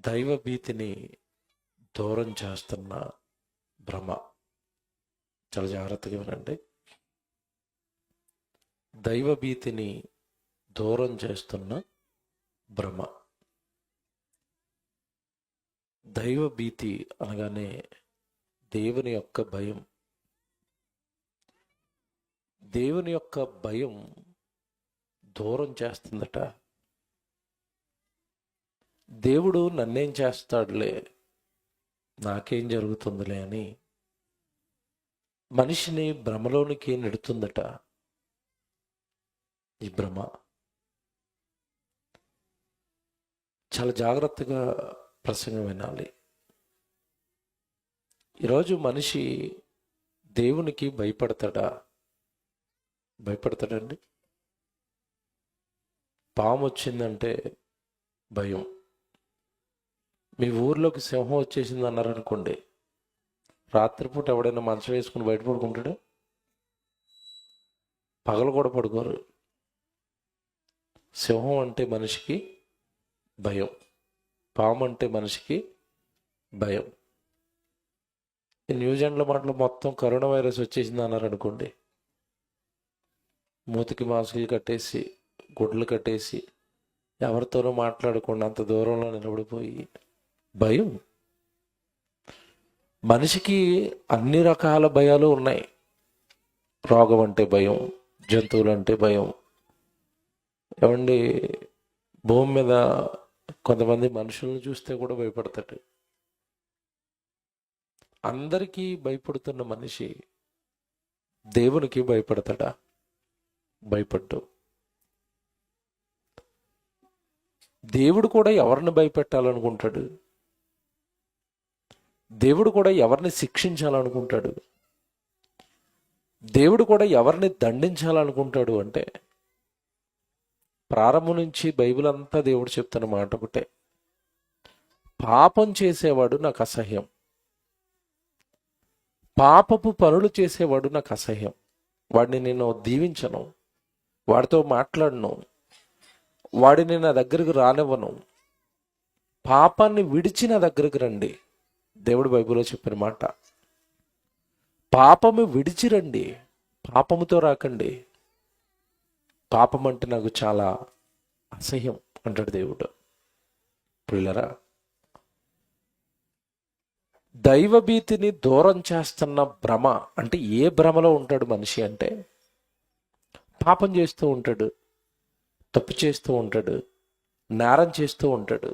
దైవ భీతిని దూరం చేస్తున్న భ్రమ. చాలా జాగ్రత్తగా వినండి. దైవ భీతిని దూరం చేస్తున్న భ్రమ. దైవ భీతి అనగానే దేవుని యొక్క భయం. దేవుని యొక్క భయం దూరం చేస్తుందట. దేవుడు నన్నేం చేస్తాడులే, నాకేం జరుగుతుందిలే అని మనిషిని భ్రమలోనికి నెడుతుందట ఈ భ్రమ. చాలా జాగ్రత్తగా ప్రసంగం వినాలి. ఈరోజు మనిషి దేవునికి భయపడతాడండి. పాము వచ్చిందంటే భయం. మీ ఊర్లోకి సింహం వచ్చేసింది అన్నారనుకోండి, రాత్రిపూట ఎవడైనా మంచం వేసుకుని బయట పడుకుంటాడు? పగలు కూడా పడుకోరు. సింహం అంటే మనిషికి భయం, పాము అంటే మనిషికి భయం. ఈ న్యూజిలాండ్లో మాటలు మొత్తం కరోనా వైరస్ వచ్చేసింది అన్నారనుకోండి, మూతికి మాస్కులు కట్టేసి గుడ్లు కట్టేసి ఎవరితోనూ మాట్లాడకుండా అంత దూరంలో నిలబడిపోయి భయం. మనిషికి అన్ని రకాల భయాలు ఉన్నాయి. రోగం అంటే భయం, జంతువులు అంటే భయం. ఏమండి, భూమి మీద కొంతమంది మనుషులను చూస్తే కూడా భయపడతాడు. అందరికీ భయపడుతున్న మనిషి దేవునికి భయపడతాడా? భయపడ్డు. దేవుడు కూడా ఎవరిని భయపెట్టాలనుకుంటాడు? దేవుడు కూడా ఎవరిని శిక్షించాలనుకుంటాడు? దేవుడు కూడా ఎవరిని దండించాలనుకుంటాడు? అంటే ప్రారంభం నుంచి బైబిల్ అంతా దేవుడు చెప్తున్న మాట ఒకటే: పాపం చేసేవాడు నాకు అసహ్యం, పాపపు పనులు చేసేవాడు నాకు అసహ్యం. వాడిని నేను దీవించను, వాడితో మాట్లాడను, వాడిని నా దగ్గరకు రానివ్వను. పాపాన్ని విడిచి నా దగ్గరకు రండి. దేవుడు బైబిల్లో చెప్పిన మాట. పాపము విడిచి రండి, పాపముతో రాకండి. పాపం అంటే నాకు చాలా అసహ్యం అంటాడు దేవుడు. ప్రియులరా, దైవభీతిని దూరం చేస్తున్న భ్రమ అంటే ఏ భ్రమలో ఉంటాడు మనిషి అంటే, పాపం చేస్తూ ఉంటాడు, తప్పు చేస్తూ ఉంటాడు, నేరం చేస్తూ ఉంటాడు.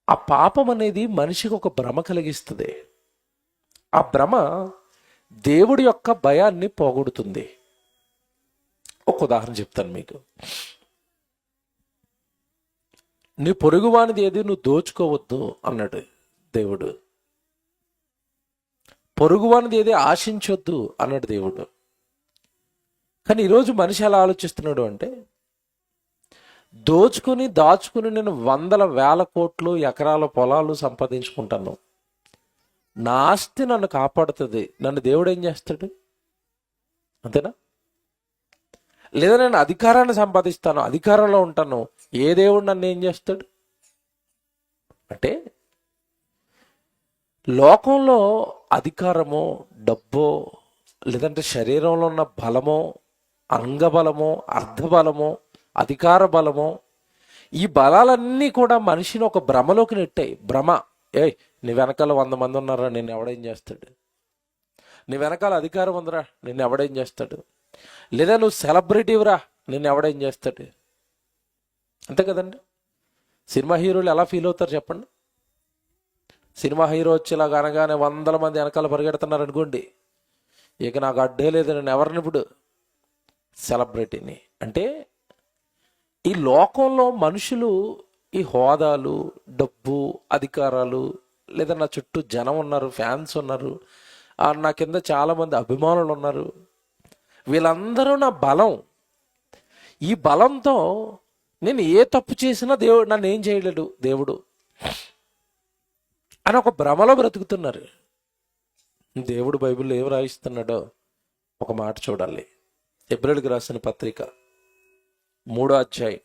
ఆ పాపం అనేది మనిషికి ఒక భ్రమ కలిగిస్తుంది. ఆ భ్రమ దేవుడి యొక్క భయాన్ని పోగొడుతుంది. ఒక ఉదాహరణ చెప్తాను మీకు. నీ పొరుగువానిది ఏది నువ్వు దోచుకోవద్దు అన్నాడు దేవుడు. పొరుగువానిది ఏది ఆశించొద్దు అన్నాడు దేవుడు. కానీ ఈరోజు మనిషి ఎలా ఆలోచిస్తున్నాడు అంటే, దోచుకుని దాచుకుని నేను వందల వేల కోట్లు ఎకరాల పొలాలు సంపాదించుకుంటాను, నా ఆస్తి నన్ను కాపాడుతుంది, నన్ను దేవుడు ఏం చేస్తాడు? అంతేనా? లేదా నేను అధికారాన్ని సంపాదిస్తాను, అధికారంలో ఉంటాను, ఏ దేవుడు నన్ను ఏం చేస్తాడు అంటే, లోకంలో అధికారమో డబ్బో లేదంటే శరీరంలో ఉన్న బలమో అంగబలమో అర్ధబలమో అధికార బలమో, ఈ బలాలన్నీ కూడా మనిషిని ఒక భ్రమలోకి నెట్టాయి. భ్రమ. నీ వెనకాల 100 మంది ఉన్నారా, నిన్ను ఎవడేం చేస్తాడు? నీ వెనకాల అధికారం ఉందిరా, నిన్ను ఎవడేం చేస్తాడు? లేదా నువ్వు సెలబ్రిటీవ్రా, నిన్ను ఎవడేం చేస్తాడు? అంతే కదండి. సినిమా హీరోలు ఎలా ఫీల్ అవుతారు చెప్పండి? సినిమా హీరో వచ్చేలాగా అనగానే 100 మంది వెనకాల పరిగెడుతున్నారు అనుకోండి, ఇక నాకు అడ్డే లేదు, నేను ఎవరిని ఇప్పుడు సెలబ్రిటీని. అంటే ఈ లోకంలో మనుషులు ఈ హోదాలు, డబ్బు, అధికారాలు, లేదా నా చుట్టూ జనం ఉన్నారు, ఫ్యాన్స్ ఉన్నారు, నా కింద చాలామంది అభిమానులు ఉన్నారు, వీళ్ళందరూ నా బలం. ఈ బలంతో నేను ఏ తప్పు చేసినా దేవుడు నన్ను ఏం చేయలేడు దేవుడు అని ఒక భ్రమలో బ్రతుకుతున్నారు. దేవుడు బైబిల్లో ఏం రాయిస్తున్నాడో ఒక మాట చూడాలి. హెబ్రీయులకు రాసిన పత్రిక 3వ అధ్యాయం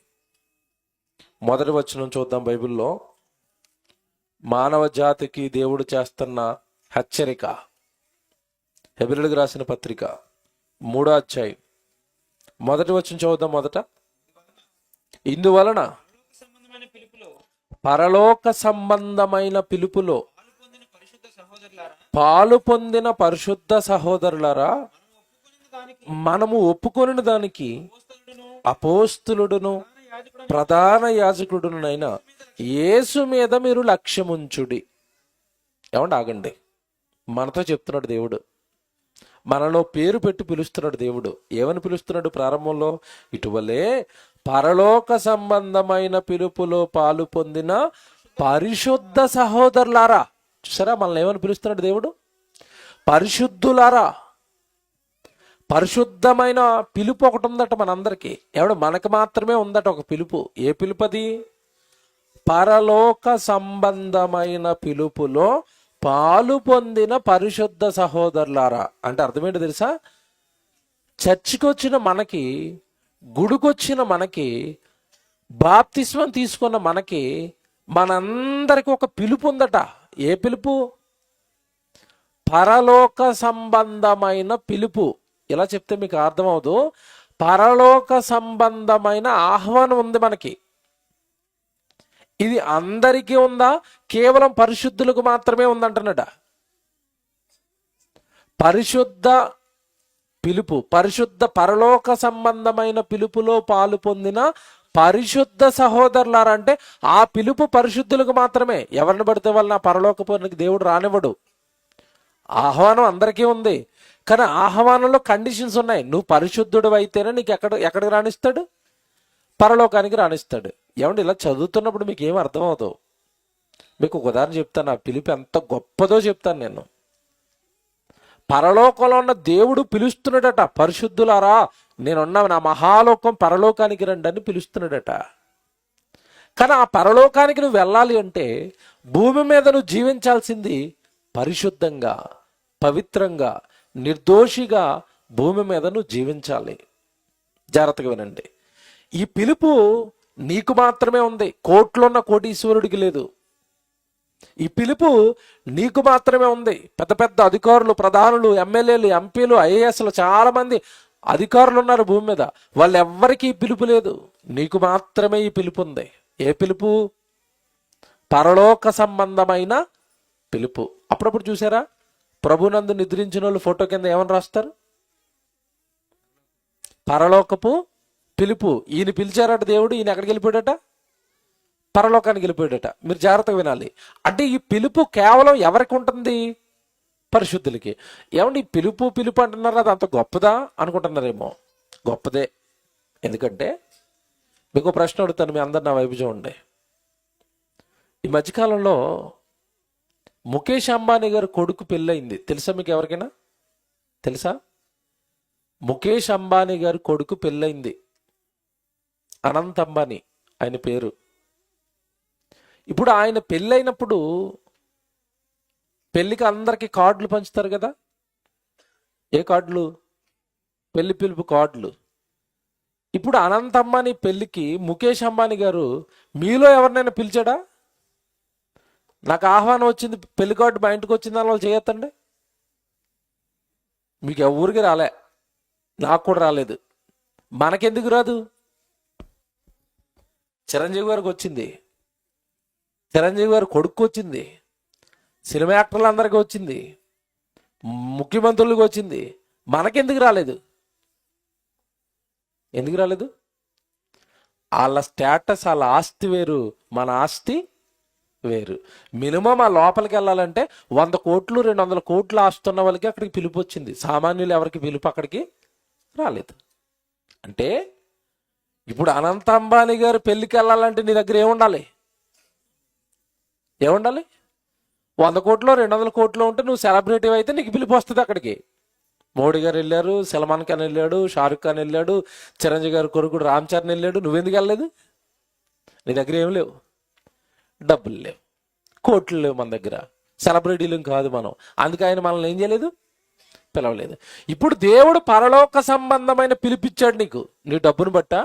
1వ వచనం చూద్దాం. బైబిల్లో మానవ జాతికి దేవుడు చేస్తున్న హెచ్చరిక. హెబ్రీయులకు రాసిన పత్రిక 3వ అధ్యాయం 1వ వచనం చదువుదాం. మొదట, ఇందువలన పరలోక సంబంధమైన పిలుపులో పాలు పొందిన పరిశుద్ధ సహోదరులారా, మనము ఒప్పుకొనిన దానికి అపోస్తులుడును ప్రధాన యాజకుడునైన యేసు మీద మీరు లక్ష్యముంచుడి. ఏమండి, ఆగండి. మనతో చెప్తున్నాడు దేవుడు, మనలో పేరు పెట్టి పిలుస్తున్నాడు దేవుడు. ఏమని పిలుస్తున్నాడు ప్రారంభంలో? ఇటువలే పరలోక సంబంధమైన పిలుపులో పాలు పొందిన పరిశుద్ధ సహోదరులారా. చూసారా, మనల్ని ఏమని పిలుస్తున్నాడు దేవుడు? పరిశుద్ధులారా. పరిశుద్ధమైన పిలుపు ఒకటి ఉందట మనందరికీ. మనకు మాత్రమే ఉందట ఒక పిలుపు. ఏ పిలుపు అది? పరలోక సంబంధమైన పిలుపులో పాలు పొందిన పరిశుద్ధ సహోదరులారా. అంటే అర్థమేంటి తెలుసా? చర్చికి వచ్చిన మనకి, గుడికొచ్చిన మనకి, బాప్తిస్మం తీసుకున్న మనకి, మనందరికి ఒక పిలుపు ఉందట. ఏ పిలుపు? పరలోక సంబంధమైన పిలుపు. ఇలా చెప్తే మీకు అర్థమవుదు. పరలోక సంబంధమైన ఆహ్వానం ఉంది మనకి. ఇది అందరికీ ఉందా? కేవలం పరిశుద్ధులకు మాత్రమే ఉందంటున్నాడ. పరిశుద్ధ పిలుపు, పరిశుద్ధ పరలోక సంబంధమైన పిలుపులో పాలు పొందిన పరిశుద్ధ సహోదరులారా. అంటే ఆ పిలుపు పరిశుద్ధులకు మాత్రమే. ఎవరిని పడితే వాళ్ళని ఆ పరలోకపురికి దేవుడు రానివ్వడు. ఆహ్వానం అందరికీ ఉంది, కానీ ఆహ్వానంలో కండిషన్స్ ఉన్నాయి. నువ్వు పరిశుద్ధుడు అయితేనే నీకు ఎక్కడికి రాణిస్తాడు? పరలోకానికి రాణిస్తాడు. ఇలా చదువుతున్నప్పుడు మీకు ఏం అర్థమవుతావు? మీకు ఒక ఉదాహరణ చెప్తాను. ఆ పిలుపు ఎంత గొప్పదో చెప్తాను నేను. పరలోకంలో ఉన్న దేవుడు పిలుస్తున్నాడట, పరిశుద్ధులారా నేనున్నా నా మహాలోకం పరలోకానికి రండి అని పిలుస్తున్నాడట. కానీ ఆ పరలోకానికి నువ్వు వెళ్ళాలి అంటే భూమి మీద నువ్వు జీవించాల్సింది పరిశుద్ధంగా, పవిత్రంగా, నిర్దోషిగా భూమి మీద నువ్వు జీవించాలి. జాగ్రత్తగా వినండి. ఈ పిలుపు నీకు మాత్రమే ఉంది, కోట్లున్న కోటీశ్వరుడికి లేదు. ఈ పిలుపు నీకు మాత్రమే ఉంది. పెద్ద పెద్ద అధికారులు, ప్రధానులు, ఎమ్మెల్యేలు, ఎంపీలు, ఐఏఎస్లు, చాలా మంది అధికారులు ఉన్నారు భూమి మీద. వాళ్ళెవ్వరికీ ఈ పిలుపు లేదు. నీకు మాత్రమే ఈ పిలుపు ఉంది. ఏ పిలుపు? పరలోక సంబంధమైన పిలుపు. అప్పుడప్పుడు చూసారా, ప్రభునందు నిద్రించిన వాళ్ళు ఫోటో కింద ఏమని రాస్తారు? పరలోకపు పిలుపు. ఈయన పిలిచారట దేవుడు, ఈయన ఎక్కడికి వెళ్ళిపోయాడట? పరలోకానికి వెళ్ళిపోయాడట. మీరు జాగ్రత్తగా వినాలి. అంటే ఈ పిలుపు కేవలం ఎవరికి ఉంటుంది? పరిశుద్ధులకి. ఈ పిలుపు అంటున్నారు, అది అంత గొప్పదా అనుకుంటున్నారేమో. గొప్పదే. ఎందుకంటే మీకు ప్రశ్న అడుగుతాను, మీ అందరు నా వైపు చూడండి. ఈ మధ్యకాలంలో ముఖేష్ అంబానీ గారి కొడుకు పెళ్ళయింది. తెలుసా మీకు? ఎవరికైనా తెలుసా? ముఖేష్ అంబానీ గారి కొడుకు పెళ్ళయింది. అనంత్ అంబానీ ఆయన పేరు. ఇప్పుడు ఆయన పెళ్ళైనప్పుడు పెళ్ళికి అందరికి కార్డులు పంచుతారు కదా. ఏ కార్డులు? పెళ్లి పిలుపు కార్డులు. ఇప్పుడు అనంత్ అంబానీ పెళ్ళికి ముఖేష్ అంబానీ గారు మీలో ఎవరినైనా పిలిచాడా? నాకు ఆహ్వానం వచ్చింది, పెళ్లి కార్డు మా ఇంటికి వచ్చింది అని వాళ్ళు చేయొద్దండి. మీకు ఎవరికి రాలే, నాకు కూడా రాలేదు. మనకెందుకు రాదు? చిరంజీవి గారికి వచ్చింది, చిరంజీవి గారి కొడుకు వచ్చింది, సినిమా యాక్టర్లు అందరికీ వచ్చింది, ముఖ్యమంత్రులకు వచ్చింది. మనకెందుకు రాలేదు? ఎందుకు రాలేదు? వాళ్ళ స్టేటస్, వాళ్ళ ఆస్తి వేరు, మన ఆస్తి వేరు. మినిమం ఆ లోపలికి వెళ్ళాలంటే 100 కోట్లు 200 కోట్లు ఆస్తున్న వాళ్ళకి అక్కడికి పిలుపు వచ్చింది. సామాన్యులు ఎవరికి పిలుపు అక్కడికి రాలేదు. అంటే ఇప్పుడు అనంత్ అంబానీ గారు పెళ్లికి వెళ్ళాలంటే నీ దగ్గర ఏముండాలి? 100 కోట్లు 200 కోట్లు ఉంటే నువ్వు సెలబ్రిటీ అయితే నీకు పిలుపు వస్తుంది అక్కడికి. మోడీ గారు వెళ్ళారు, సల్మాన్ ఖాన్ వెళ్ళాడు, షారుఖ్ ఖాన్ వెళ్ళాడు, చిరంజీవి గారు కొడుకుడు రామ్ చరణ్ వెళ్ళాడు. నువ్వెందుకు వెళ్ళలేదు? నీ దగ్గర ఏం లేవు, డబ్బులు లేవు, కోట్లు లేవు మన దగ్గర, సెలబ్రిటీలు కాదు మనం. అందుకే ఆయన మనల్ని ఏం చేయలేదు, పిలవలేదు. ఇప్పుడు దేవుడు పరలోక సంబంధమైన పిలిపిచ్చాడు నీకు. నీ డబ్బును బట్టా,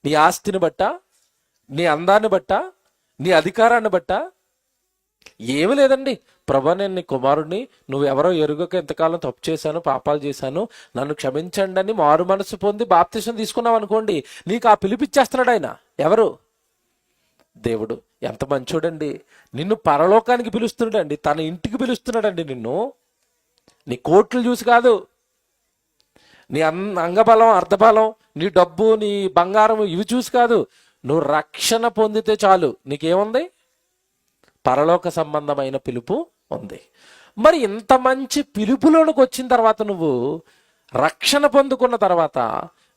నీ ఆస్తిని బట్టా, నీ అందాన్ని బట్టా, నీ అధికారాన్ని బట్టా, ఏమి లేదండి. ప్రభా, నేను నీ కుమారుడిని, నువ్వెవరో ఎరుగక ఎంతకాలం తప్పు చేశాను, పాపాలు చేశాను, నన్ను క్షమించండి అని మారు మనసు పొంది బాప్తిసం తీసుకున్నావు అనుకోండి, నీకు ఆ పిలిపిచ్చేస్తున్నాడు ఆయన. ఎవరు? దేవుడు. ఎంత మంచోడండి. నిన్ను పరలోకానికి పిలుస్తున్నాడండి, తన ఇంటికి పిలుస్తున్నాడండి నిన్ను. నీ కోట్లు చూసి కాదు, నీ అంగబలం, అర్ధబలం, నీ డబ్బు, నీ బంగారం ఇవి చూసి కాదు. నువ్వు రక్షణ పొందితే చాలు. నీకేముంది? పరలోక సంబంధమైన పిలుపు ఉంది. మరి ఇంత మంచి పిలుపులోనికి వచ్చిన తర్వాత, నువ్వు రక్షణ పొందుకున్న తర్వాత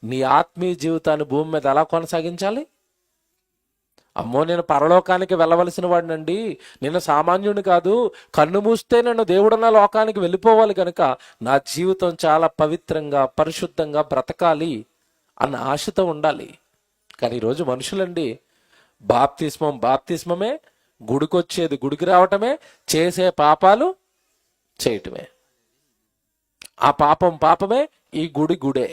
నీ ఆత్మీయ జీవితాన్ని భూమి మీద ఎలా కొనసాగించాలి? అమ్మో, నేను పరలోకానికి వెళ్ళవలసిన వాడినండి, నేను సామాన్యుని కాదు, కన్ను మూస్తే నేను దేవుడున్న లోకానికి వెళ్ళిపోవాలి, కనుక నా జీవితం చాలా పవిత్రంగా పరిశుద్ధంగా బ్రతకాలి అన్న ఆశతో ఉండాలి. కానీ ఈరోజు మనుషులండి, బాప్తిస్మమే, గుడికొచ్చేది గుడికి రావటమే, చేసే పాపాలు చేయటమే. ఆ పాపమే, ఈ గుడే.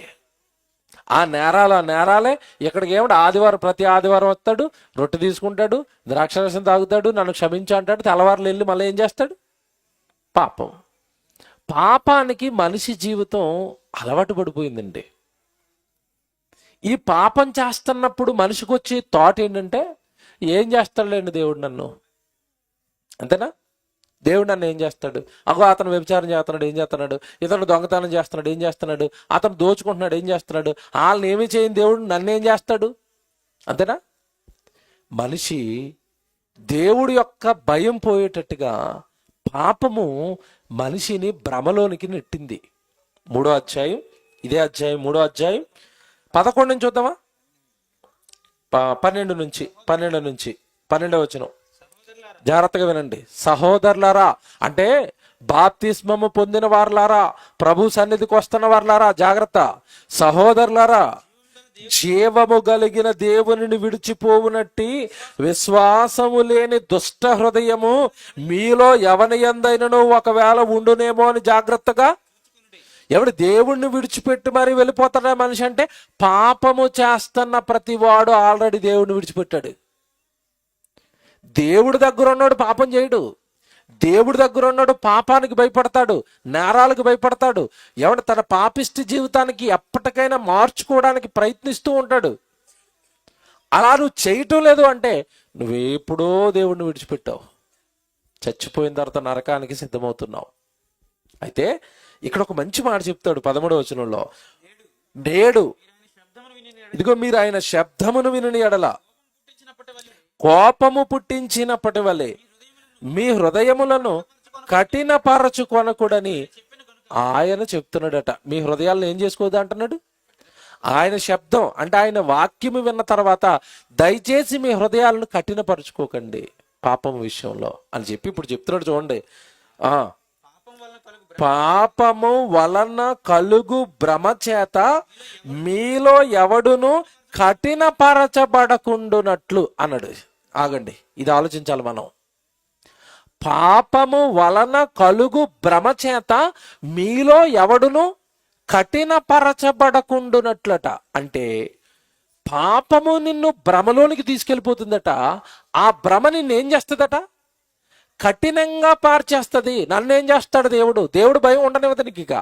ఆ నేరాలే. ఇక్కడికి ఏమిటి, ప్రతి ఆదివారం వస్తాడు, రొట్టె తీసుకుంటాడు, ద్రాక్షరసం తాగుతాడు, నన్ను క్షమించు అంటాడు, తెల్లవారులు వెళ్ళి మళ్ళీ ఏం చేస్తాడు? పాపానికి మనిషి జీవితం అలవాటు పడిపోయిందండి. ఈ పాపం చేస్తున్నప్పుడు మనిషికి వచ్చే థాట్ ఏంటంటే, ఏం చేస్తాడులేండి దేవుడు నన్ను, అంతేనా? దేవుడు నన్ను ఏం చేస్తాడు? అతను వ్యభిచారం చేస్తున్నాడు, ఏం చేస్తున్నాడు? ఇతను దొంగతనం చేస్తున్నాడు, ఏం చేస్తున్నాడు? అతను దోచుకుంటున్నాడు, ఏం చేస్తున్నాడు? వాళ్ళని ఏమీ చేయని దేవుడు నన్ను ఏం చేస్తాడు? అంతేనా? మనిషి దేవుడి యొక్క భయం పోయేటట్టుగా పాపము మనిషిని భ్రమలోనికి నెట్టింది. 3వ అధ్యాయం, ఇదే అధ్యాయం 3వ అధ్యాయం 11 నుంచి చూద్దామా? 12 నుంచి 12వ వచనం జాగ్రత్తగా వినండి. సహోదరులారా, అంటే బాప్తిస్మము పొందిన వారులారా, ప్రభు సన్నిధికి వస్తున్న వారులారా, జాగ్రత్త. సహోదరులారా, జీవము కలిగిన దేవునిని విడిచిపోవునట్టి విశ్వాసము లేని దుష్ట హృదయము మీలో ఎవని యందైనను ఒకవేళ ఉండునేమో అని జాగ్రత్తగా. ఎవడు దేవుణ్ణి విడిచిపెట్టి మరి వెళ్ళిపోతాడా మనిషి అంటే, పాపము చేస్తున్న ప్రతివాడు ఆల్రెడీ దేవుడిని విడిచిపెట్టాడు. దేవుడి దగ్గర ఉన్నాడు పాపం చేయడు. దేవుడి దగ్గర ఉన్నాడు పాపానికి భయపడతాడు, నేరాలకు భయపడతాడు. ఎవడు తన పాపిష్టి జీవితానికి ఎప్పటికైనా మార్చుకోవడానికి ప్రయత్నిస్తూ ఉంటాడు. అలా నువ్వు చేయటం లేదు అంటే నువ్వెప్పుడో దేవుడిని విడిచిపెట్టావు, చచ్చిపోయిన తర్వాత నరకానికి సిద్ధమవుతున్నావు. అయితే ఇక్కడ ఒక మంచి మాట చెప్తాడు 13వ వచనంలో, నేడు ఇదిగో మీరు ఆయన శబ్దమును వినని ఎడల కోపము పుట్టించినప్పటి వలె మీ హృదయములను కఠినపరచుకొనకూడని ఆయన చెప్తున్నాడట. మీ హృదయాలను ఏం చేసుకోవద్దు అంటున్నాడు? ఆయన శబ్దం అంటే ఆయన వాక్యము విన్న తర్వాత దయచేసి మీ హృదయాలను కఠినపరచుకోకండి పాపం విషయంలో అని చెప్పి ఇప్పుడు చెప్తున్నాడు. చూడండి, పాపము వలన కలుగు భ్రమ చేత మీలో ఎవడును కఠినపరచబడకుండునట్లు అన్నాడు. ఆగండి, ఇది ఆలోచించాలి మనం. పాపము వలన కలుగు భ్రమ చేత మీలో ఎవడును కఠినపరచబడకుండునట్లట. అంటే పాపము నిన్ను భ్రమలోనికి తీసుకెళ్ళిపోతుందట. ఆ భ్రమ నిన్ను ఏం చేస్తుందట? కఠినంగా పార్చేస్తుంది. నన్నేం చేస్తాడు దేవుడు? దేవుడు భయం ఉండనివ్వదు నీకు. ఇక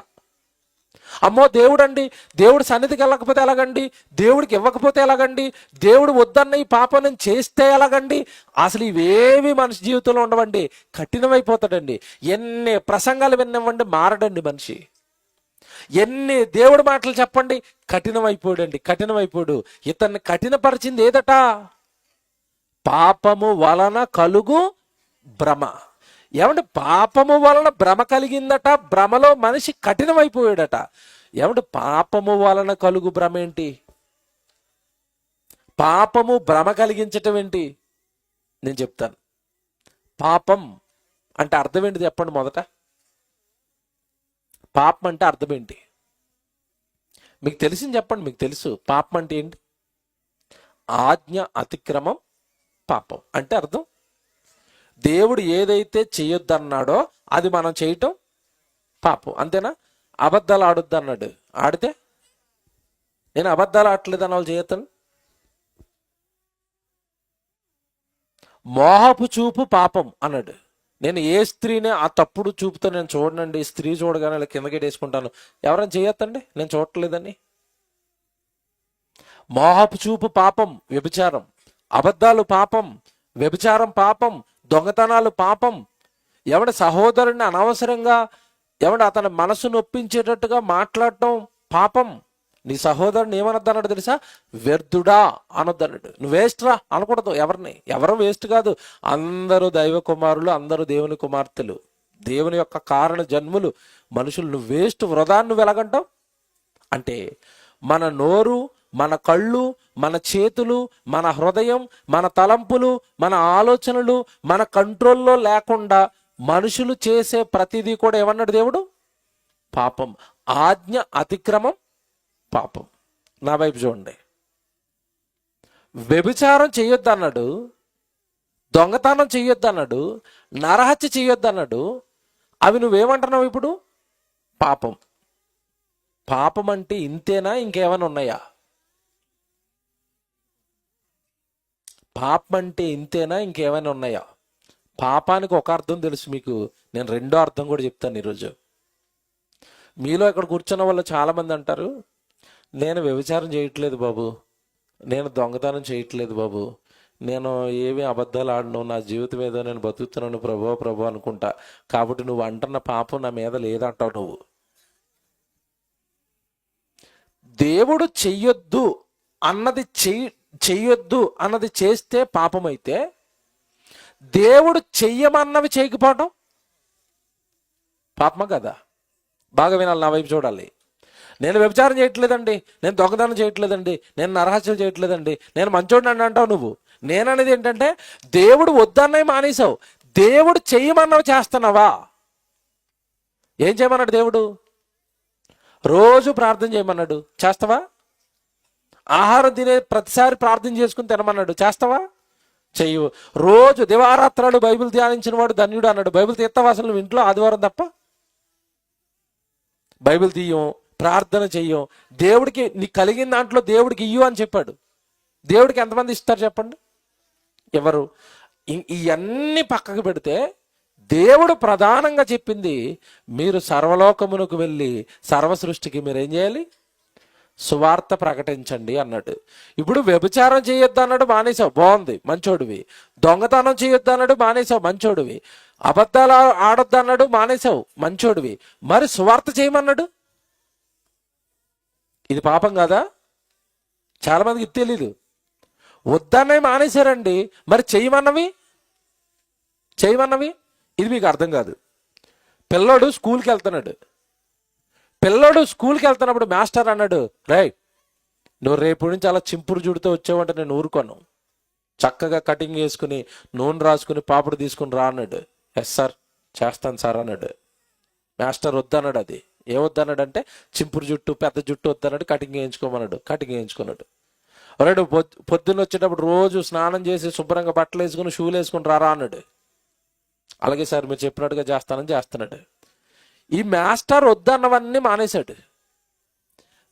అమ్మో దేవుడండి, దేవుడు సన్నిధికి వెళ్ళకపోతే ఎలాగండి, దేవుడికి ఇవ్వకపోతే ఎలాగండి, దేవుడు వద్దన్న ఈ పాపం నేను చేస్తే ఎలాగండి, అసలు ఇవేవి మనిషి జీవితంలో ఉండవండి. కఠినమైపోతాడండి. ఎన్ని ప్రసంగాలు విన్నవ్వండి, మారడండి మనిషి. ఎన్ని దేవుడి మాటలు చెప్పండి, కఠినమైపోయాడు. ఇతన్ని కఠినపరిచింది ఏదట? పాపము వలన కలుగు భ్రమ. ఏమంటే పాపము వలన భ్రమ కలిగిందట, భ్రమలో మనిషి కఠినమైపోయాడట. ఏమంటే పాపము వలన కలుగు భ్రమ ఏంటి? పాపము భ్రమ కలిగించటం ఏంటి? నేను చెప్తాను. పాపం అంటే అర్థం ఏంటి చెప్పండి మొదట. పాపం అంటే అర్థం ఏంటి మీకు తెలిసింది చెప్పండి. మీకు తెలుసు పాపం అంటే ఏంటి? ఆజ్ఞ అతిక్రమం పాపం అంటే అర్థం. దేవుడు ఏదైతే చేయొద్దన్నాడో అది మనం చేయటం పాపం, అంతేనా? అబద్ధాలు ఆడొద్దు అన్నాడు, ఆడితే నేను అబద్ధాలు ఆడట్లేదు అన్న వాళ్ళు చేయొద్దని. మోహపు చూపు పాపం అన్నాడు, నేను ఏ స్త్రీని ఆ తప్పుడు చూపుతో నేను చూడనండి, స్త్రీ చూడగానే ఇలా కిందకి వేసుకుంటాను. ఎవరైనా చేయొద్దండి, నేను చూడట్లేదని. మోహపు చూపు పాపం, వ్యభిచారం. అబద్ధాలు పాపం, వ్యభిచారం పాపం, దొంగతనాలు పాపం. ఎవడి సహోదరుని అనవసరంగా అతని మనసు నొప్పించేటట్టుగా మాట్లాడటం పాపం. నీ సహోదరుని ఏమనొద్దన్నాడు తెలుసా? వ్యర్థుడా అనొద్దన్నాడు. నువ్వు వేస్ట్ రా అనకూడదు ఎవరిని. ఎవరు వేస్ట్ కాదు, అందరూ దైవ కుమారులు, అందరూ దేవుని కుమార్తెలు, దేవుని యొక్క కారణ జన్ములు మనుషులు. నువ్వు వేస్ట్, వృధా నువ్వు ఎలాగంటావు? అంటే మన నోరు, మన కళ్ళు, మన చేతులు, మన హృదయం, మన తలంపులు, మన ఆలోచనలు మన కంట్రోల్లో లేకుండా మనుషులు చేసే ప్రతిదీ కూడా ఏమన్నాడు దేవుడు? పాపం. ఆజ్ఞ అతిక్రమం పాపం. నా వైపు చూడండి. వ్యభిచారం చేయొద్దు అన్నాడు, దొంగతనం చేయొద్దు అన్నాడు, నరహత్య చేయొద్దు అన్నాడు. అవి నువ్వేమంటున్నావు ఇప్పుడు? పాపం. పాపం అంటే ఇంతేనా, ఇంకేమైనా ఉన్నాయా? పాపం అంటే ఇంతేనా, ఇంకేమైనా ఉన్నాయా? పాపానికి ఒక అర్థం తెలుసు మీకు, నేను రెండో అర్థం కూడా చెప్తాను ఈరోజు. మీలో ఇక్కడ కూర్చున్న వాళ్ళు చాలామంది అంటారు, నేను వ్యభిచారం చేయట్లేదు బాబు, నేను దొంగతనం చేయట్లేదు బాబు, నేను ఏమి అబద్ధాలు ఆడను, నా జీవితం ఏదో నేను బతుకుతున్నాను ప్రభు అనుకుంటా, కాబట్టి నువ్వు అంటున్న పాపం నా మీద లేదంటావు నువ్వు. దేవుడు చెయ్యొద్దు అన్నది చెయ్యొద్దు అన్నది చేస్తే పాపమైతే, దేవుడు చెయ్యమన్నవి చేయకపోవటం పాపమా కదా? బాగా వినాలి, నా వైపు చూడాలి. నేను వ్యభిచారం చేయట్లేదండి, నేను దొంగతనం చేయట్లేదండి, నేను నరహత్యలు చేయట్లేదండి, నేను మంచోడిని అంటావు నువ్వు. నేననేది ఏంటంటే, దేవుడు వద్దన్నవి మానేసావు, దేవుడు చెయ్యమన్నవి చేస్తున్నావా? ఏం చేయమన్నాడు దేవుడు? రోజు ప్రార్థన చేయమన్నాడు, చేస్తావా? ఆహారం తినే ప్రతిసారి ప్రార్థన చేసుకుని తినమన్నాడు, చేస్తావా? చెయ్యవు. రోజు దివారాత్రాలు బైబిల్ ధ్యానించిన వాడు ధన్యుడు అన్నాడు, బైబిల్ తీస్తావా అసలు నువ్వు ఇంట్లో? ఆదివారం తప్ప బైబిల్ తీయం, ప్రార్థన చెయ్యం. దేవుడికి నీకు కలిగిన దాంట్లో దేవుడికి ఇయ్యు అని చెప్పాడు. దేవుడికి ఎంతమంది ఇస్తారు చెప్పండి? ఎవరు? ఇవన్నీ పక్కకు పెడితే దేవుడు ప్రధానంగా చెప్పింది, మీరు సర్వలోకమునకు వెళ్ళి సర్వ సృష్టికి మీరు ఏం చేయాలి? సువార్త ప్రకటించండి అన్నాడు. ఇప్పుడు వ్యభిచారం చేయొద్దు అన్నాడు, మానేసావు, బాగుంది, మంచోడివి. దొంగతనం చేయొద్దు అన్నాడు, మానేసావు, మంచోడివి. అబద్ధాలు ఆడొద్దు అన్నాడు, మానేసావు, మంచోడివి. మరి సువార్త చేయమన్నాడు, ఇది పాపం కాదా? చాలా మందికి తెలీదు. వద్దన్నవి మానేశారండి, మరి చేయమన్నవి ఇది మీకు అర్థం కాదు. పిల్లోడు స్కూల్కి వెళ్తున్నాడు, వెళ్తున్నప్పుడు మాస్టర్ అన్నాడు, రైట్ నువ్వు రేపు నుంచి అలా చింపురు జుడితో వచ్చావంటే నేను ఊరుకోను, చక్కగా కటింగ్ వేసుకుని నూనె రాసుకుని పాపుడు తీసుకుని రా అన్నాడు. ఎస్ సార్ చేస్తాను సార్ అన్నాడు. మాస్టర్ వద్దన్నాడు. అది ఏమొద్దన్నాడు అంటే, చింపురు జుట్టు పెద్ద జుట్టు వద్దన్నాడు, కటింగ్ వేయించుకోమన్నాడు. కటింగ్ వేయించుకున్నాడు. రెండు పొద్దున్న వచ్చేటప్పుడు రోజు స్నానం చేసి శుభ్రంగా బట్టలు వేసుకుని షూలు వేసుకుని రారా అన్నాడు. అలాగే సార్ మీరు చెప్పినట్టుగా చేస్తున్నాడు. ఈ మాస్టర్ వద్దన్నవన్నీ మానేశాడు.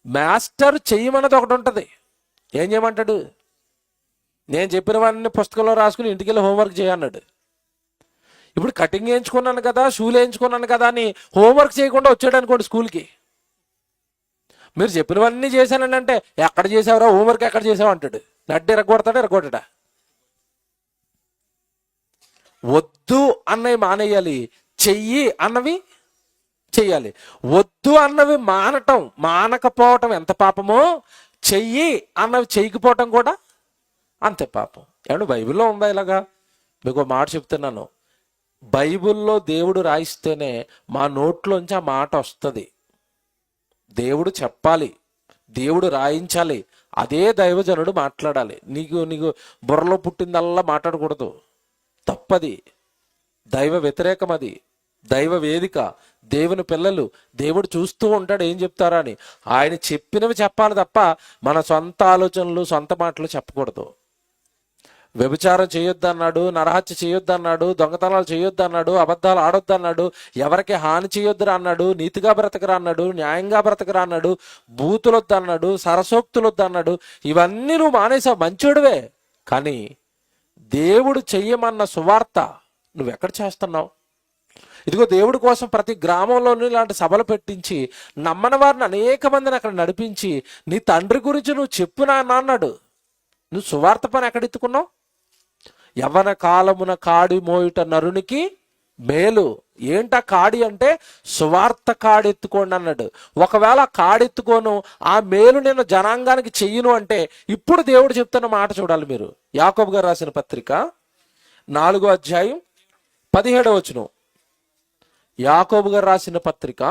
మాస్టర్ చెయ్యమన్నది ఒకటి ఉంటుంది, ఏం చేయమంటాడు? నేను చెప్పినవన్నీ పుస్తకంలో రాసుకుని ఇంటికి వెళ్ళి హోంవర్క్ చేయన్నాడు. ఇప్పుడు కటింగ్ వేయించుకున్నాను కదా, షూలు వేయించుకున్నాను కదా అని హోంవర్క్ చేయకుండా వచ్చాడు అనుకోండి స్కూల్కి. మీరు చెప్పినవన్నీ చేశానండి అంటే, ఎక్కడ చేసావురా హోంవర్క్, ఎక్కడ చేసావు అంటాడు. నడ్డు ఎరగొడతాడా? వద్దు అన్నవి మానేయాలి, చెయ్యి అన్నవి చెయ్యాలి. వద్దు అన్నవి మానకపోవటం ఎంత పాపమో, చెయ్యి అన్నవి చేయకపోవటం కూడా అంతే పాపం. ఏమంటే బైబిల్లో ఉందా ఇలాగా? మీకు మాట చెప్తున్నాను, బైబిల్లో దేవుడు రాయిస్తేనే మా నోట్లోంచి ఆ మాట వస్తుంది. దేవుడు చెప్పాలి, దేవుడు రాయించాలి, అదే దైవజనుడు మాట్లాడాలి. నీకు బుర్రలో పుట్టిందల్లా మాట్లాడకూడదు, తప్పది. దైవ వ్యతిరేకం అది, దైవ వేదిక, దేవుని పిల్లలు, దేవుడు చూస్తూ ఉంటాడు ఏం చెప్తారా అని. ఆయన చెప్పినవి చెప్పాలి తప్ప మన సొంత ఆలోచనలు, సొంత మాటలు చెప్పకూడదు. వ్యభిచారం చేయొద్దు అన్నాడు, నరహత్య చేయొద్దు అన్నాడు, దొంగతనాలు చేయొద్దు అన్నాడు, అబద్ధాలు ఆడొద్దు అన్నాడు, ఎవరికి హాని చేయొద్దురా అన్నాడు, నీతిగా బ్రతకరా అన్నాడు, న్యాయంగా బ్రతకరా అన్నాడు, బూతులొద్దు అన్నాడు, సరసోక్తులొద్దు అన్నాడు. ఇవన్నీ నువ్వు మానేసావు, మంచోడివే. కానీ దేవుడు చెయ్యమన్న సువార్త నువ్వెక్కడ చేస్తున్నావు? ఇదిగో దేవుడి కోసం ప్రతి గ్రామంలోనూ ఇలాంటి సభలు పెట్టించి నమ్మని వారిని అనేక మందిని అక్కడ నడిపించి నీ తండ్రి గురించి నువ్వు చెప్పు నాన్న అన్నాడు. నువ్వు సువార్త పని ఎక్కడెత్తుకున్నావు? యవ్వన కాలమున కాడి మోయుట నరునికి మేలు. ఏంటా కాడి అంటే సువార్త కాడెత్తుకోండి అన్నాడు. ఒకవేళ కాడెత్తుకోను ఆ మేలు నేను జనాంగానికి చెయ్యను అంటే ఇప్పుడు దేవుడు చెప్తున్న మాట చూడాలి మీరు. యాకోబు గారు రాసిన పత్రిక 4వ అధ్యాయం 17వ వచనం. యాకోబు గారు రాసిన పత్రిక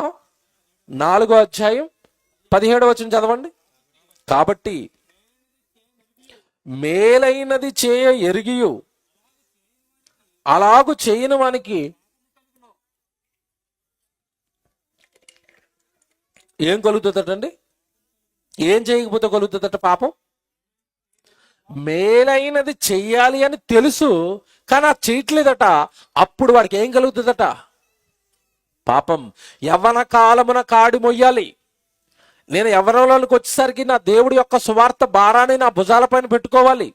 4వ అధ్యాయం 17వ వచనం చదవండి. కాబట్టి మేలైనది చేయ ఎరిగియు అలాగు చేయని వానికి ఏం కలుగుతుందటండి? ఏం చేయకపోతే కలుగుతుందట పాపం? మేలైనది చెయ్యాలి అని తెలుసు కానీ అది చేయట్లేదట. అప్పుడు వాడికి ఏం కలుగుతుందట? పాపం. యవ్వన కాలమున కాడి మొయ్యాలి. నేను యవ్వనంలోకి వచ్చేసరికి నా దేవుడి యొక్క సువార్త భారాన్ని నా భుజాలపైన పెట్టుకోవాలి.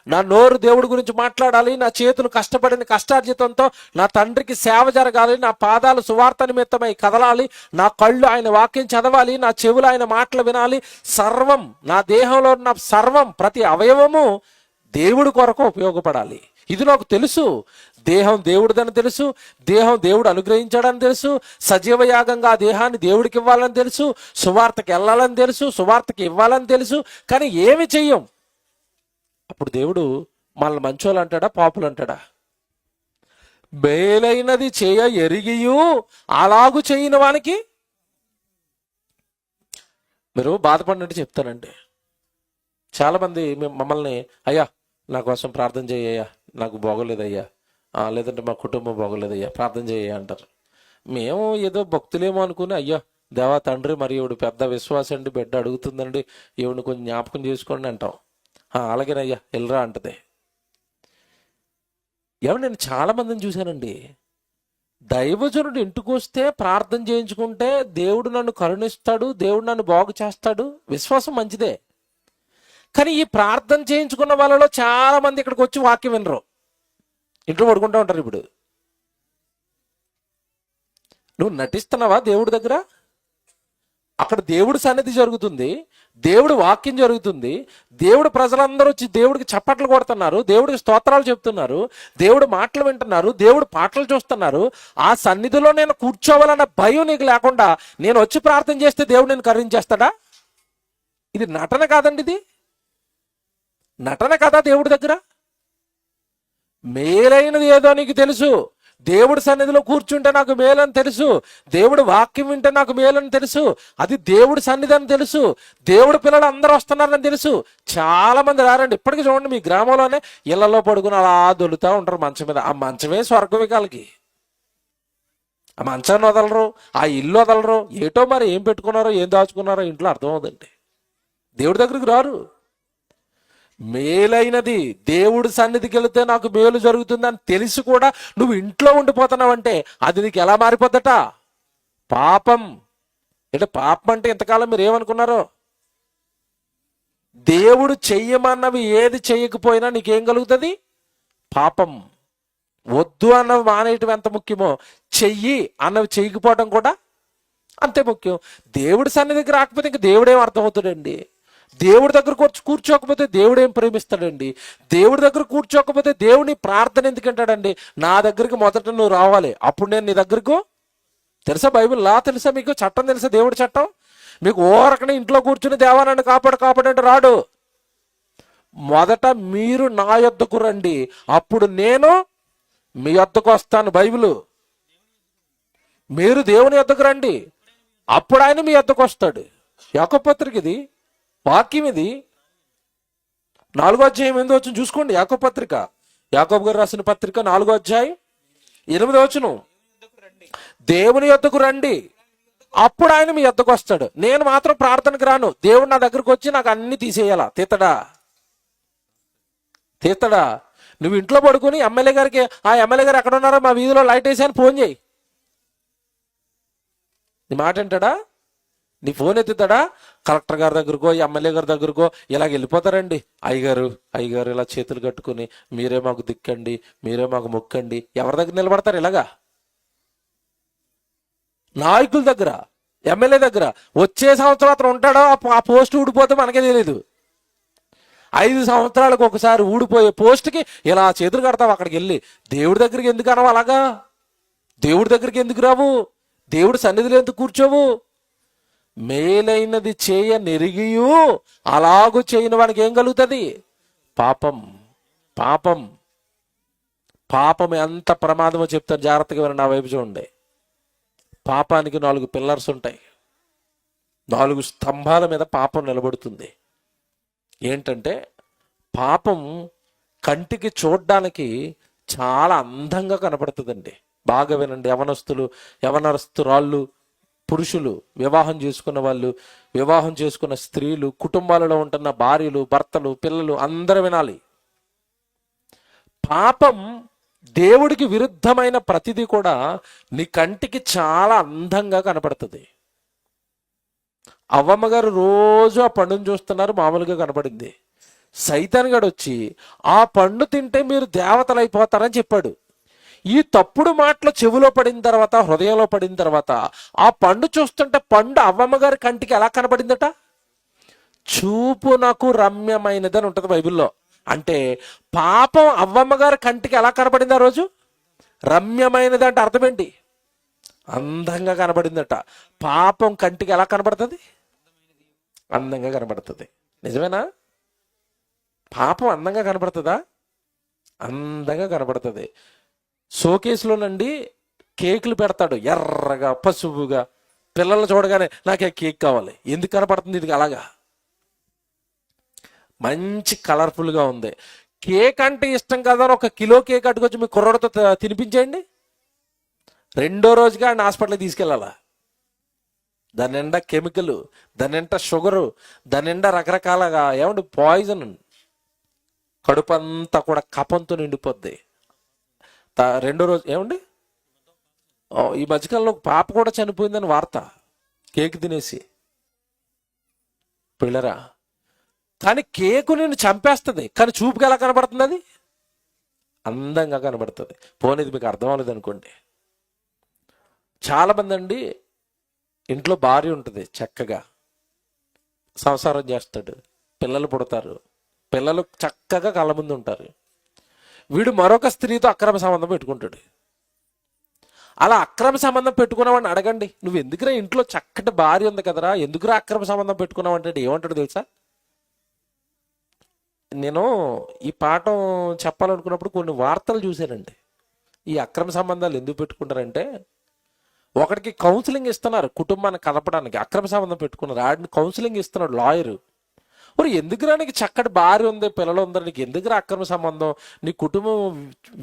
నా నోరు దేవుడి గురించి మాట్లాడాలి. నా చేతులు కష్టపడిన కష్టార్జితంతో నా తండ్రికి సేవ జరగాలి. నా పాదాలు సువార్త నిమిత్తమై కదలాలి. నా కళ్ళు ఆయన వాక్యం చదవాలి. నా చెవులు ఆయన మాటలు వినాలి. సర్వం, నా దేహంలో ఉన్న సర్వం, ప్రతి అవయవము దేవుడి కొరకు ఉపయోగపడాలి. ఇది నాకు తెలుసు. దేహం దేవుడిదని తెలుసు. దేహం దేవుడు అనుగ్రహించాడని తెలుసు. సజీవ యాగంగా ఆ దేహాన్ని దేవుడికి ఇవ్వాలని తెలుసు. సువార్తకి వెళ్ళాలని తెలుసు. సువార్తకి ఇవ్వాలని తెలుసు. కానీ ఏమి చెయ్యం. అప్పుడు దేవుడు మనల్ని మంచోళ్ళు అంటాడా పాపులు అంటాడా? మేలైనది చేయ ఎరిగియు అలాగు చేయని వానికి. మీరు బాధపడినట్టు చెప్తానండి. చాలామంది మమ్మల్ని అయ్యా నా కోసం ప్రార్థన చేయ్యా, నాకు బాగోలేదయ్యా, లేదంటే మా కుటుంబం బాగోలేదయ్యా, ప్రార్థన చేయ్యా అంటారు. మేము ఏదో భక్తులేమో అనుకుని అయ్యా దేవా తండ్రి మరి ఈవిడ పెద్ద విశ్వాసం అండి, బిడ్డ అడుగుతుందండి, ఈవిడ కొంచెం జ్ఞాపకం చేసుకోండి అంటాం. అలాగేనయ్యా వెళ్ళరా అంటది. ఏమన్నా నేను చాలా మందిని చూశానండి. దైవజనుడు ఇంటికి వస్తే ప్రార్థన చేయించుకుంటే దేవుడు నన్ను కరుణిస్తాడు, దేవుడు నన్ను బాగు చేస్తాడు, విశ్వాసం మంచిదే. కానీ ఈ ప్రార్థన చేయించుకున్న వాళ్ళలో చాలా మంది ఇక్కడికి వచ్చి వాక్యం వినరు, ఇంట్లో పడుకుంటూ ఉంటారు. ఇప్పుడు నువ్వు నటిస్తున్నావా దేవుడి దగ్గర? అక్కడ దేవుడి సన్నిధి జరుగుతుంది, దేవుడి వాక్యం జరుగుతుంది, దేవుడు ప్రజలందరూ వచ్చి దేవుడికి చప్పట్లు కొడుతున్నారు, దేవుడికి స్తోత్రాలు చెప్తున్నారు, దేవుడు మాటలు వింటున్నారు, దేవుడు పాటలు చూస్తున్నారు. ఆ సన్నిధిలో నేను కూర్చోవాలన్న భయం నీకు లేకుండా నేను వచ్చి ప్రార్థన చేస్తే దేవుడు నేను కరుణించేస్తాడా? ఇది నటన కాదండి, ఇది నటన కదా. దేవుడి దగ్గర మేలైనది ఏదో నీకు తెలుసు. దేవుడి సన్నిధిలో కూర్చుంటే నాకు మేలని తెలుసు, దేవుడు వాక్యం వింటే నాకు మేలని తెలుసు, అది దేవుడి సన్నిధి అని తెలుసు, దేవుడి పిల్లలు అందరూ వస్తున్నారని తెలుసు. చాలా మంది రారండి. ఇప్పటికీ చూడండి, మీ గ్రామంలోనే ఇళ్లలో పడుకుని అలా దొలుతా ఉంటారు మంచం మీద. ఆ మంచమే స్వర్గవికాలకి. ఆ మంచాన్ని వదలరు, ఆ ఇల్లు వదలరు. ఏటో మరి ఏం పెట్టుకున్నారో ఏం దాచుకున్నారో ఇంట్లో అర్థం అవుదండి. దేవుడి దగ్గరికి రారు. మేలైనది దేవుడి సన్నిధికి వెళితే నాకు మేలు జరుగుతుందని తెలిసి కూడా నువ్వు ఇంట్లో ఉండిపోతున్నావంటే అది నీకు ఎలా మారిపోద్దట? పాపం. అంటే పాపం అంటే ఇంతకాలం మీరు ఏమనుకున్నారో? దేవుడు చెయ్యమన్నవి ఏది చెయ్యకపోయినా నీకేం కలుగుతుంది? పాపం. వద్దు అన్నవి మానేయటం ఎంత ముఖ్యమో, చెయ్యి అన్నవి చెయ్యకపోవడం కూడా అంతే ముఖ్యం. దేవుడి సన్నిధికి రాకపోతే ఇంక దేవుడేం అర్థమవుతాడండి? దేవుడి దగ్గరకు వచ్చి కూర్చోకపోతే దేవుడేం ప్రేమిస్తాడండి? దేవుడి దగ్గర కూర్చోకపోతే దేవుని ప్రార్థన ఎందుకంటాడండి? నా దగ్గరికి మొదట నువ్వు రావాలి, అప్పుడు నేను నీ దగ్గరకు. తెలుసా బైబిల్ లా? తెలుసా మీకు? చట్టం తెలుసా? దేవుడి చట్టం. మీకు ఓరకనే ఇంట్లో కూర్చుని దేవా నన్ను కాపాడు కాపాడంటే రాడు. మొదట మీరు నా యొద్దకు రండి, అప్పుడు నేను మీ యొద్దకు వస్తాను. బైబిల్. మీరు దేవుని యొద్దకు రండి, అప్పుడు ఆయన మీ యొద్దకు వస్తాడు. యాకోబు పత్రిక ఇది, వాక్యం ఇది. 4వ అధ్యాయం 8వ వచనం చూసుకోండి. యాకోబు పత్రిక, యాకోబు గారు రాసిన పత్రిక 4వ అధ్యాయం 8వ వచనం. దేవుని యొద్దకు రండి, అప్పుడు ఆయన మీ యొద్దకు వస్తాడు. నేను మాత్రం ప్రార్థనకు రాను, దేవుడు నా దగ్గరకు వచ్చి నాకు అన్ని తీసేయాలా? తీతడా? నువ్వు ఇంట్లో పడుకుని ఎమ్మెల్యే గారికి, ఆ ఎమ్మెల్యే గారు ఎక్కడ ఉన్నారో మా వీధిలో లైట్ వేసాను ఫోన్ చేయి. నీ మాట వింటాడా? నీ ఫోన్ ఎత్తుతాడా? కలెక్టర్ గారి దగ్గరకో ఎమ్మెల్యే గారి దగ్గరకో ఇలాగ వెళ్ళిపోతారండి. అయ్యగారు ఇలా చేతులు కట్టుకుని మీరే మాకు దిక్కండి, మీరే మాకు మొక్కండి. ఎవరి దగ్గర నిలబడతారు? ఇలాగా నాయకుల దగ్గర, ఎమ్మెల్యే దగ్గర. వచ్చే సంవత్సరం అతను ఉంటాడో ఆ పోస్ట్ ఊడిపోతే మనకే తెలియదు. 5 సంవత్సరాలకు ఒకసారి ఊడిపోయే పోస్ట్కి ఇలా చేతులు కడతావు అక్కడికి వెళ్ళి. దేవుడి దగ్గరికి ఎందుకు అనవు అలాగా? దేవుడి దగ్గరికి ఎందుకు రావు? దేవుడి సన్నిధిలో ఎందుకు కూర్చోవు? మేలైనది చేయ నెరిగియు అలాగూ చేయని వాడికి ఏం కలుగుతుంది? పాపం. పాపం పాపం ఎంత ప్రమాదమో చెప్తాను, జాగ్రత్తగా వినండి. నా వైపు చూడండి. పాపానికి 4 పిల్లర్స్ ఉంటాయి. 4 స్తంభాల మీద పాపం నిలబడుతుంది. ఏంటంటే పాపం కంటికి చూడ్డానికి చాలా అందంగా కనపడుతుందండి. బాగా వినండి. యవనస్తురాళ్ళు, పురుషులు, వివాహం చేసుకున్న వాళ్ళు, వివాహం చేసుకున్న స్త్రీలు, కుటుంబాలలో ఉంటున్న భార్యలు, భర్తలు, పిల్లలు అందరూ వినాలి. పాపం దేవుడికి విరుద్ధమైన ప్రతిదీ కూడా నీ కంటికి చాలా అందంగా కనపడుతుంది. అవ్వమ్మ గారు రోజు ఆ పండును చూస్తున్నారు, మామూలుగా కనపడింది. సైతాన్ గాడు వచ్చి ఆ పండు తింటే మీరు దేవతలు అయిపోతారని చెప్పాడు. ఈ తప్పుడు మాటలు చెవిలో పడిన తర్వాత, హృదయంలో పడిన తర్వాత ఆ పండు చూస్తుంటే పండు అవ్వమ్మ గారి కంటికి ఎలా కనపడిందట? చూపునకు రమ్యమైనది అని ఉంటుంది బైబిల్లో. అంటే పాపం అవ్వమ్మ గారి కంటికి ఎలా కనపడింది ఆ రోజు? రమ్యమైనది అంటే అర్థం ఏంటి? అందంగా కనబడిందట. పాపం కంటికి ఎలా కనబడుతుంది? అందంగా కనబడుతుంది. నిజమేనా? పాపం అందంగా కనబడుతుందా? అందంగా కనబడుతుంది. షోకేసులోనండి కేకులు పెడతాడు, ఎర్రగా పసుపుగా. పిల్లలు చూడగానే నాకే కేక్ కావాలి. ఎందుకు కనపడుతుంది ఇది అలాగా? మంచి కలర్ఫుల్గా ఉంది. కేక్ అంటే ఇష్టం కదా, 1 కిలో కేక్ అట్టుకొచ్చి మీ కుర్రోడితో తినిపించేయండి. 2వ రోజుగా ఆయన హాస్పిటల్కి తీసుకెళ్ళాలా? దాని నిండా కెమికల్, దాని నిండా షుగరు, దాని నిండా రకరకాలుగా పాయిజన్. కడుపు అంతా కూడా కపంతో నిండిపోద్ది. 2వ రోజు ఈ మధ్యకాలంలో పాప కూడా చనిపోయిందని వార్త, కేక్ తినేసి. పిల్లరా, కానీ కేకు నిన్ను చంపేస్తుంది, కానీ చూపుకి ఎలా కనబడుతుంది? అది అందంగా కనబడుతుంది. పోనేది మీకు అర్థం అవ్వలేదు అనుకోండి. చాలామంది అండి ఇంట్లో భార్య ఉంటుంది, చక్కగా సంసారం చేస్తాడు, పిల్లలు పుడతారు, పిల్లలు చక్కగా కళ్ళ ముందు ఉంటారు. వీడు మరొక స్త్రీతో అక్రమ సంబంధం పెట్టుకుంటాడు. అలా అక్రమ సంబంధం పెట్టుకున్నావని అడగండి, నువ్వు ఎందుకురా ఇంట్లో చక్కటి భార్య ఉంది కదరా, ఎందుకురా అక్రమ సంబంధం పెట్టుకున్నావు అంటే ఏమంటాడు తెలుసా? నేను ఈ పాఠం చెప్పాలనుకున్నప్పుడు కొన్ని వార్తలు చూశానండి. ఈ అక్రమ సంబంధాలు ఎందుకు పెట్టుకుంటారంటే, ఒకడికి కౌన్సిలింగ్ ఇస్తున్నారు కుటుంబాన్ని కలపడానికి. అక్రమ సంబంధం పెట్టుకున్నారు, ఆడిని కౌన్సిలింగ్ ఇస్తున్నాడు లాయరు. మరి ఎందుకురా నీకు చక్కటి భార్య ఉంది, పిల్లలు ఉందరా, నీకు ఎందుకురా అక్రమ సంబంధం? నీ కుటుంబం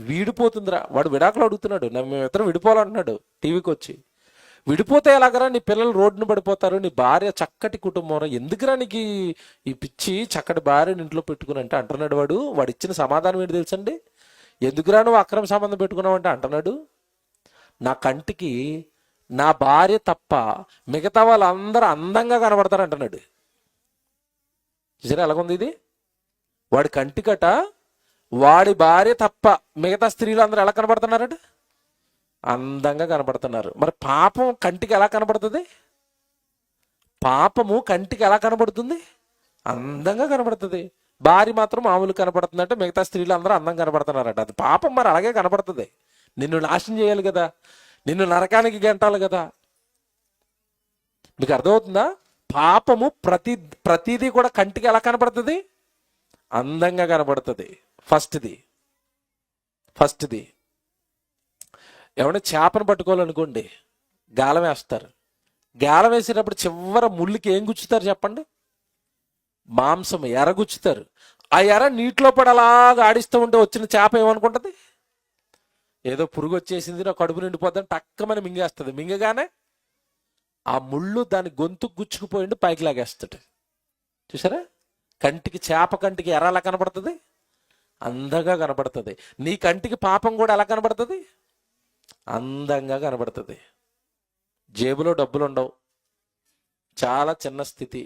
వీడిపోతుందిరా. వాడు విడాకులు అడుగుతున్నాడు, మేము ఇద్దరు విడిపోవాలంటున్నాడు టీవీకి వచ్చి. విడిపోతే ఎలాగరా, నీ పిల్లలు రోడ్డును పడిపోతారు, నీ భార్య చక్కటి కుటుంబం, ఎందుకురా నీకు ఈ పిచ్చి చక్కటి భార్యని ఇంట్లో పెట్టుకుని అంటే అంటున్నాడు వాడు. వాడు ఇచ్చిన సమాధానం ఏంటి తెలుసండి? ఎందుకురా నువ్వు అక్రమ సంబంధం పెట్టుకున్నావు అంటే అంటున్నాడు, నా కంటికి నా భార్య తప్ప మిగతా వాళ్ళందరూ అందంగా కనబడతారు అంటున్నాడు. చూసారా ఎలాగుంది ఇది? వాడి కంటికట వాడి భార్య తప్ప మిగతా స్త్రీలు అందరూ ఎలా కనబడుతున్నారట? అందంగా కనబడుతున్నారు. మరి పాపం కంటికి ఎలా కనబడుతుంది? పాపము కంటికి ఎలా కనబడుతుంది? అందంగా కనబడుతుంది. భార్య మాత్రం మామూలు కనబడుతుందంటే మిగతా స్త్రీలు అందరూ అందంగా కనబడుతున్నారట. అది పాపం మరి అలాగే కనబడుతుంది. నిన్ను నాశనం చేయాలి కదా, నిన్ను నరకానికి గెంటాలి కదా. మీకు అర్థమవుతుందా? పాపము ప్రతిదీ కూడా కంటికి ఎలా కనబడుతుంది? అందంగా కనబడుతుంది. ఫస్ట్ది ఏమన్నా చేపను పట్టుకోవాలనుకోండి, గాలం వేస్తారు. గాలం వేసేటప్పుడు చివర ముళ్ళుకి ఏం గుచ్చుతారు చెప్పండి? మాంసం, ఎర గుచ్చుతారు. ఆ ఎర నీటిలో పడి అలాగా ఆడిస్తూ ఉంటే వచ్చిన చేప ఏమనుకుంటుంది? ఏదో పురుగు వచ్చేసింది, నా కడుపు నిండిపోద్దని టక్కమని మింగేస్తుంది. మింగగానే ఆ ముళ్ళు దాని గొంతుకు గుచ్చుకుపోయిండి పైకి లాగేస్తాడు. చూసారా? చేప కంటికి ఎర ఎలా కనబడుతుంది? అందంగా కనబడుతుంది. నీ కంటికి పాపం కూడా ఎలా కనబడుతుంది? అందంగా కనబడుతుంది. జేబులో డబ్బులు ఉండవు, చాలా చిన్న స్థితి.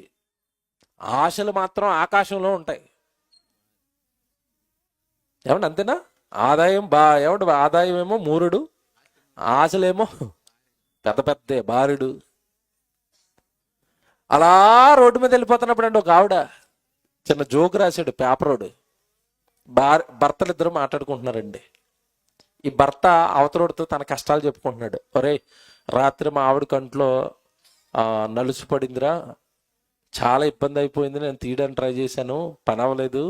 ఆశలు మాత్రం ఆకాశంలో ఉంటాయి. ఏమండి అంతేనా? ఆదాయం ఆదాయం ఏమో మూరుడు, ఆశలేమో పెద్ద పెద్ద బారుడు. అలా రోడ్డు మీద వెళ్ళిపోతున్నప్పుడు అండి ఒక ఆవిడ చిన్న జోక్ రాశాడు పేపరోడు. భర్తలు ఇద్దరు మాట్లాడుకుంటున్నారండి. ఈ భర్త అవతరోడితో తన కష్టాలు చెప్పుకుంటున్నాడు. ఒరే, రాత్రి మా ఆవిడ కంట్లో నలుసు పడిందిరా, చాలా ఇబ్బంది అయిపోయింది, నేను తీయడానికి ట్రై చేశాను, పని అవ్వలేదు,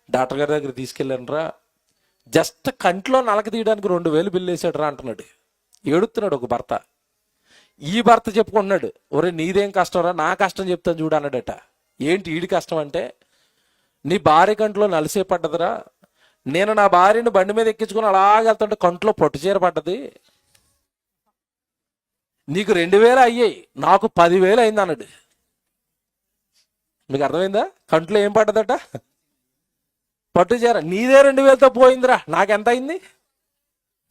డాక్టర్ గారి దగ్గర తీసుకెళ్ళానురా, జస్ట్ కంట్లో నలక తీయడానికి 2000 బిల్లు వేసాడు రా అంటున్నాడు. ఏడుతున్నాడు ఒక భర్త. ఈ భర్త చెప్పుకుంటున్నాడు, ఒరే నీదేం కష్టం రా, నా కష్టం చెప్తాను చూడు అన్నాడట. ఏంటి ఈడి కష్టం అంటే, నీ భార్య కంట్లో నలిసే పడ్డదిరా, నేను నా భార్యను బండి మీద ఎక్కించుకుని అలాగెళ్తుంటే కంట్లో పట్టుచీర పడ్డది, నీకు 2000 అయ్యాయి, నాకు 10,000 అయింది అన్నాడు. మీకు అర్థమైందా? కంట్లో ఏం పడ్డదట? పట్టుచీర. నీదే 2000తో పోయిందిరా, నాకెంత అయింది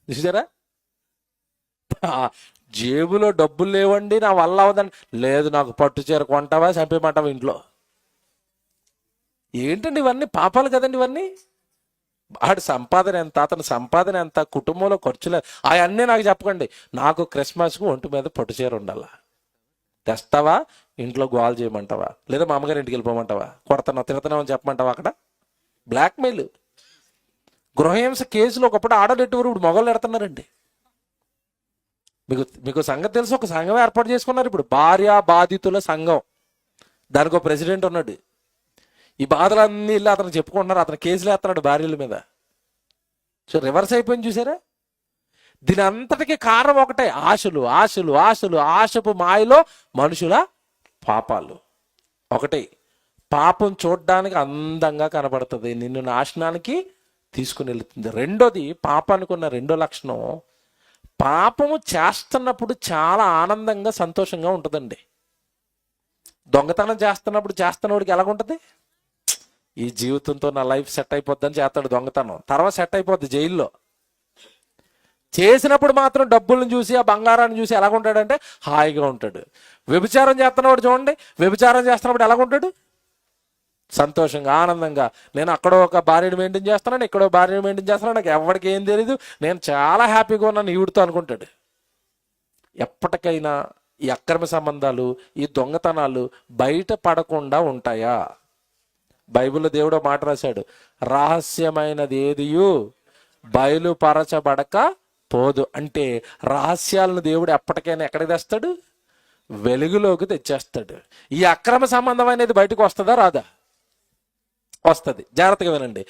చూసారా? జేబులో డబ్బులు లేవండి, నా వల్ల అవదండి. లేదు, నాకు పట్టుచీర కొంటావా, చంపేమంటావా ఇంట్లో. ఏంటండి ఇవన్నీ పాపాలు కదండి ఇవన్నీ. ఆడి సంపాదన ఎంత, అతని సంపాదన ఎంత, కుటుంబంలో ఖర్చులు అవన్నీ నాకు చెప్పకండి. నాకు క్రిస్మస్కు ఒంటి మీద పట్టుచీర ఉండాలా. తెస్తావా, ఇంట్లో గోల్ చేయమంటావా, లేదా మా అమ్మగారి ఇంటికి వెళ్ళిపోమంటావా, కొడతాను తిడతాను అని చెప్పమంటావా? అక్కడ బ్లాక్మెయిల్, గృహహింస కేసులు ఒకప్పుడు ఆడలు ఎట్టువారు, ఇప్పుడు మొగలు ఎడుతున్నారండి. మీకు సంగతి తెలుసు, ఒక సంఘం ఏర్పాటు చేసుకున్నారు ఇప్పుడు, భార్య బాధితుల సంఘం. దానికి ఒక ప్రెసిడెంట్ ఉన్నాడు. ఈ బాధలన్నీ వెళ్ళి అతను చెప్పుకుంటున్నారు, అతను కేసులు వేస్తున్నాడు భార్యల మీద. సో రివర్స్ అయిపోయింది చూసారా? దీని అంతటికీ కారణం ఒకటే, ఆశలు ఆశలు ఆశలు. ఆశపు మాయలో మనుషుల పాపాలు. ఒకటి, పాపం చూడడానికి అందంగా కనబడుతుంది, నిన్ను నాశనానికి తీసుకుని వెళుతుంది. రెండోది, పాపానికి ఉన్న రెండో లక్షణం, పాపము చేస్తున్నప్పుడు చాలా ఆనందంగా సంతోషంగా ఉంటుందండి. దొంగతనం చేస్తున్నప్పుడు చేస్తున్నవాడికి ఎలాగుంటుంది? ఈ జీవితంతో నా లైఫ్ సెట్ అయిపోద్దని చేస్తాడు దొంగతనం, తర్వాత సెట్ అయిపోద్ది జైల్లో. చేసినప్పుడు మాత్రం డబ్బులను చూసి ఆ బంగారాన్ని చూసి ఎలాగుంటాడంటే హాయిగా ఉంటాడు. వ్యభిచారం చేస్తున్నవాడు చూడండి, వ్యభిచారం చేస్తున్నప్పుడు ఎలాగుంటాడు? సంతోషంగా ఆనందంగా. నేను అక్కడో ఒక భార్యను మెయింటైన్ చేస్తున్నాను, ఇక్కడో భార్యను మెయింటైన్ చేస్తున్నాను, నాకు ఎవరికి ఏం తెలీదు, నేను చాలా హ్యాపీగా ఉన్నాను ఈవిడితో అనుకుంటాడు. ఎప్పటికైనా ఈ అక్రమ సంబంధాలు, ఈ దొంగతనాలు బయట పడకుండా ఉంటాయా? బైబిల్లో దేవుడు మాట రాశాడు, రహస్యమైనది ఏదియు బయలుపరచబడక పోదు. అంటే రహస్యాలను దేవుడు ఎప్పటికైనా ఎక్కడికి తెస్తాడు? వెలుగులోకి తెచ్చేస్తాడు. ఈ అక్రమ సంబంధం అనేది బయటకు వస్తుందా రాదా? వస్తుంది. జాగ్రత్తగా వినండి.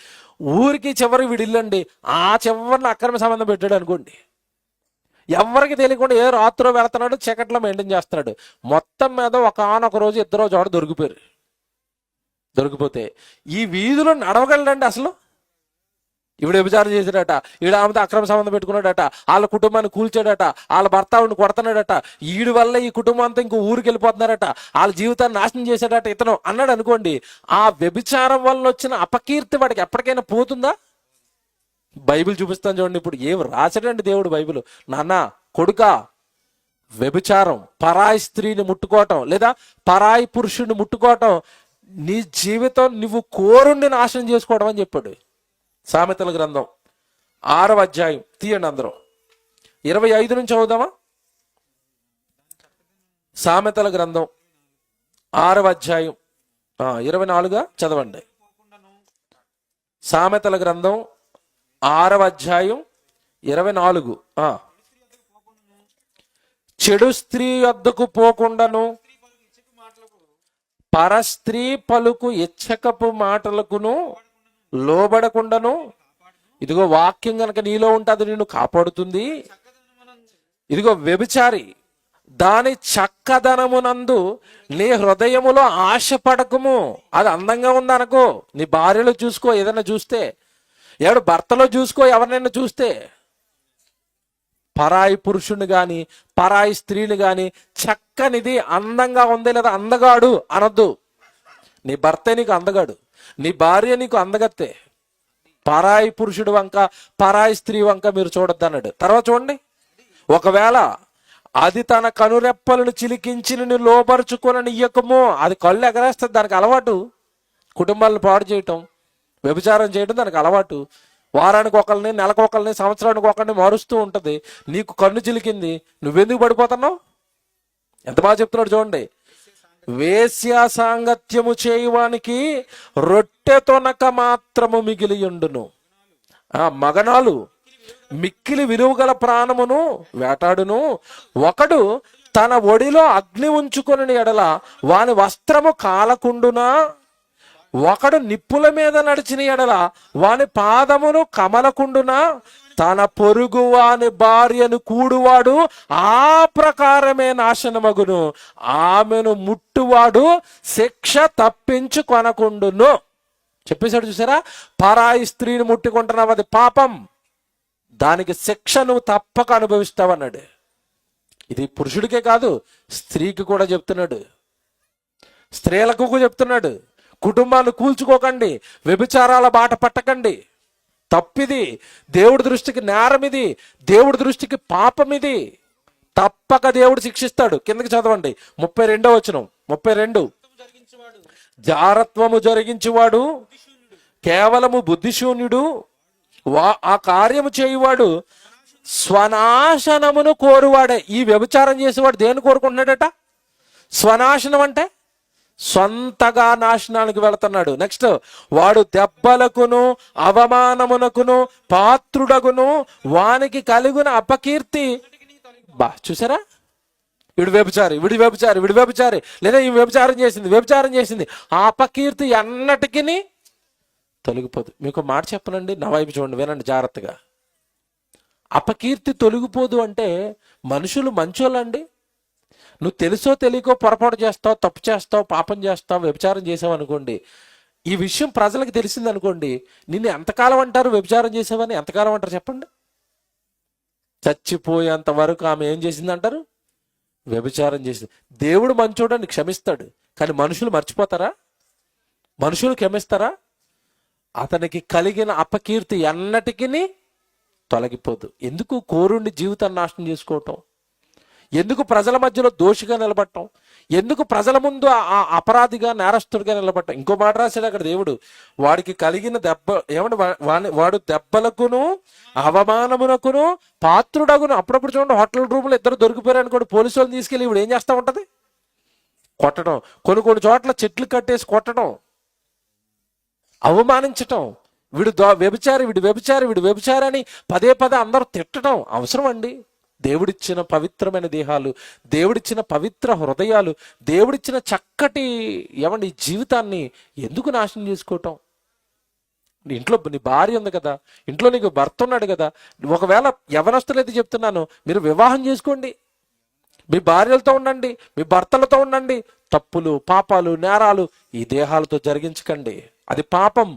ఊరికి చివరి విడిల్లండి, ఆ చివరిని అక్రమ సంబంధం పెట్టాడు అనుకోండి, ఎవరికి తెలియకుండా ఏ రాత్రో వెళుతున్నాడు, చీకట్లో మెయింటైన్ చేస్తున్నాడు. మొత్తం మీద ఒకనొక రోజు ఇద్దరో చోట దొరికిపోయారు. దొరికిపోతే ఈ వీధిలో నడవగలడండి అసలు? ఈవిడ వ్యభిచారం చేశాడట, ఈవిడ ఆమెతో అక్రమ సంబంధం పెట్టుకున్నాడట, వాళ్ళ కుటుంబాన్ని కూల్చాడట, వాళ్ళ భర్త ఆవిడని కొడుతున్నాడట, ఈడి వల్ల ఈ కుటుంబం అంతా ఇంకో ఊరికి వెళ్ళిపోతున్నారట, వాళ్ళ జీవితాన్ని నాశనం చేశాడట ఇతను అన్నాడు అనుకోండి, ఆ వ్యభిచారం వల్ల వచ్చిన అపకీర్తి వాడికి ఎప్పటికైనా పోతుందా? బైబిల్ చూపిస్తాను చూడండి. ఇప్పుడు ఏం రాశాడండి దేవుడు బైబిల్. నాన్న, కొడుక, వ్యభిచారం, పరాయి స్త్రీని ముట్టుకోవటం లేదా పరాయి పురుషుడిని ముట్టుకోవటం నీ జీవితం నువ్వు కోరుండి నాశనం చేసుకోవడం అని చెప్పాడు. సామెతల గ్రంథం 6వ అధ్యాయం తీయండి అందరూ, 25 నుంచి చదువుదామా? సామెతల గ్రంథం 6వ అధ్యాయం 24 చదవండి. సామెతల గ్రంథం 6వ అధ్యాయం 24. చెడు స్త్రీ వద్దకు పోకుండాను పరస్త్రీ పలుకు ఇచ్చకపు మాటలకును లోబడకుండాను, ఇదిగో వాక్యం గనక నీలో ఉంటుంది నిన్ను కాపాడుతుంది. ఇదిగో వ్యభిచారి, దాని చక్కదనమునందు నీ హృదయములో ఆశపడకము. అది అందంగా ఉందనుకో, నీ భార్యలో చూసుకో, ఏదైనా చూస్తే, ఎవడు భర్తలో చూసుకో, ఎవరినైనా చూస్తే, పరాయి పురుషుని గాని పరాయి స్త్రీని గాని చక్కనిది అందంగా ఉంది లేదా అందగాడు అనొద్దు. నీ భర్తే నీకు అందగాడు, నీ భార్య నీకు అందగత్తే. పరాయి పురుషుడు వంక పరాయి స్త్రీ వంక మీరు చూడొద్దు అన్నాడు. తర్వాత చూడండి, ఒకవేళ అది తన కనురెప్పలను చిలికించి నిన్ను లోపరుచుకొని ఇయ్యకము, అది కళ్ళు ఎగరేస్తుంది, దానికి అలవాటు. కుటుంబాలను పాడు చేయటం, వ్యభిచారం చేయడం దానికి అలవాటు. వారానికి ఒకరిని, నెలకు ఒకరిని, సంవత్సరానికి ఒకరిని మారుస్తూ ఉంటుంది. నీకు కన్ను చిలికింది, నువ్వెందుకు పడిపోతున్నావు? ఎంత బాగా చెప్తున్నాడు చూడండి. వేశ్య సాంగత్యము చేయువానికి రొట్టె తొనక మాత్రము మిగిలియుండును. మగనాలు మిక్కిలి విలువగల ప్రాణమును వేటాడును. ఒకడు తన ఒడిలో అగ్ని ఉంచుకొని ఎడల వాని వస్త్రము కాలకుండునా? ఒకడు నిప్పుల మీద నడిచిన ఎడల వాని పాదమును కమలకుండునా? తన పొరుగు వాని భార్యను కూడువాడు ఆ ప్రకారమే నాశనమగును. ఆమెను ముట్టువాడు శిక్ష తప్పించుకొనకుండును. చెప్పేశాడు చూసారా? పరాయి స్త్రీని ముట్టుకుంటున్నావు, అది పాపం, దానికి శిక్ష నువ్వు తప్పక అనుభవిస్తావన్నాడు. ఇది పురుషుడికే కాదు, స్త్రీకి కూడా చెప్తున్నాడు, స్త్రీలకు చెప్తున్నాడు. కుటుంబాన్ని కూల్చుకోకండి, వ్యభిచారాల బాట పట్టకండి. తప్పిది, దేవుడి దృష్టికి నేరం ఇది, దేవుడి దృష్టికి పాపం ఇది. తప్పక దేవుడు శిక్షిస్తాడు. కిందకి చదవండి, 32వ వచనం. 32. జారత్వము జరిగించువాడు కేవలము బుద్ధిశూన్యుడు, ఆ కార్యము చేయువాడు స్వనాశనమును కోరువాడే. ఈ వ్యభిచారం చేసేవాడు దేని కోరుకుంటున్నాడట? స్వనాశనం అంటే సొంతగా నాశనానికి వెళుతున్నాడు. నెక్స్ట్, వాడు దెబ్బలకును అవమానమునకును పాత్రుడగును, వానికి కలిగిన అపకీర్తి. చూసారా? వీడు వ్యభిచారి, వీడి వ్యభిచారి, వీడి వ్యభిచారి, లేదా ఈ వ్యభిచారం చేసింది. ఆ అపకీర్తి ఎన్నటికీ తొలగిపోదు. మీకు మాట చెప్పనండి, నా వైపు చూడండి, వినండి జాగ్రత్తగా. అపకీర్తి తొలగిపోదు అంటే మనుషులు మంచోళ్ళండి. నువ్వు తెలుసో తెలియకో పొరపాటు చేస్తావు, తప్పు చేస్తావు, పాపం చేస్తావు, వ్యభిచారం చేసావు అనుకోండి. ఈ విషయం ప్రజలకు తెలిసింది అనుకోండి, నిన్ను ఎంతకాలం అంటారు వ్యభిచారం చేసావని? ఎంతకాలం అంటారు చెప్పండి? చచ్చిపోయేంత వరకు ఆమె ఏం చేసింది అంటారు? వ్యభిచారం చేసింది. దేవుడు మంచోడని క్షమిస్తాడు, కానీ మనుషులు మర్చిపోతారా? మనుషులు క్షమిస్తారా? అతనికి కలిగిన అపకీర్తి ఎన్నటికీ తొలగిపోదు. ఎందుకు కోరుండి జీవితాన్ని నాశనం చేసుకోవటం? ఎందుకు ప్రజల మధ్యలో దోషిగా నిలబడటం? ఎందుకు ప్రజల ముందు అపరాధిగా, నేరస్తుడిగా నిలబడటం? ఇంకో మాట రాశాడు అక్కడ దేవుడు, వాడికి కలిగిన దెబ్బ ఏమంటే వాడు దెబ్బలకును అవమానమునకును పాత్రుడగును. అప్పుడప్పుడు చూడండి, హోటల్ రూమ్లో ఇద్దరు దొరికిపోయారు అనుకోండి, పోలీసు వాళ్ళని తీసుకెళ్ళి ఇప్పుడు ఏం చేస్తూ ఉంటది? కొట్టడం. కొన్ని చోట్ల చెట్లు కట్టేసి కొట్టడం, అవమానించటం. వీడు వ్యభిచారి, వీడు వ్యభిచారి, వీడు వ్యభిచారి అని పదే అందరూ తిట్టడం అవసరం అండి? దేవుడిచ్చిన పవిత్రమైన దేహాలు, దేవుడిచ్చిన పవిత్ర హృదయాలు, దేవుడిచ్చిన చక్కటి జీవితాన్ని ఎందుకు నాశనం చేసుకోవటం? ఇంట్లో నీ భార్య ఉంది కదా, ఇంట్లో నీకు భర్త ఉన్నాడు కదా. ఒకవేళ యవనస్తులైతే చెప్తున్నాను, మీరు వివాహం చేసుకోండి, మీ భార్యలతో ఉండండి, మీ భర్తలతో ఉండండి. తప్పులు, పాపాలు, నేరాలు ఈ దేహాలతో జరిగించకండి. అది పాపం.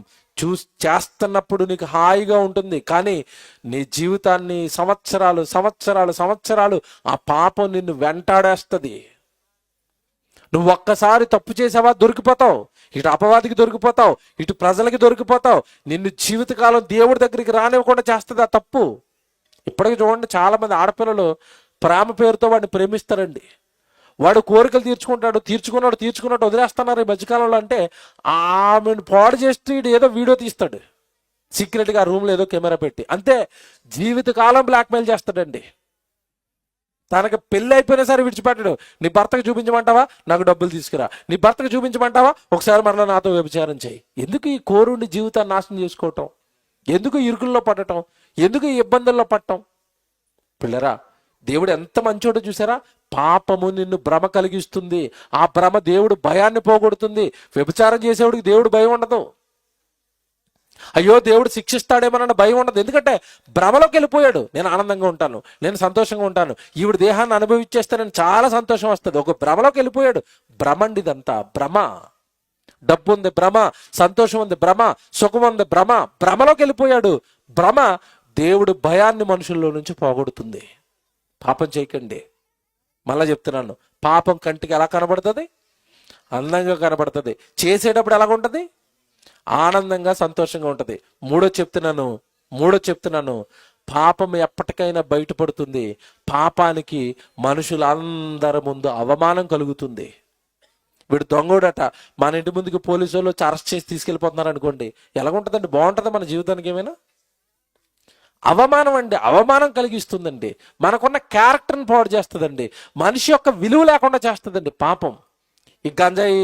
చేస్తున్నప్పుడు నీకు హాయిగా ఉంటుంది, కానీ నీ జీవితాన్ని సంవత్సరాలు ఆ పాపం నిన్ను వెంటాడేస్తుంది. నువ్వు ఒక్కసారి తప్పు చేసావా దొరికిపోతావు, ఇటు అపవాదికి దొరికిపోతావు, ఇటు ప్రజలకి దొరికిపోతావు. నిన్ను జీవితకాలం దేవుడి దగ్గరికి రానివ్వకుండా చేస్తుంది ఆ తప్పు. ఇప్పటికీ చూడండి, చాలా మంది ఆడపిల్లలు ప్రేమ పేరుతో వాడిని ప్రేమిస్తారండి. వాడు కోరికలు తీర్చుకున్నాడు వదిలేస్తున్నారు ఈ మధ్యకాలంలో. అంటే ఆమెను పాడు చేస్తూ ఏదో వీడియో తీస్తాడు సీక్రెట్గా, ఆ రూమ్లో ఏదో కెమెరా పెట్టి. అంతే, జీవితకాలం బ్లాక్మెయిల్ చేస్తాడండి. తనకి పెళ్ళి అయిపోయినా సరే విడిచిపెట్టాడు. నీ భర్తకు చూపించమంటావా? నాకు డబ్బులు తీసుకురా. నీ భర్తకు చూపించమంటావా? ఒకసారి మరలా నాతో వ్యభిచారం చేయి. ఎందుకు ఈ కోరుండి జీవితాన్ని నాశనం చేసుకోవటం? ఎందుకు ఇరుకుల్లో పడటం? ఎందుకు ఈ ఇబ్బందుల్లో పడటం? పిల్లరా, దేవుడు ఎంత మంచోడో చూసారా? పాపము నిన్ను భ్రమ కలిగిస్తుంది. ఆ భ్రమ దేవుడు భయాన్ని పోగొడుతుంది. వ్యభిచారం చేసేవాడికి దేవుడు భయం ఉండదు. అయ్యో దేవుడు శిక్షిస్తాడేమోనన్న భయం ఉండదు. ఎందుకంటే భ్రమలోకి వెళ్ళిపోయాడు. నేను ఆనందంగా ఉంటాను, నేను సంతోషంగా ఉంటాను, ఈవిడ దేహాన్ని అనుభవించేస్తానని చాలా సంతోషం వస్తుంది. ఒక భ్రమలోకి వెళ్ళిపోయాడు. భ్రమండిదంతా భ్రమ. డబ్బు ఉంది భ్రమ, సంతోషం ఉంది భ్రమ, సుఖం ఉంది భ్రమ. భ్రమలోకి వెళ్ళిపోయాడు. భ్రమ దేవుడు భయాన్ని మనుషుల్లో నుంచి పోగొడుతుంది. పాపం చేయకండి. మళ్ళా చెప్తున్నాను, పాపం కంటికి ఎలా కనబడుతుంది? అందంగా కనబడుతుంది. చేసేటప్పుడు ఎలాగ ఉంటుంది? ఆనందంగా, సంతోషంగా ఉంటుంది. మూడో చెప్తున్నాను, పాపం ఎప్పటికైనా బయటపడుతుంది. పాపానికి మనుషులందరి ముందు అవమానం కలుగుతుంది. వీడు దొంగోడట, మన ఇంటి ముందుకు పోలీసు వాళ్ళు అరెస్ట్ చేసి తీసుకెళ్ళిపోతున్నారు అనుకోండి, ఎలాగుంటుందండి? బాగుంటుందా మన జీవితానికి? ఏమైనా అవమానం అండి, అవమానం కలిగిస్తుందండి. మనకున్న క్యారెక్టర్ని పాడు చేస్తుందండి. మనిషి యొక్క విలువ లేకుండా చేస్తుందండి పాపం. ఈ గంజాయి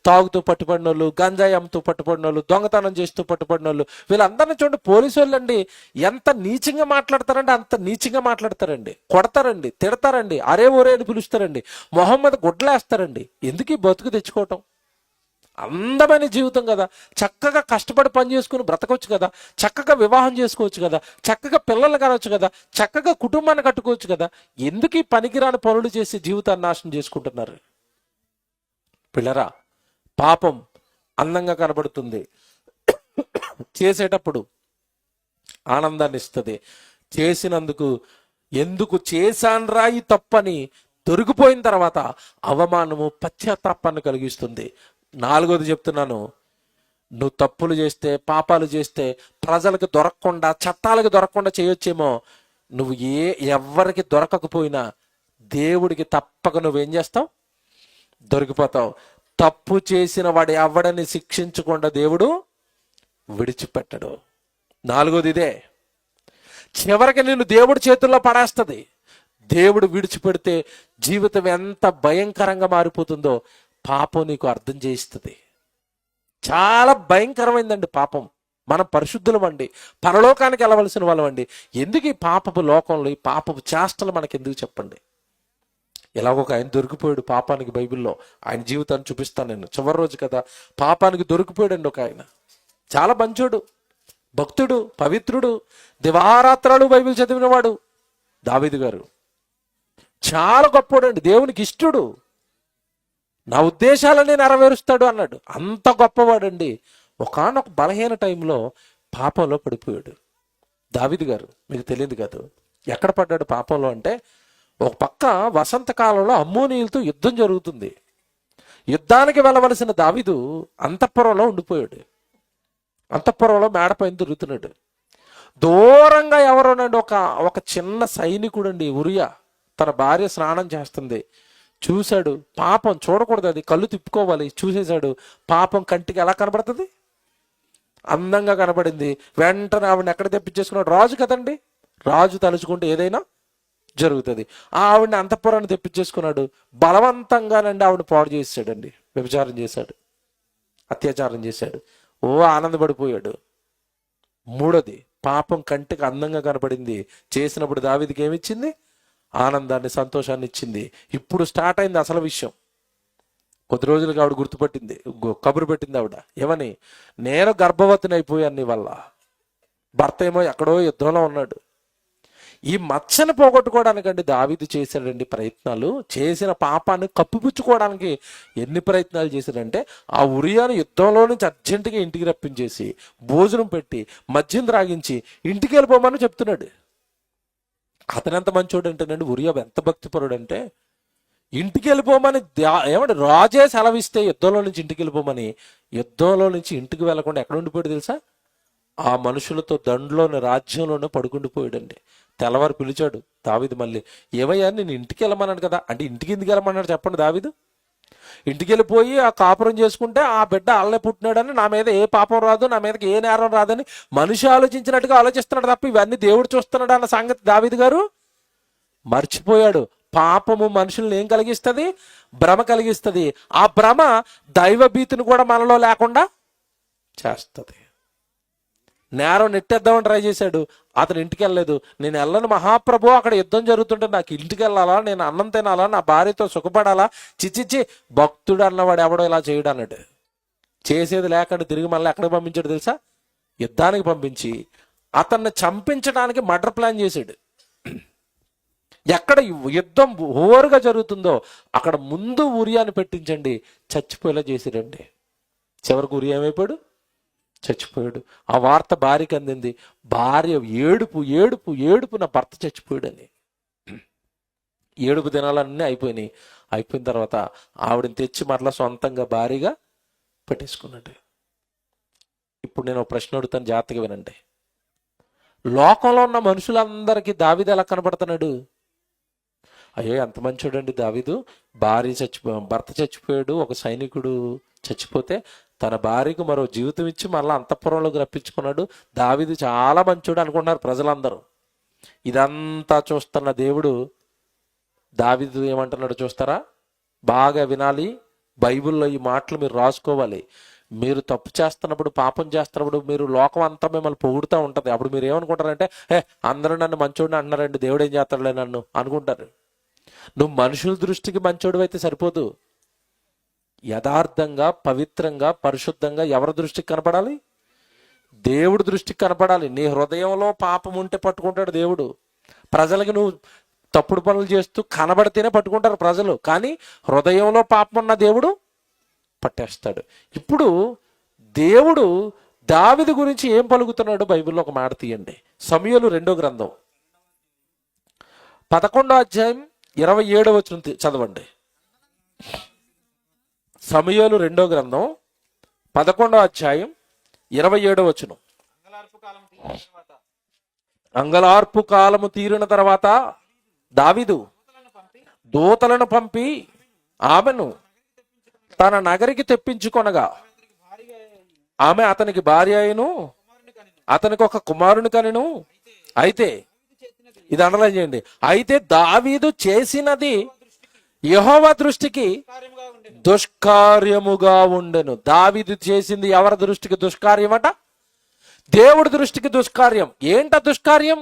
తాగుతూ పట్టుబడిన వాళ్ళు, గంజాయి అమ్ముతూ పట్టుబడిన వాళ్ళు, దొంగతనం చేస్తూ పట్టుబడిన వాళ్ళు, వీళ్ళందరినీ చూడండి. పోలీసు వాళ్ళు అండి ఎంత నీచంగా మాట్లాడతారండి, అంత నీచంగా మాట్లాడతారండి. కొడతారండి, తిడతారండి, అరే ఒరే అని పిలుస్తారండి, మొహం మీద గుడ్లేస్తారండి. ఎందుకు ఈ బతుకు తెచ్చుకోవటం? అందమైన జీవితం కదా, చక్కగా కష్టపడి పని చేసుకుని బ్రతకొచ్చు కదా, చక్కగా వివాహం చేసుకోవచ్చు కదా, చక్కగా పిల్లలు కనవచ్చు కదా, చక్కగా కుటుంబాన్ని కట్టుకోవచ్చు కదా. ఎందుకు ఈ పనికిరాని పనులు చేసి జీవితాన్ని నాశనం చేసుకుంటున్నారు? పిల్లరా, పాపం అందంగా కనబడుతుంది, చేసేటప్పుడు ఆనందాన్ని ఇస్తుంది. చేసినందుకు ఎందుకు చేశాన్రా ఈ తప్పని దొరికిపోయిన తర్వాత అవమానము, పశ్చాత్తాపాన్ని కలిగిస్తుంది. 4వది చెప్తున్నాను, నువ్వు తప్పులు చేస్తే, పాపాలు చేస్తే ప్రజలకు దొరకకుండా, చట్టాలకు దొరకకుండా చేయొచ్చేమో. నువ్వు ఎవరికి దొరకకపోయినా దేవుడికి తప్పక నువ్వేం చేస్తావు? దొరికిపోతావు. తప్పు చేసిన వాడు ఎవడని శిక్షించకుండా దేవుడు విడిచిపెట్టడు. 4వది ఇదే. చివరికి నిన్ను దేవుడి చేతుల్లో పడేస్తుంది. దేవుడు విడిచిపెడితే జీవితం ఎంత భయంకరంగా మారిపోతుందో పాపం నీకు అర్థం చేయిస్తుంది. చాలా భయంకరమైందండి పాపం. మనం పరిశుద్ధులమండి, పరలోకానికి వెళ్ళవలసిన వాళ్ళమండి. ఎందుకు ఈ పాపపు లోకంలో ఈ పాపపు చేష్టలు మనకి ఎందుకు చెప్పండి? ఎలాగొక ఆయన దొరికిపోయాడు పాపానికి. బైబిల్లో ఆయన జీవితాన్ని చూపిస్తాను నేను. చివరి రోజు కదా, పాపానికి దొరికిపోయాడండి ఒక ఆయన. చాలా మంచోడు, భక్తుడు, పవిత్రుడు, దివారాత్రాలు బైబిల్ చదివినవాడు దావీదు గారు. చాలా గొప్పవాడండి, దేవునికి ఇష్టడు. నా ఉద్దేశాలనే నెరవేరుస్తాడు అన్నాడు. అంత గొప్పవాడండి. ఒకానొక బలహీన టైంలో పాపంలో పడిపోయాడు దావీదు గారు. మీకు తెలియదు కాదు ఎక్కడ పడ్డాడు పాపంలో అంటే, ఒక పక్క వసంతకాలంలో అమ్మోనీయులతో యుద్ధం జరుగుతుంది. యుద్ధానికి వెళ్ళవలసిన దావీదు అంతఃపురంలో ఉండిపోయాడు. అంతఃపురంలో మేడపైన తిరుగుతున్నాడు. దూరంగా ఎవరోనండి, ఒక చిన్న సైనికుడు అండి, ఉరియా, తన భార్య స్నానం చేస్తుంది. చూశాడు. పాపం చూడకూడదు, అది కళ్ళు తిప్పుకోవాలి. చూసేశాడు. పాపం కంటికి ఎలా కనబడుతుంది? అందంగా కనబడింది. వెంటనే ఆవిడని ఎక్కడ తెప్పించేసుకున్నాడు? రాజు కదండి, రాజు తలుచుకుంటే ఏదైనా జరుగుతుంది. ఆవిడని అంతఃపురాన్ని తెప్పించేసుకున్నాడు. బలవంతంగానండి ఆవిడని పాడు చేసాడండి, వ్యభిచారం చేశాడు, అత్యాచారం చేశాడు. ఓ ఆనందపడిపోయాడు. 3వది, పాపం కంటికి అందంగా కనబడింది. చేసినప్పుడు దావీదుకి ఏమిచ్చింది? ఆనందాన్ని, సంతోషాన్ని ఇచ్చింది. ఇప్పుడు స్టార్ట్ అయింది అసలు విషయం. కొద్ది రోజులుగా ఆవిడ గుర్తుపట్టింది, కబురు పెట్టింది ఆవిడ. ఏమని? నేను గర్భవతిని అయిపోయాను నీ వల్ల. భర్త ఏమో ఎక్కడో యుద్ధంలో ఉన్నాడు. ఈ మచ్చను పోగొట్టుకోవడానికండి దావీదు చేశాడండి ప్రయత్నాలు. చేసిన పాపాన్ని కప్పిపుచ్చుకోవడానికి ఎన్ని ప్రయత్నాలు చేశాడంటే, ఆ ఉరియాను యుద్ధంలో నుంచి అర్జెంటుగా ఇంటికి రప్పించేసి, భోజనం పెట్టి, మద్యం త్రాగించి ఇంటికి వెళ్ళిపోమని చెప్తున్నాడు. అతను ఎంత మంచోడు అంటేనండి, ఉరియా ఎంత భక్తిపరుడు అంటే, ఇంటికి వెళ్ళిపోమని ఏమంటే రాజే సెలవిస్తే యుద్ధంలో నుంచి ఇంటికి వెళ్ళిపోమని, యుద్ధంలో నుంచి ఇంటికి వెళ్లకుండా ఎక్కడ ఉండిపోయాడు తెలుసా? ఆ మనుషులతో దండులోని రాజ్యంలోనే పడుకుండిపోయాడండి. తెల్లవారు పిలిచాడు దావీదు మళ్ళీ. ఏమయ్యా, నేను ఇంటికి వెళ్ళమన్నాడు కదా అంటే, ఇంటికి ఎందుకు వెళ్ళమన్నాడు చెప్పండి దావీదు? ఇంటికి వెళ్ళిపోయి ఆ కాపురం చేసుకుంటే ఆ బిడ్డ అల్లే పుట్టినాడని, నా మీద ఏ పాపం రాదు, నా మీదకి ఏ నేరం రాదని మనిషి ఆలోచించినట్టుగా ఆలోచిస్తున్నాడు తప్ప ఇవన్నీ దేవుడు చూస్తున్నాడు అన్న సంగతి దావీదు గారు మర్చిపోయాడు. పాపము మనుషుల్ని ఏం కలిగిస్తుంది? భ్రమ కలిగిస్తుంది. ఆ భ్రమ దైవభీతిని కూడా మనలో లేకుండా చేస్తుంది. నేరం నెట్టేద్దామని ట్రై చేశాడు. అతను ఇంటికి వెళ్ళలేదు. నేను వెళ్ళను మహాప్రభు, అక్కడ యుద్ధం జరుగుతుంటే నాకు ఇంటికి వెళ్ళాలా, నేను అన్నం తినాలా, నా భార్యతో సుఖపడాలా? చిచ్చిచ్చి, భక్తుడు అన్నవాడు ఎవడో ఇలా చేయడు అన్నాడు. చేసేది లేకుండా తిరిగి మళ్ళీ ఎక్కడికి పంపించాడు తెలుసా? యుద్ధానికి పంపించి అతన్ని చంపించడానికి మర్డర్ ప్లాన్ చేశాడు. ఎక్కడ యుద్ధం ఓరుగా జరుగుతుందో అక్కడ ముందు ఉరియాని పెట్టించండి, చచ్చిపోయేలా చేసిరండి. చివరికి ఉరియా ఏమైపోయాడు? చచ్చిపోయాడు. ఆ వార్త భార్యకి అందింది. భార్య ఏడుపు ఏడుపు ఏడుపు, నా భర్త చచ్చిపోయాడని. ఏడుపు దినాలన్నీ అయిపోయినాయి. అయిపోయిన తర్వాత ఆవిడని తెచ్చి మరలా సొంతంగా భార్యగా పెట్టేసుకున్నాడు. ఇప్పుడు నేను ఒక ప్రశ్న అడుగుతాను, జాగ్రత్తగా వినండి. లోకంలో ఉన్న మనుషులందరికీ దావీదు ఎలా కనబడుతున్నాడు? అయ్యో ఎంత మంచోడండి దావీదు, భర్త చచ్చిపోయాడు, ఒక సైనికుడు చచ్చిపోతే తన భార్యకు మరో జీవితం ఇచ్చి మళ్ళీ అంతఃపురంలోకి రప్పించుకున్నాడు. దావీదు చాలా మంచోడు అనుకున్నారు ప్రజలందరూ. ఇదంతా చూస్తున్న దేవుడు దావీదు ఏమంటున్నాడు చూస్తారా? బాగా వినాలి, బైబిల్లో ఈ మాటలు మీరు రాసుకోవాలి. మీరు తప్పు చేస్తున్నప్పుడు, పాపం చేస్తున్నప్పుడు మీరు లోకం అంతా మిమ్మల్ని పొగుడుతూ ఉంటుంది. అప్పుడు మీరు ఏమనుకుంటారంటే, అందరూ నన్ను మంచోడిని అంటున్నారండి, దేవుడు ఏం చేస్తాడులే నన్ను అనుకుంటారు. నువ్వు మనుషుల దృష్టికి మంచోడు అయితే సరిపోదు. యథార్థంగా, పవిత్రంగా, పరిశుద్ధంగా ఎవరి దృష్టికి కనపడాలి? దేవుడి దృష్టికి కనపడాలి. నీ హృదయంలో పాపం ఉంటే పట్టుకుంటాడు దేవుడు. ప్రజలకి నువ్వు తప్పుడు పనులు చేస్తూ కనబడితేనే పట్టుకుంటారు ప్రజలు, కానీ హృదయంలో పాపం ఉన్న దేవుడు పట్టేస్తాడు. ఇప్పుడు దేవుడు దావీదు గురించి ఏం పలుకుతున్నాడు బైబిల్లో ఒక మాట తీయండి. సమూయేలు 2వ గ్రంథం 11వ అధ్యాయం 27వ వచనం చదవండి. సమూయేలు 2వ గ్రంథం 11వ అధ్యాయం 27వ వచనం. అంగలార్పు కాలము తీరిన తర్వాత దావీదు దూతలను పంపి ఆమెను తన నగరికి తెప్పించుకొనగా ఆమె అతనికి భార్య అయిను, అతనికి ఒక కుమారుని కనెను. అయితే ఇది అండర్లైన్ చేయండి. అయితే దావీదు చేసినది యెహోవా దృష్టికి దుష్కార్యముగా ఉండెను. దావీదు చేసింది ఎవరి దృష్టికి దుష్కార్యమట? దేవుడి దృష్టికి దుష్కార్యం. ఏంట దుష్కార్యం?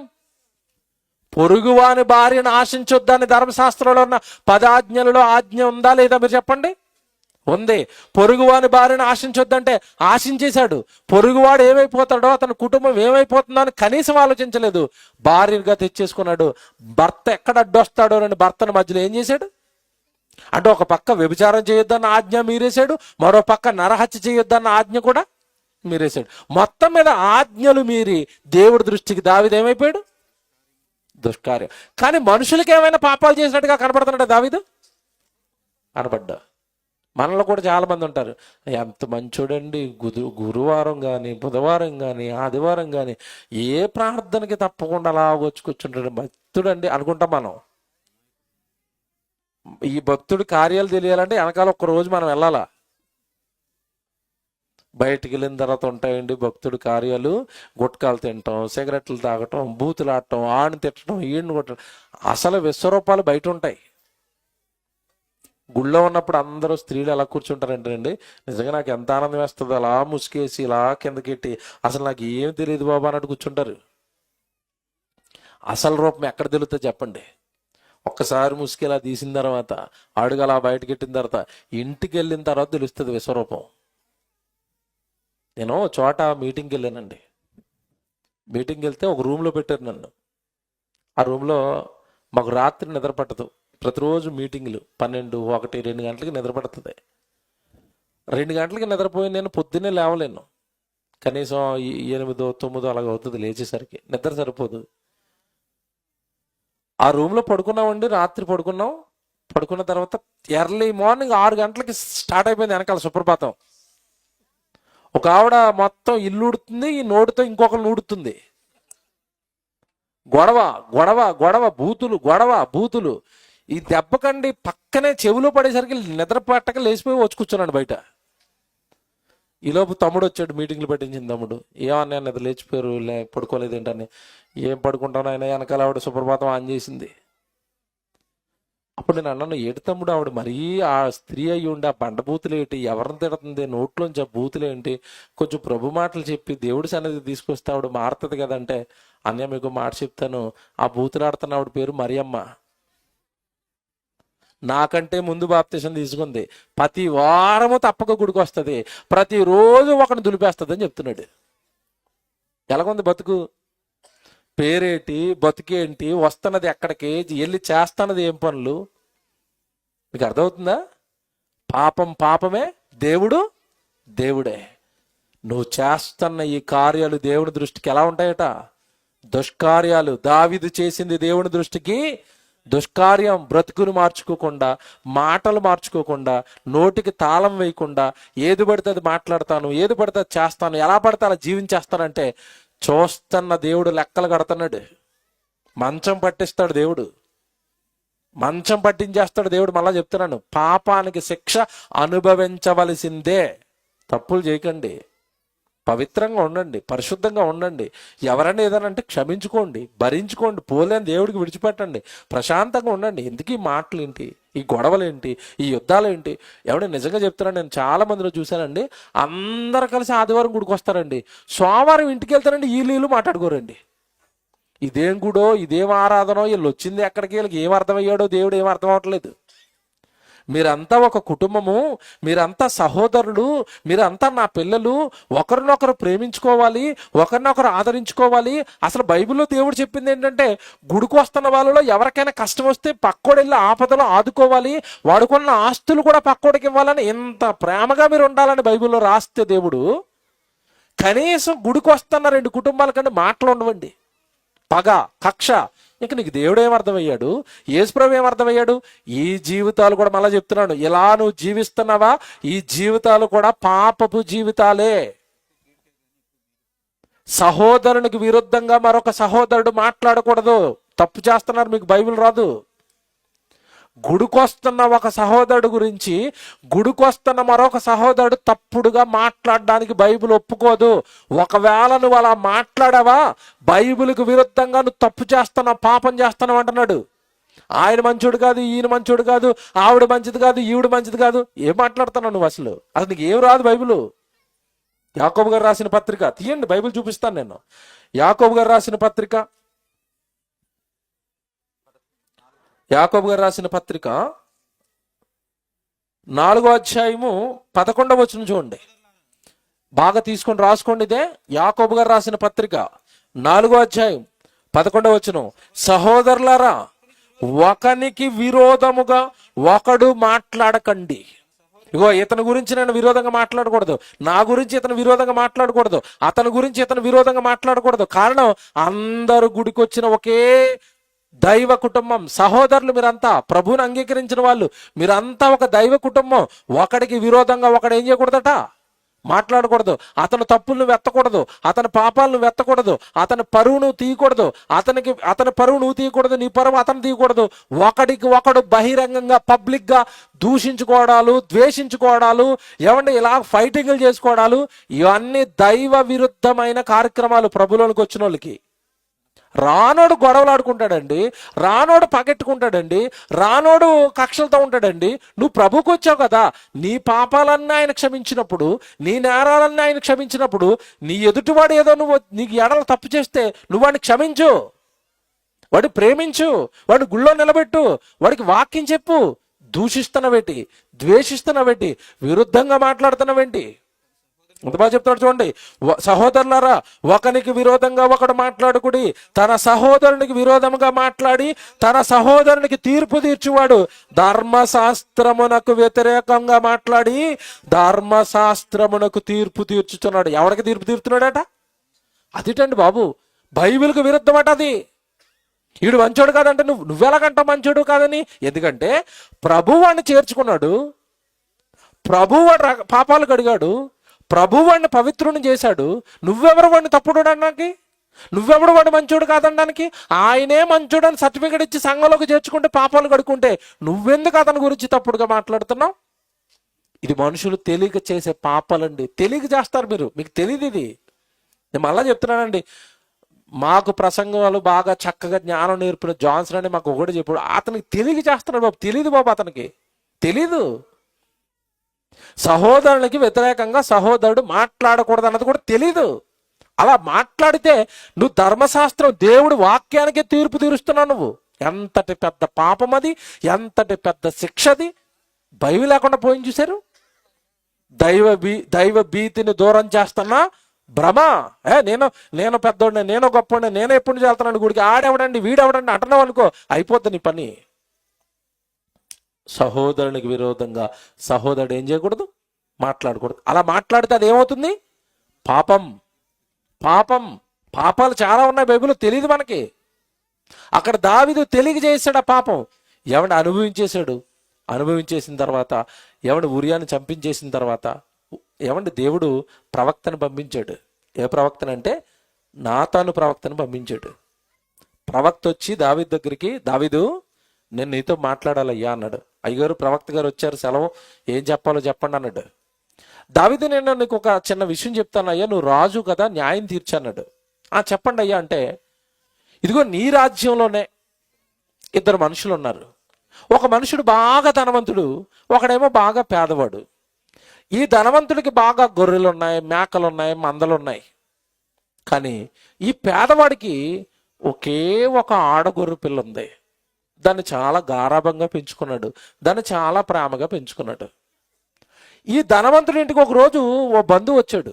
పొరుగువాని భార్యను ఆశించొద్దని ధర్మశాస్త్రంలో ఉన్న 10 ఆజ్ఞలలో ఆజ్ఞ ఉందా లేదా? మీరు చెప్పండి. ఉంది. పొరుగువాని భార్యను ఆశించొద్దంటే ఆశించేశాడు. పొరుగువాడు ఏమైపోతాడో, అతని కుటుంబం ఏమైపోతుందో అని కనీసం ఆలోచించలేదు. భార్యగా తెచ్చేసుకున్నాడు. భర్త ఎక్కడ అడ్డొస్తాడో అని భర్తను మధ్యలో ఏం చేశాడు అంటే, ఒక పక్క వ్యభిచారం చేయొద్దన్న ఆజ్ఞ మీరేశాడు, మరో పక్క నరహత్య చేయొద్దన్న ఆజ్ఞ కూడా మీరేశాడు. మొత్తం మీద ఆజ్ఞలు మీరి దేవుడి దృష్టికి దావీదు ఏమైపోయాడు? దుష్కార్యం. కానీ మనుషులకి ఏమైనా పాపాలు చేసినట్టుగా కనపడుతున్నాడు దావీదు? కనపడ్డా. మనలో కూడా చాలా మంది ఉంటారు, ఎంత మంచోడండి, గురువారం కానీ, బుధవారం కానీ, ఆదివారం కానీ ఏ ప్రార్థనకి తప్పకుండా అలా వచ్చి కూర్చుంటాడు, భక్తుడండి అనుకుంటాం మనం. ఈ భక్తుడి కార్యాలు తెలియాలంటే వెనకాల ఒక్క రోజు మనం వెళ్ళాలా. బయటికి వెళ్ళిన తర్వాత ఉంటాయండి భక్తుడి కార్యాలు. గుట్కాలు తినటం, సిగరెట్లు తాగటం, బూతులు ఆడటం, ఆడిని తిట్టడం, ఈడిని కొట్టడం. అసలు విశ్వరూపాలు బయట ఉంటాయి. గుళ్ళో ఉన్నప్పుడు అందరూ స్త్రీలు ఎలా కూర్చుంటారంటేనండి, నిజంగా నాకు ఎంత ఆనందం వేస్తుంది, అలా ముసుకేసి ఇలా కిందకెట్టి అసలు నాకు ఏం తెలియదు బాబా అన్నట్టు కూర్చుంటారు. అసలు రూపం ఎక్కడ తెలుస్తుంది చెప్పండి? ఒక్కసారి ముసుగు ఇలా తీసిన తర్వాత, అడుగు అలా బయటకు పెట్టిన తర్వాత, ఇంటికి వెళ్ళిన తర్వాత తెలుస్తుంది విశ్వరూపం. నేను చోట మీటింగ్కి వెళ్ళానండి. మీటింగ్కి వెళ్తే ఒక రూమ్లో పెట్టారు నన్ను. ఆ రూమ్లో మాకు రాత్రి నిద్ర పట్టదు. ప్రతిరోజు మీటింగ్లు 12, 1, 2 గంటలకి నిద్ర పడుతుంది. 2 గంటలకి నిద్రపోయి నేను పొద్దున్నే లేవలేను. కనీసం 8, 9 అలాగ అవుతుంది లేచేసరికి. నిద్ర సరిపోదు. ఆ రూమ్లో పడుకున్నామండి. రాత్రి పడుకున్నాం. పడుకున్న తర్వాత ఎర్లీ మార్నింగ్ 6 గంటలకి స్టార్ట్ అయిపోయింది వెనకాల సుప్రభాతం. ఒక ఆవిడ మొత్తం ఇల్లు ఉడుతుంది, ఈ నోటితో ఇంకొకరిని ఊడుతుంది. గొడవ గొడవ గొడవ, బూతులు, గొడవ బూతులు. ఈ దెబ్బకండి పక్కనే చెవిలో పడేసరికి నిద్ర పట్టక లేచిపోయి వచ్చి కూర్చున్నాడు బయట. ఈలోపు తమ్ముడు వచ్చాడు, మీటింగ్లు పెట్టించింది తమ్ముడు. ఏమన్నా నిద్ర లేచిపోయారు, పడుకోలేదు ఏంటని. ఏం పడుకుంటాను ఆయన, వెనకాల ఆవిడ సుప్రభాతం ఆన్ చేసింది. అప్పుడు నేను అన్నాను, ఏటి తమ్ముడు ఆవిడ మరీ ఆ స్త్రీ అయ్యి ఉండి ఆ బండ బూతులేంటి, ఎవరిని తిడుతుంది, నోట్లోంచి ఆ బూతులేంటి, కొంచెం ప్రభు మాటలు చెప్పి దేవుడి సన్నిధి తీసుకొస్తే ఆవిడ మారుతుంది కదంటే, అన్నయ్య మీకు మాట చెప్తాను, ఆ బూతులాడుతున్న ఆవిడ పేరు మరియమ్మ. నాకంటే ముందు బాప్తిసం తీసుకుంది. ప్రతి వారము తప్పక గుడికి వస్తుంది, ప్రతిరోజు ఒకరిని దులిపేస్తుంది అని చెప్తున్నాడు. ఎలాగుంది బతుకు? పేరేంటి, బతుకేంటి, వస్తున్నది ఎక్కడికి, వెళ్ళి చేస్తున్నది ఏం పనులు? మీకు అర్థమవుతుందా? పాపం పాపమే, దేవుడు దేవుడే. నువ్వు చేస్తున్న ఈ కార్యాలు దేవుని దృష్టికి ఎలా ఉంటాయట? దుష్కార్యాలు. దావీదు చేసింది దేవుని దృష్టికి దుష్కార్యం. బ్రతుకును మార్చుకోకుండా, మాటలు మార్చుకోకుండా, నోటికి తాళం వేయకుండా, ఏది పడితే అది మాట్లాడతాను, ఏది పడితే అది చేస్తాను, ఎలా పడితే అలా జీవించేస్తానంటే చూస్తున్న దేవుడు లెక్కలు కడుతున్నాడు. మంచం పట్టిస్తాడు దేవుడు, మంచం పట్టించేస్తాడు దేవుడు. మళ్ళా చెప్తున్నాను, పాపానికి శిక్ష అనుభవించవలసిందే. తప్పులు చేయకండి, పవిత్రంగా ఉండండి, పరిశుద్ధంగా ఉండండి. ఎవరైనా ఏదైనా అంటే క్షమించుకోండి, భరించుకోండి, పోలేని దేవుడికి విడిచిపెట్టండి, ప్రశాంతంగా ఉండండి. ఎందుకు ఈ మాటలు ఏంటి, ఈ గొడవలు ఏంటి, ఈ యుద్ధాలు ఏంటి? ఎవడో నిజంగా చెప్తున్నాను, నేను చాలా మందిలో చూశానండి, అందరు కలిసి ఆదివారం గుడికి వస్తారండి, సోమవారం ఇంటికి వెళ్తారండి, వీళ్ళు మాట్లాడుకోరండి. ఇదేం గుడో, ఇదేం ఆరాధనో, వీళ్ళు వచ్చింది ఎక్కడికి, వీళ్ళకి ఏం అర్థమయ్యాడో దేవుడు ఏం అర్థం అవ్వట్లేదు. మీరంతా ఒక కుటుంబము, మీరంతా సహోదరులు, మీరంతా నా పిల్లలు, ఒకరినొకరు ప్రేమించుకోవాలి, ఒకరినొకరు ఆదరించుకోవాలి. అసలు బైబిల్లో దేవుడు చెప్పింది ఏంటంటే, గుడికి వస్తున్న వాళ్ళలో ఎవరికైనా కష్టం వస్తే పక్కోడు వెళ్ళి ఆపదలో ఆదుకోవాలి, వాడుకున్న ఆస్తులు కూడా పక్కోడికి ఇవ్వాలని, ఇంత ప్రేమగా మీరు ఉండాలని బైబిల్లో రాస్తే దేవుడు, కనీసం గుడికి వస్తున్న 2 కుటుంబాల కంటే మాటలు ఉండవండి. పగ, కక్ష. ఇక నీకు దేవుడు ఏమర్థమయ్యాడు, యేసుప్రభు ఏమర్థమయ్యాడు? ఈ జీవితాలు కూడా మళ్ళీ చెప్తున్నాను, ఇలా నువ్వు జీవిస్తున్నావా, ఈ జీవితాలు కూడా పాపపు జీవితాలే. సహోదరునికి విరుద్ధంగా మరొక సహోదరుడు మాట్లాడకూడదు. తప్పు చేస్తున్నారు, మీకు బైబిల్ రాదు. గుడికొస్తున్న ఒక సహోదరుడు గురించి గుడికొస్తున్న మరొక సహోదరుడు తప్పుడుగా మాట్లాడడానికి బైబిల్ ఒప్పుకోదు. ఒకవేళ నువ్వు అలా మాట్లాడావా, బైబిల్కి విరుద్ధంగా నువ్వు తప్పు చేస్తున్నావు, పాపం చేస్తున్నావు అంటున్నాడు. ఆయన మంచోడు కాదు, ఈయన మంచోడు కాదు, ఆవిడ మంచిది కాదు, ఈవిడ మంచిది కాదు. ఏం మాట్లాడుతున్నావు నువ్వు? అసలు నీకు ఏం రాదు బైబిల్. యాకోబు గారు రాసిన పత్రిక తీయండి, బైబిల్ చూపిస్తాను నేను. యాకోబు గారు రాసిన పత్రిక, యాకోబు గారు రాసిన పత్రిక 4వ అధ్యాయము 11వ వచనం చూడండి. బాగా తీసుకొని రాసుకోండి. ఇదే యాకోబు గారు రాసిన పత్రిక 4వ అధ్యాయం 11వ వచనం. సహోదరులారా, ఒకనికి విరోధముగా ఒకడు మాట్లాడకండి. ఇగో, ఇతని గురించి నేను విరోధంగా మాట్లాడకూడదు, నా గురించి ఇతను విరోధంగా మాట్లాడకూడదు, అతని గురించి ఇతను విరోధంగా మాట్లాడకూడదు. కారణం, అందరు గుడికి వచ్చిన ఒకే దైవ కుటుంబం, సహోదరులు మీరంతా, ప్రభువుని అంగీకరించిన వాళ్ళు మీరంతా ఒక దైవ కుటుంబం. ఒకడికి విరోధంగా ఒకడు ఏం చేయకూడదట, మాట్లాడకూడదు. అతని తప్పులను వెత్తకూడదు, అతని పాపాలను వెత్తకూడదు, అతని పరువు నువ్వు తీయకూడదు, అతని పరువు నువ్వు తీయకూడదు, నీ పరువు అతను తీయకూడదు. ఒకడికి ఒకడు బహిరంగంగా పబ్లిక్ గా దూషించుకోవడాలు, ద్వేషించుకోవడాలు, ఏమంటే ఇలా ఫైటింగ్లు చేసుకోవడాలు, ఇవన్నీ దైవ విరుద్ధమైన కార్యక్రమాలు. ప్రభులోనికి వచ్చిన వాళ్ళకి రానోడు గొడవలు ఆడుకుంటాడండి, రానోడు పగెట్టుకుంటాడండి, రానోడు కక్షలతో ఉంటాడండి. నువ్వు ప్రభుకు వచ్చావు కదా, నీ పాపాలన్నీ ఆయన క్షమించినప్పుడు, నీ నేరాలన్నీ ఆయన క్షమించినప్పుడు, నీ ఎదుటివాడు ఏదో నువ్వు నీకు ఎడలు తప్పు చేస్తే నువ్వు వాడిని క్షమించు, వాడిని ప్రేమించు, వాడిని గుళ్ళో నిలబెట్టు, వాడికి వాక్యం చెప్పు. దూషిస్తున్నవేంటి, ద్వేషిస్తున్నవేంటి, విరుద్ధంగా మాట్లాడుతున్నవేంటి? ఎంత బాగా చెప్తాడు చూడండి. సహోదరులారా, ఒకనికి విరోధంగా ఒకడు మాట్లాడుకుడి, తన సహోదరునికి విరోధంగా మాట్లాడి తన సహోదరునికి తీర్పు తీర్చువాడు ధర్మశాస్త్రమునకు వ్యతిరేకంగా మాట్లాడి ధర్మశాస్త్రమునకు తీర్పు తీర్చుతున్నాడు. ఎవరికి తీర్పు తీర్చున్నాడట? అదిటండి బాబు, బైబిల్కి విరుద్ధమట అది. వీడు మంచోడు కాదంటే నువ్వెలాగంటావు మంచోడు కాదని? ఎందుకంటే ప్రభు వాడిని చేర్చుకున్నాడు, ప్రభు వాడు పాపాలు కడిగాడు, ప్రభు వాడిని పవిత్రుని చేశాడు. నువ్వెవరు వాడిని తప్పుడు అనడానికి? నువ్వెవడు వాడు మంచోడు కాదనడానికి? ఆయనే మంచోడు అని సర్టిఫికెట్ ఇచ్చి సంఘంలోకి చేర్చుకుంటే, పాపాలు కడుక్కుంటే నువ్వెందుకు అతని గురించి తప్పుడుగా మాట్లాడుతున్నావు? ఇది మనుషులు తెలియక చేసే పాపాలండి. తెలియక చేస్తారు మీరు, మీకు తెలియదు ఇది. నేను మళ్ళా చెప్తున్నానండి, మాకు ప్రసంగాలు బాగా చక్కగా జ్ఞానం నేర్పిన జాన్సన్ అని మాకు ఒకటి చెప్పాడు. అతనికి తెలియక చేస్తున్నాడు బాబు, తెలియదు బాబు, అతనికి తెలీదు. సహోదరునికి వ్యతిరేకంగా సహోదరుడు మాట్లాడకూడదు అన్నది కూడా తెలీదు. అలా మాట్లాడితే నువ్వు ధర్మశాస్త్రం, దేవుడు వాక్యానికే తీర్పు తీరుస్తున్నావు. నువ్వు ఎంతటి పెద్ద పాపం అది, ఎంతటి పెద్ద శిక్ష అది. బైబిల్ లేకుండా పోయింది చూశారు. దైవ భీతిని దూరం చేస్తున్నా భ్రమ. నేను పెద్దోడిని, నేను గొప్పవాడిని, నేను ఎప్పుడు నుంచి వెళ్తున్నాను గుడికి, ఆడెవడండి వీడెవడండి అంటున్నావు అనుకో, అయిపోద్ది నీ పని. సహోదరునికి విరోధంగా సహోదరుడు ఏం చేయకూడదు, మాట్లాడకూడదు. అలా మాట్లాడితే అది ఏమవుతుంది? పాపం. పాపం పాపాలు చాలా ఉన్నాయి బైబిల్లో, తెలియదు మనకి. అక్కడ దావీదు తెలియక చేశాడు ఆ పాపం. ఎవడు అనుభవించేశాడు. అనుభవించేసిన తర్వాత ఎవడు ఉరియాని చంపించేసిన తర్వాత ఏమండి దేవుడు ప్రవక్తను పంపించాడు. ఏ ప్రవక్తను అంటే నాతాను ప్రవక్తను పంపించాడు. ప్రవక్త వచ్చి దావీదు దగ్గరికి, దావీదు నేను నీతో మాట్లాడాలయ్యా అన్నాడు. అయ్యగారు ప్రవక్త గారు వచ్చారు, సెలవు, ఏం చెప్పాలో చెప్పండి అన్నాడు. దావీదు, నేను నీకు ఒక చిన్న విషయం చెప్తాను అయ్యా, నువ్వు రాజు కదా, న్యాయం తీర్చన్నాడు. చెప్పండి అయ్యా అంటే, ఇదిగో నీ రాజ్యంలోనే ఇద్దరు మనుషులు ఉన్నారు. ఒక మనుషుడు బాగా ధనవంతుడు, ఒకడేమో బాగా పేదవాడు. ఈ ధనవంతుడికి బాగా గొర్రెలు ఉన్నాయి, మేకలు ఉన్నాయి, మందలు ఉన్నాయి. కానీ ఈ పేదవాడికి ఒకే ఒక ఆడగొర్రె పిల్ల ఉంది. దాన్ని చాలా గారాభంగా పెంచుకున్నాడు, దాన్ని చాలా ప్రేమగా పెంచుకున్నాడు. ఈ ధనవంతుడి ఇంటికి ఒక రోజు ఓ బంధువు వచ్చాడు,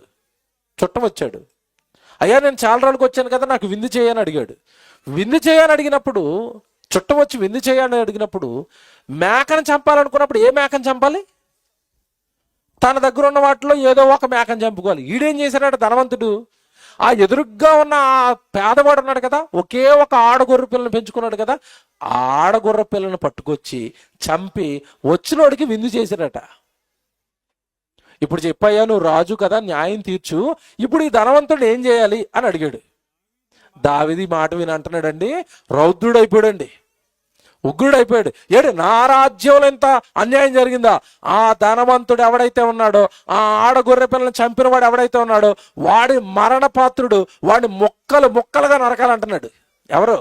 చుట్టం వచ్చాడు. అయ్యా, నేను చాలా రోజులకు వచ్చాను కదా, నాకు విందు చేయని అడిగాడు. విందు చేయని అడిగినప్పుడు, చుట్టం వచ్చి విందు చేయని అడిగినప్పుడు, మేకను చంపాలనుకున్నప్పుడు ఏ మేకను చంపాలి? తన దగ్గర ఉన్న వాటిలో ఏదో ఒక మేకను చంపుకోవాలి. ఈడేం చేశాడు ధనవంతుడు? ఆ ఎదురుగ్గా ఉన్న ఆ పేదవాడు ఉన్నాడు కదా, ఒకే ఒక ఆడగొర్రె పిల్లని పెంచుకున్నాడు కదా, ఆ ఆడగొర్రె పిల్లను పట్టుకొచ్చి చంపి వచ్చినోడికి విందు చేశాడట. ఇప్పుడు చెప్పయ్యా, నువ్వు రాజు కదా, న్యాయం తీర్చు, ఇప్పుడు ఈ ధనవంతుడు ఏం చేయాలి అని అడిగాడు. దావీదు మాట విని అంటున్నాడండి, రౌద్రుడైపోయాడండి, ఉగ్రుడైపోయాడు. ఏడు, నా రాజ్యంలో ఎంత అన్యాయం జరిగిందా? ఆ ధనవంతుడు ఎవడైతే ఉన్నాడో, ఆ ఆడగొర్రె పిల్లలను చంపిన వాడు ఎవడైతే ఉన్నాడో, వాడి మరణ పాత్రుడు, వాడిని ముక్కలు ముక్కలుగా నరకాలంటున్నాడు. ఎవరు?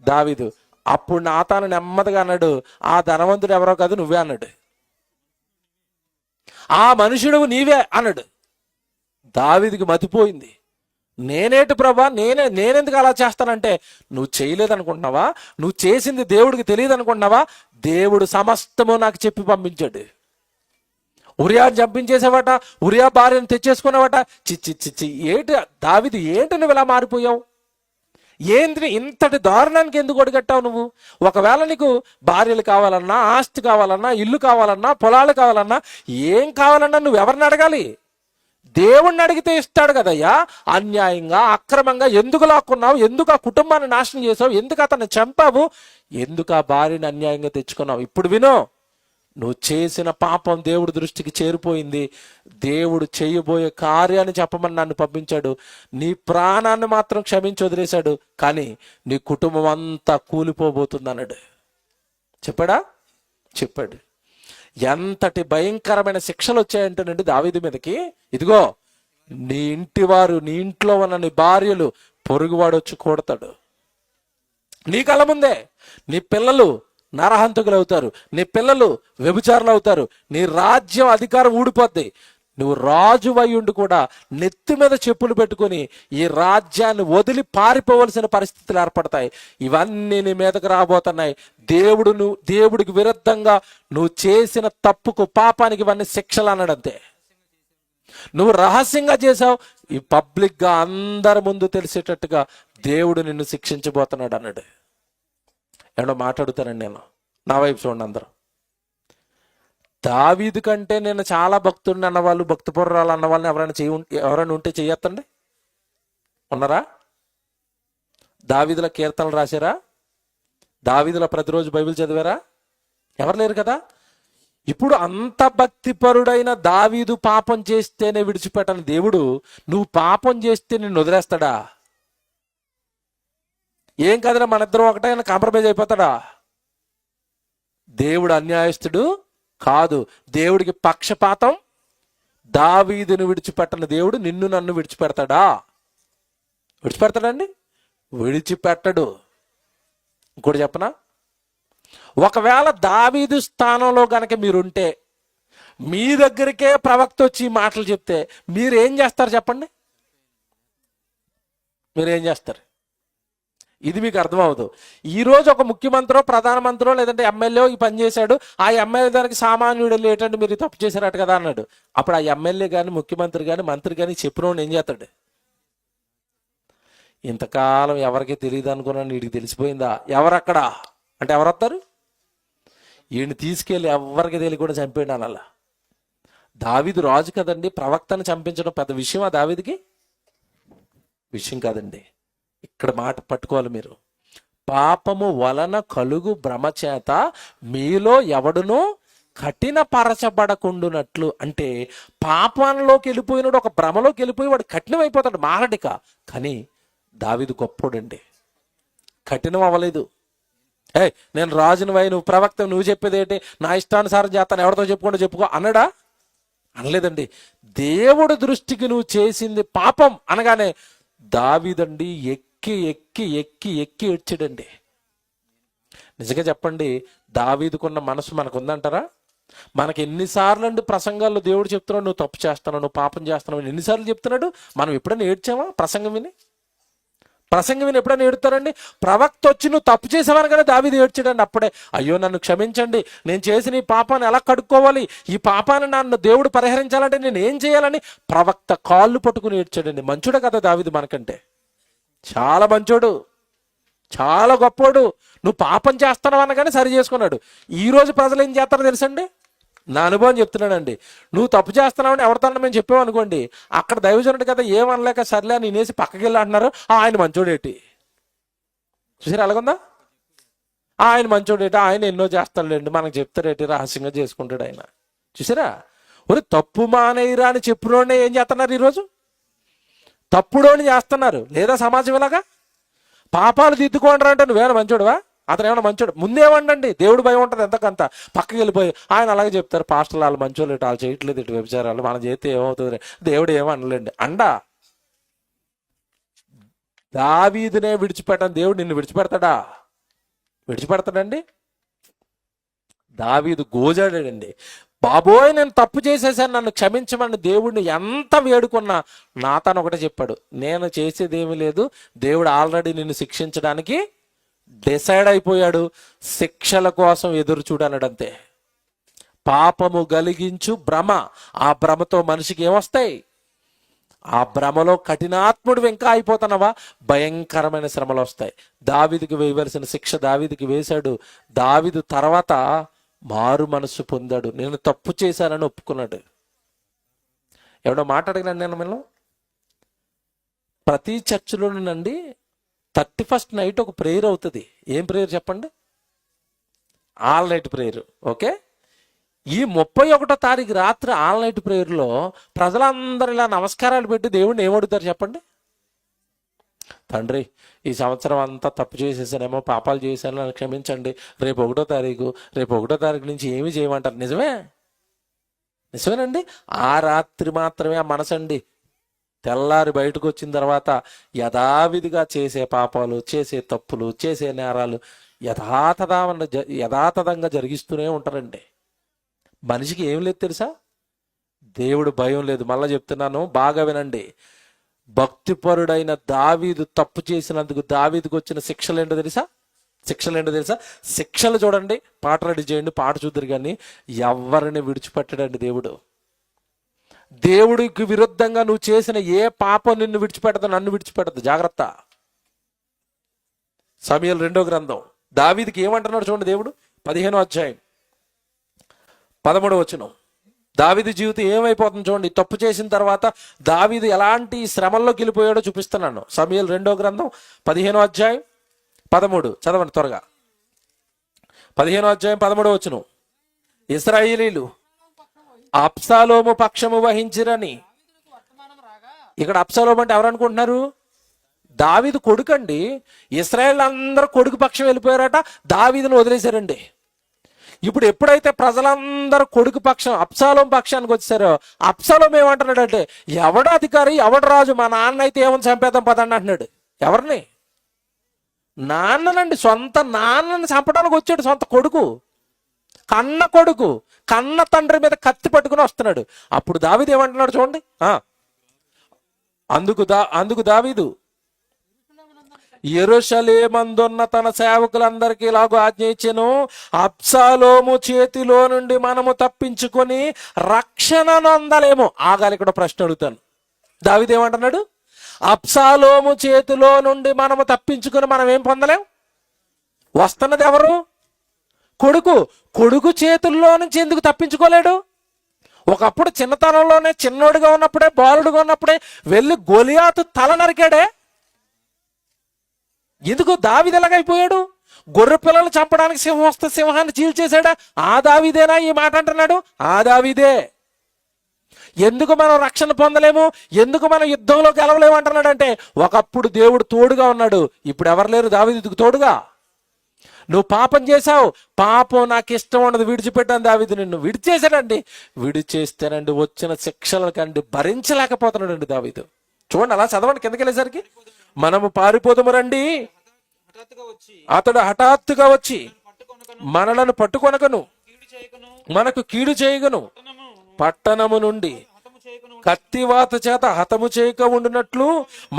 దావీదు. అప్పుడు నాతాను నెమ్మదిగా అన్నాడు, ఆ ధనవంతుడు ఎవరో కాదు, నువ్వే అన్నాడు. ఆ మనుషుడు నీవే అన్నాడు. దావీదుకి మతిపోయింది. నేనేటి ప్రభా, నేనెందుకు అలా చేస్తానంటే, నువ్వు చేయలేదనుకుంటున్నావా? నువ్వు చేసింది దేవుడికి తెలియదు అనుకుంటున్నావా? దేవుడు సమస్తము నాకు చెప్పి పంపించాడు. ఉరియాని చంపించేసావట, ఉరియా భార్యను తెచ్చేసుకున్నావట. చిచ్చి చిచ్చి, ఏంటి దావీదు, ఏంటి నువ్వు ఇలా మారిపోయావు? ఏంటి ఇంతటి దారుణానికి ఎందుకు ఒడిగట్టావు నువ్వు? ఒకవేళ నీకు భార్యలు కావాలన్నా, ఆస్తి కావాలన్నా, ఇల్లు కావాలన్నా, పొలాలు కావాలన్నా, ఏం కావాలన్నా నువ్వు ఎవరిని అడగాలి? దేవుణ్ణి అడిగితే ఇస్తాడు కదయ్యా. అన్యాయంగా, అక్రమంగా ఎందుకు లాక్కున్నావు? ఎందుకు ఆ కుటుంబాన్ని నాశనం చేసావు? ఎందుకు అతన్ని చంపావు? ఎందుకు ఆ భార్యని అన్యాయంగా తెచ్చుకున్నావు? ఇప్పుడు విను, నువ్వు చేసిన పాపం దేవుడి దృష్టికి చేరిపోయింది. దేవుడు చేయబోయే కార్యాన్ని చెప్పమని నన్ను పంపించాడు. నీ ప్రాణాన్ని మాత్రం క్షమించి వదిలేశాడు, కానీ నీ కుటుంబం అంతా కూలిపోబోతుంది అన్నాడు. చెప్పాడా? చెప్పాడు. ఎంతటి భయంకరమైన శిక్షలు వచ్చాయంటేనండి దావీదు మీదకి. ఇదిగో, నీ ఇంటి వారు, నీ ఇంట్లో ఉన్న నీ భార్యలు, పొరుగువాడు వచ్చి కొడతాడు. నీ కళ్ళ ముందే నీ పిల్లలు నరహంతకులు అవుతారు, నీ పిల్లలు వ్యభిచారులు అవుతారు, నీ రాజ్యం అధికారం ఊడిపోద్ది. నువ్వు రాజు అయ్యుండి కూడా నెత్తి మీద చెప్పులు పెట్టుకుని ఈ రాజ్యాన్ని వదిలి పారిపోవలసిన పరిస్థితులు ఏర్పడతాయి. ఇవన్నీ నీ మీదకు రాబోతున్నాయి. దేవుడికి విరుద్ధంగా నువ్వు చేసిన తప్పుకు, పాపానికి ఇవన్నీ శిక్షలు అన్నాడంతే. నువ్వు రహస్యంగా చేసావు, ఈ పబ్లిక్ గా అందరి ముందు తెలిసేటట్టుగా దేవుడు నిన్ను శిక్షించబోతున్నాడు అన్నాడు. ఏమో మాట్లాడుతానండి నేను, నా వైపు చూడండి అందరూ. దావీదు కంటే నేను చాలా భక్తుడిని అన్నవాళ్ళు, భక్తి పొర్రాలు అన్న వాళ్ళని ఎవరైనా ఉంటే చెయ్యొద్దండి. ఉన్నారా? దావీదుల కీర్తనలు రాశారా? దావీదుల ప్రతిరోజు బైబిల్ చదివారా? ఎవరు లేరు కదా. ఇప్పుడు అంత భక్తిపరుడైన దావీదు పాపం చేస్తేనే విడిచిపెట్టని దేవుడు, నువ్వు పాపం చేస్తే నిన్ను వదిలేస్తాడా? ఏం కదరా, మన ఇద్దరం ఒకటే కాంప్రమైజ్ అయిపోతాడా? దేవుడు అన్యాయస్తుడు కాదు. దేవుడికి పక్షపాతం. దావీదును విడిచిపెట్టని దేవుడు నిన్ను నన్ను విడిచిపెడతాడా? విడిచిపెడతాడండి? విడిచిపెట్టడు. ఇంకోటి చెప్పనా, ఒకవేళ దావీదు స్థానంలో గనక మీరుంటే, మీ దగ్గరికే ప్రవక్త వచ్చి మాటలు చెప్తే మీరేం చేస్తారు చెప్పండి? మీరేం చేస్తారు? ఇది మీకు అర్థమవుదు. ఈరోజు ఒక ముఖ్యమంత్రో, ప్రధానమంత్రో, లేదంటే ఎమ్మెల్యే ఈ పని చేశాడు, ఆ ఎమ్మెల్యే దానికి సామాన్యుడు వెళ్ళి ఏంటంటే మీరు తప్పు చేశారట కదా అన్నాడు. అప్పుడు ఆ ఎమ్మెల్యే కానీ, ముఖ్యమంత్రి కానీ, మంత్రి కానీ చెప్పినోడు ఏం చేస్తాడు? ఇంతకాలం ఎవరికి తెలియదు అనుకున్నాను, వీడికి తెలిసిపోయిందా? ఎవరక్కడ అంటే ఎవరు వస్తారు? వీడిని తీసుకెళ్ళి ఎవరికి తెలియకుండా చంపేయండి అనాల. దావీదు రాజు కదండి, ప్రవక్తను చంపించడం పెద్ద విషయమా దావీదుకి? విషయం కాదండి. ఇక్కడ మాట పట్టుకోవాలి మీరు. పాపము వలన కలుగు భ్రమచేత మీలో ఎవడునో కఠినపరచబడకుండునట్లు. అంటే పాపంలోకి వెళ్ళిపోయినాడు, ఒక భ్రమలోకి వెళ్ళిపోయి వాడు కఠినం అయిపోతాడు, మారడిక. కానీ దావీదు గొప్పోడండి, కఠినం అవ్వలేదు. నేను రాజును వై, నువ్వు ప్రవక్త, నువ్వు చెప్పేది ఏంటి, నా ఇష్టానుసారం చేస్తాను, ఎవరితో చెప్పుకుంటూ చెప్పుకో అన్నాడా? అనలేదండి. దేవుడి దృష్టికి నువ్వు చేసింది పాపం అనగానే దావీదండి ఎక్కి ఎక్కి ఎక్కి ఎక్కి ఏడ్చాడండి. నిజంగా చెప్పండి, దావీదుకున్న మనసు మనకు ఉందంటారా? మనకి ఎన్నిసార్లు అండి ప్రసంగాల్లో దేవుడు చెప్తున్నాడు, నువ్వు తప్పు చేస్తున్నావు, నువ్వు పాపం చేస్తున్నావు, ఎన్నిసార్లు చెప్తున్నాడు. మనం ఎప్పుడైనా ఏడ్చామా? ప్రసంగం విని ఎప్పుడైనా ఏడుతారండి? ప్రవక్త వచ్చి నువ్వు తప్పు చేసావని కానీ దావీదు ఏడ్చాడండి. అప్పుడే అయ్యో నన్ను క్షమించండి, నేను చేసిన ఈ పాపాన్ని ఎలా కడుక్కోవాలి, ఈ పాపాన్ని నన్ను దేవుడు పరిహరించాలంటే నేను ఏం చేయాలని ప్రవక్త కాళ్ళు పట్టుకుని ఏడ్చాడండి. మంచోడే కదా దావీదు, మనకంటే చాలా మంచోడు, చాలా గొప్పోడు. నువ్వు పాపం చేస్తున్నావు అనగానే సరి చేసుకున్నాడు. ఈరోజు ప్రజలు ఏం చేస్తారో తెలుసండి, నా అనుభవం చెప్తున్నానండి. నువ్వు తప్పు చేస్తున్నావని ఎవరితో మేము చెప్పామనుకోండి, అక్కడ దైవజనుడు కదా ఏమనలేక సర్లే అని నేనేసి పక్కకి వెళ్ళి అంటున్నారు, ఆయన మంచోడేటి. చూసారు ఎలాగుందా? ఆయన మంచోడేటి, ఆయన ఎన్నో చేస్తాడులేండి, మనకు చెప్తాడేటి, రహస్యంగా చేసుకుంటాడు ఆయన. చూసారా? ఒరే తప్పు మానేయరా అని చెప్పినోడే ఏం చేస్తున్నారు ఈరోజు? తప్పుడోని చేస్తున్నారు. లేదా సమాజం ఇలాగా పాపాలు దిద్దుకోండి అంటే నువ్వేమైనా మంచోడువా? అతను ఏమైనా మంచోడు? ముందేమండి, దేవుడు భయం ఉంటుంది ఎంతకంత. పక్కకి వెళ్ళిపోయి ఆయన అలాగే చెప్తారు, పాస్టర్లు వాళ్ళు మంచోళ్ళు ఇటు వాళ్ళు చేయట్లేదు, ఇటు వ్యభిచారాలు మనం చేస్తే ఏమవుతుంది, దేవుడు ఏమనలేండి అండా. దావీదునే విడిచిపెట్టని దేవుడు నిన్ను విడిచిపెడతాడా? విడిచిపెడతాడండి? దావీదు గోజాడండి. బాబోయ్ నేను తప్పు చేసేసాను, నన్ను క్షమించమని దేవుడిని ఎంత వేడుకున్నా నాతను ఒకటే చెప్పాడు, నేను చేసేదేమీ లేదు, దేవుడు ఆల్రెడీ నిన్ను శిక్షించడానికి డిసైడ్ అయిపోయాడు, శిక్షల కోసం ఎదురు చూడనడంతే. పాపము కలిగించు భ్రమ, ఆ భ్రమతో మనిషికి ఏమొస్తాయి? ఆ భ్రమలో కఠినాత్ముడు ఇంకా అయిపోతున్నావా, భయంకరమైన శ్రమలు వస్తాయి. దావీదుకి వేయవలసిన శిక్ష దావీదుకి వేశాడు. దావీదు తర్వాత మారు మనసు పొందాడు, నేను తప్పు చేశానని ఒప్పుకున్నాడు. ఎవడో మాట అడిగినాను నేను మిమ్మల్ని, ప్రతి చర్చిలోనండి 31st నైట్ ఒక ప్రేయర్ అవుతుంది. ఏం ప్రేయర్ చెప్పండి? All night prayer. ఓకే, ఈ 31వ తారీఖు రాత్రి ఆల్ నైట్ ప్రేయర్లో ప్రజలందరూ ఇలా నమస్కారాలు పెట్టి దేవుడిని ఏమడుగుతారు చెప్పండి? తండ్రి ఈ సంవత్సరం అంతా తప్పు చేసేసానేమో, పాపాలు చేశాను, నన్ను క్షమించండి, రేపు 1వ తారీఖు నుంచి ఏమి చేయమంటారు? నిజమేనండి. ఆ రాత్రి మాత్రమే ఆ మనసండి. తెల్లారి బయటకు వచ్చిన తర్వాత యథావిధిగా చేసే పాపాలు, చేసే తప్పులు, చేసే నేరాలు యథాతథంగా జరిగిస్తూనే ఉంటారండి. మనిషికి ఏం లేదు తెలుసా? దేవుడు భయం లేదు. మళ్ళా చెప్తున్నాను, బాగా వినండి. భక్తిపరుడైన దావీదు తప్పు చేసినందుకు దావీదుకు వచ్చిన శిక్షలు ఏంటో తెలుసా? శిక్షలు చూడండి, పాట రెడీ చేయండి, పాట చూద్దరు. కానీ ఎవరిని విడిచిపెట్టడండి దేవుడు. దేవుడికి విరుద్ధంగా నువ్వు చేసిన ఏ పాపం నిన్ను విడిచిపెట్టదు, నన్ను విడిచిపెట్టదు. జాగ్రత్త. సమూయేలు 2వ గ్రంథం దావీదుకి ఏమంటున్నాడు చూడండి దేవుడు. 15వ అధ్యాయం 13వ వచనం. దావీదు జీవితం ఏమైపోతుంది చూడండి. తప్పు చేసిన తర్వాత దావీదు ఎలాంటి శ్రమల్లోకి వెళ్ళిపోయాడో చూపిస్తున్నాను. సమూయేలు 2వ గ్రంథం 15వ అధ్యాయం 13. చదవండి త్వరగా. 15వ అధ్యాయం 13వ వచనం. ఇశ్రాయేలీలు అబ్షాలోము పక్షము వహించిరని. ఇక్కడ అబ్షాలోము అంటే ఎవరు అనుకుంటున్నారు? దావీదు కొడుకండి. ఇశ్రాయేల్ అందరూ కొడుకు పక్షం వెళ్ళిపోయారట, దావీదును వదిలేశారండి. ఇప్పుడు ఎప్పుడైతే ప్రజలందరూ కొడుకు పక్షం అబ్షాలోము పక్షానికి వచ్చారో, అబ్షాలోము ఏమంటున్నాడంటే, ఎవడు అధికారి, ఎవడు రాజు, మా నాన్న అయితే ఏమని చంపేద్దాం పదండి అంటున్నాడు. ఎవరిని? నాన్ననండి. సొంత నాన్నని చంపడానికి వచ్చాడు. సొంత కొడుకు, కన్న కొడుకు, కన్న తండ్రి మీద కత్తి పట్టుకుని వస్తున్నాడు. అప్పుడు దావీదు ఏమంటున్నాడు చూడండి. అందుకు దావీదు యెరూషలేమందున్న తన సేవకులందరికీ ఇలాగూ ఆజ్ఞ ఇచ్చెను, అబ్షాలోము చేతిలో నుండి మనము తప్పించుకొని రక్షణ నొందలేము. ఆగాలి, ఇక్కడ ప్రశ్న అడుగుతాను. దావీదు ఏమంటున్నాడు? అబ్షాలోము చేతిలో నుండి మనము తప్పించుకొని మనం ఏం పొందలేం. వస్తున్నది ఎవరు? కొడుకు చేతుల్లో నుంచి ఎందుకు తప్పించుకోలేడు? ఒకప్పుడు చిన్నతనంలోనే, చిన్నోడుగా ఉన్నప్పుడే, బాలుడుగా ఉన్నప్పుడే వెళ్ళి గొలియాతు తల నరికాడే. ఎందుకు దావీదు ఎలాగైపోయాడు? గొర్రె పిల్లలు చంపడానికి సింహం వస్తే సింహాన్ని చీల్చేశాడా? ఆ దావీదేనా ఈ మాట అంటున్నాడు? ఆ దావీదే. ఎందుకు మనం రక్షణ పొందలేము, ఎందుకు మనం యుద్ధంలో గెలవలేము అంటున్నాడంటే, ఒకప్పుడు దేవుడు తోడుగా ఉన్నాడు, ఇప్పుడు ఎవరు లేరు దావీదుకు తోడుగా. నువ్వు పాపం చేశావు, పాపం నాకు ఇష్టం ఉండదు, విడిచిపెట్టాను దావీదు. నిన్ను విడిచేశాడండి. విడిచేస్తేనండి వచ్చిన శిక్షలకండి భరించలేకపోతున్నాడండి దావీదు. చూడండి, అలా చదవండి కిందకి వెళ్ళేసరికి, మనము పారిపోదాము రండి, అతడు హఠాత్తుగా వచ్చి మనలను పట్టుకొనకను, మనకు కీడు చేయగను, పట్టణము నుండి కత్తివాత చేత హతము చేయక ఉండినట్లు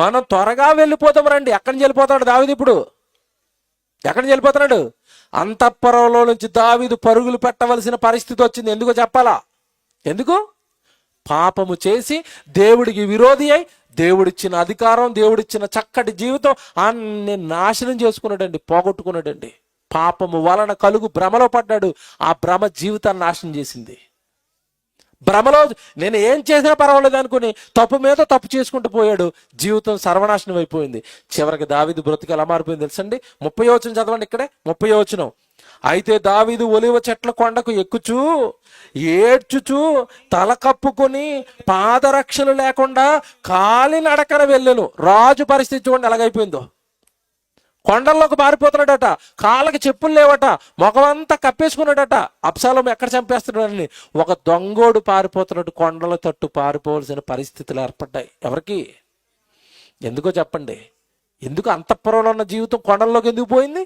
మనం త్వరగా వెళ్ళిపోతాం రండి. ఎక్కడి నుంచి వెళ్ళిపోతాడు దావీదు? ఇప్పుడు ఎక్కడి నుంచి వెళ్ళిపోతున్నాడు? అంతఃపురంలో నుంచి దావీదు పరుగులు పెట్టవలసిన పరిస్థితి వచ్చింది. ఎందుకో చెప్పాలా? ఎందుకు? పాపము చేసి దేవుడికి విరోధి అయి దేవుడిచ్చిన అధికారం, దేవుడిచ్చిన చక్కటి జీవితం అన్ని నాశనం చేసుకున్నాడండి, పోగొట్టుకున్నాడండి. పాపము వలన కలుగు భ్రమలో పడ్డాడు. ఆ భ్రమ జీవితాన్ని నాశనం చేసింది. భ్రమలో నేను ఏం చేసినా పర్వాలేదు అనుకుని తప్పు మీద తప్పు చేసుకుంటూ పోయాడు. జీవితం సర్వనాశనం అయిపోయింది. చివరికి దావీదు బ్రతుకు ఎలా మారిపోయింది తెలుసండి? 30వ వచనం చదవండి. ఇక్కడే 30వ వచనం. అయితే దావీదు ఒలివ చెట్ల కొండకు ఎక్కుచూ ఏడ్చుచూ తల కప్పుకొని పాదరక్షలు లేకుండా కాలి నడకన వెళ్ళెను. రాజు పరిస్థితి చూడండి ఎలాగైపోయిందో. కొండల్లోకి పారిపోతున్నాడట, కాళ్ళకి చెప్పులు లేవట, ముఖమంతా కప్పేసుకున్నాడట. అబ్షాలోము ఎక్కడ చంపేస్తున్నాడని ఒక దొంగోడు పారిపోతున్నట్టు కొండల తట్టు పారిపోవలసిన పరిస్థితులు ఏర్పడ్డాయి. ఎవరికి? ఎందుకో చెప్పండి? ఎందుకు అంతఃపురంలో ఉన్న జీవితం కొండల్లోకి ఎందుకు పోయింది?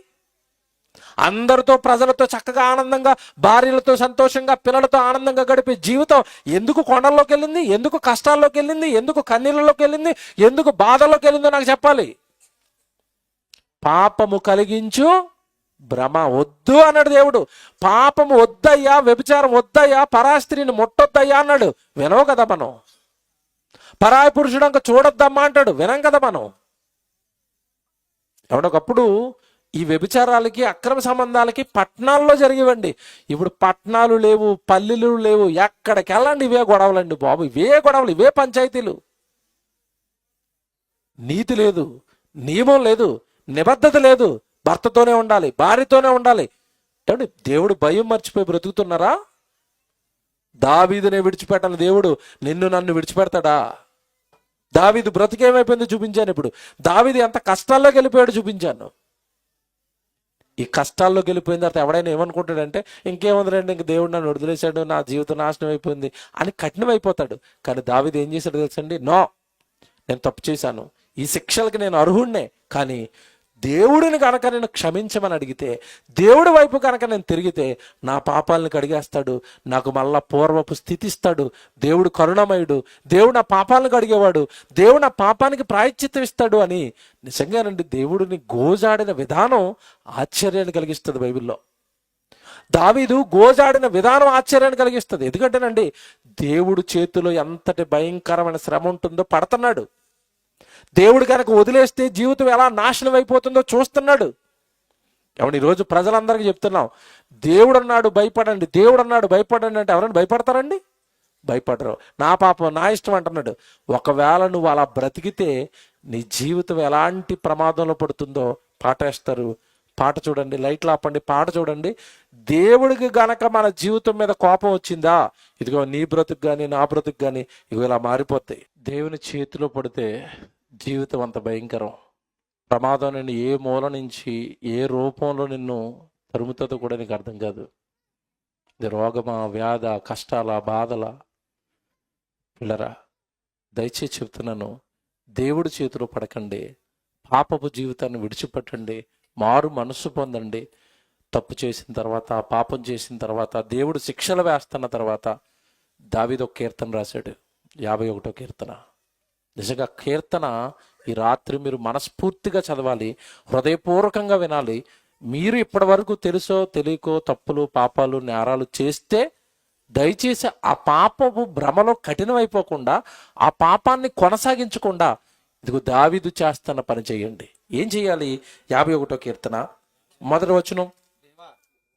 అందరితో, ప్రజలతో చక్కగా ఆనందంగా, భార్యలతో సంతోషంగా, పిల్లలతో ఆనందంగా గడిపే జీవితం ఎందుకు కొండల్లోకి వెళ్ళింది? ఎందుకు కష్టాల్లోకి వెళ్ళింది? ఎందుకు కన్నీళ్ళలోకి వెళ్ళింది? ఎందుకు బాధల్లోకి వెళ్ళిందో నాకు చెప్పాలి. పాపము కలిగించు భ్రమ వద్దు అన్నాడు దేవుడు. పాపము వద్దయ్యా, వ్యభిచారం వద్దయ్యా, పరాస్త్రీని ముట్టొద్దయ్యా అన్నాడు. వినవు కదా మనం. పరాయి పురుషుడు అంక చూడొద్దమ్మా అంటాడు, వినం కదా మనం. ఎవడొకప్పుడు ఈ వ్యభిచారాలకి, అక్రమ సంబంధాలకి పట్టణాల్లో జరిగేవండి. ఇప్పుడు పట్టణాలు లేవు, పల్లెలు లేవు, ఎక్కడికి వెళ్ళండి ఇవే గొడవలండి బాబు. ఇవే గొడవలు, ఇవే పంచాయతీలు. నీతి లేదు, నియమం లేదు, నిబద్ధత లేదు. భర్తతోనే ఉండాలి, భార్యతోనే ఉండాలి. ఏమండి, దేవుడు భయం మర్చిపోయి బ్రతుకుతున్నారా? దావీదునే విడిచిపెట్టాలి దేవుడు, నిన్ను నన్ను విడిచిపెడతాడా? దావీదు బ్రతుకేమైపోయిందో చూపించాను. ఇప్పుడు దావీదు ఎంత కష్టాల్లోకి వెళ్ళిపోయాడు చూపించాను. ఈ కష్టాల్లోకి వెళ్ళిపోయిన తర్వాత ఎవడైనా ఏమనుకుంటాడంటే, ఇంకేముందండి, ఇంక దేవుడు నన్ను వదిలేశాడు, నా జీవితం నాశనం అయిపోయింది అని కఠినం అయిపోతాడు. కానీ దావీదు ఏం చేశాడు తెలుసండి? నో, నేను తప్పు చేశాను, ఈ శిక్షలకి నేను అర్హుడినే, కానీ దేవుడిని కనుక నేను క్షమించమని అడిగితే, దేవుడి వైపు కనుక నేను తిరిగితే నా పాపాలను కడిగేస్తాడు, నాకు మళ్ళా పూర్వపు స్థితి ఇస్తాడు. దేవుడు కరుణమయుడు, దేవుడు నా పాపాలను కడిగేవాడు, దేవుడు నా పాపానికి ప్రాయశ్చిత్తం ఇస్తాడు అని నిజంగానండి దేవుడిని గోజాడిన విధానం ఆశ్చర్యాన్ని కలిగిస్తుంది. బైబిల్లో దావీదు గోజాడిన విధానం ఆశ్చర్యాన్ని కలిగిస్తుంది. ఎందుకంటేనండి దేవుడు చేతిలో ఎంతటి భయంకరమైన శ్రమ ఉంటుందో పడుతున్నాడు. దేవుడు కనుక వదిలేస్తే జీవితం ఎలా నాశనం అయిపోతుందో చూస్తున్నాడు. ఏమన్నా ఈరోజు ప్రజలందరికీ చెప్తున్నాం, దేవుడు అన్నాడు భయపడండి, దేవుడు అన్నాడు భయపడండి అంటే ఎవరైనా భయపడతారండి? భయపడరు. నా పాపం నా ఇష్టం అంటున్నాడు. ఒకవేళ నువ్వు అలా బ్రతికితే నీ జీవితం ఎలాంటి ప్రమాదంలో పడుతుందో పాటేస్తారు. పాట చూడండి, లైట్లు ఆపండి, పాట చూడండి. దేవుడికి గనక మన జీవితం మీద కోపం వచ్చిందా, ఇదిగో నీ బ్రతుకు కానీ నా బ్రతుకు కానీ ఇవి ఇలా మారిపోతాయి. దేవుని చేతిలో పడితే జీవితం అంత భయంకరం. ప్రమాదం నిన్ను ఏ మూల నుంచి ఏ రూపంలో నిన్ను తరుముతుందో కూడా నీకు అర్థం కాదు. ఇది రోగమా, వ్యాధ, కష్టాల, బాధల. పిల్లరా, దయచేసి చెప్తున్నాను, దేవుడి చేతిలో పడకండి. పాపపు జీవితాన్ని విడిచిపెట్టండి, మారు మనస్సు పొందండి. తప్పు చేసిన తర్వాత, పాపం చేసిన తర్వాత, దేవుడు శిక్షలు వేస్తున్న తర్వాత దావీదు ఒక కీర్తన రాశాడు, 51వ కీర్తన. నిజంగా కీర్తన ఈ రాత్రి మీరు మనస్ఫూర్తిగా చదవాలి, హృదయపూర్వకంగా వినాలి. మీరు ఇప్పటి వరకు తెలుసో తెలియకో తప్పులు, పాపాలు, నేరాలు చేస్తే దయచేసి ఆ పాపపు భ్రమలో కఠినమైపోకుండా, ఆ పాపాన్ని కొనసాగించకుండా ఇదిగో దావీదు చేస్తున్న పని చేయండి. ఏం చేయాలి? 51వ కీర్తన 1వ వచనం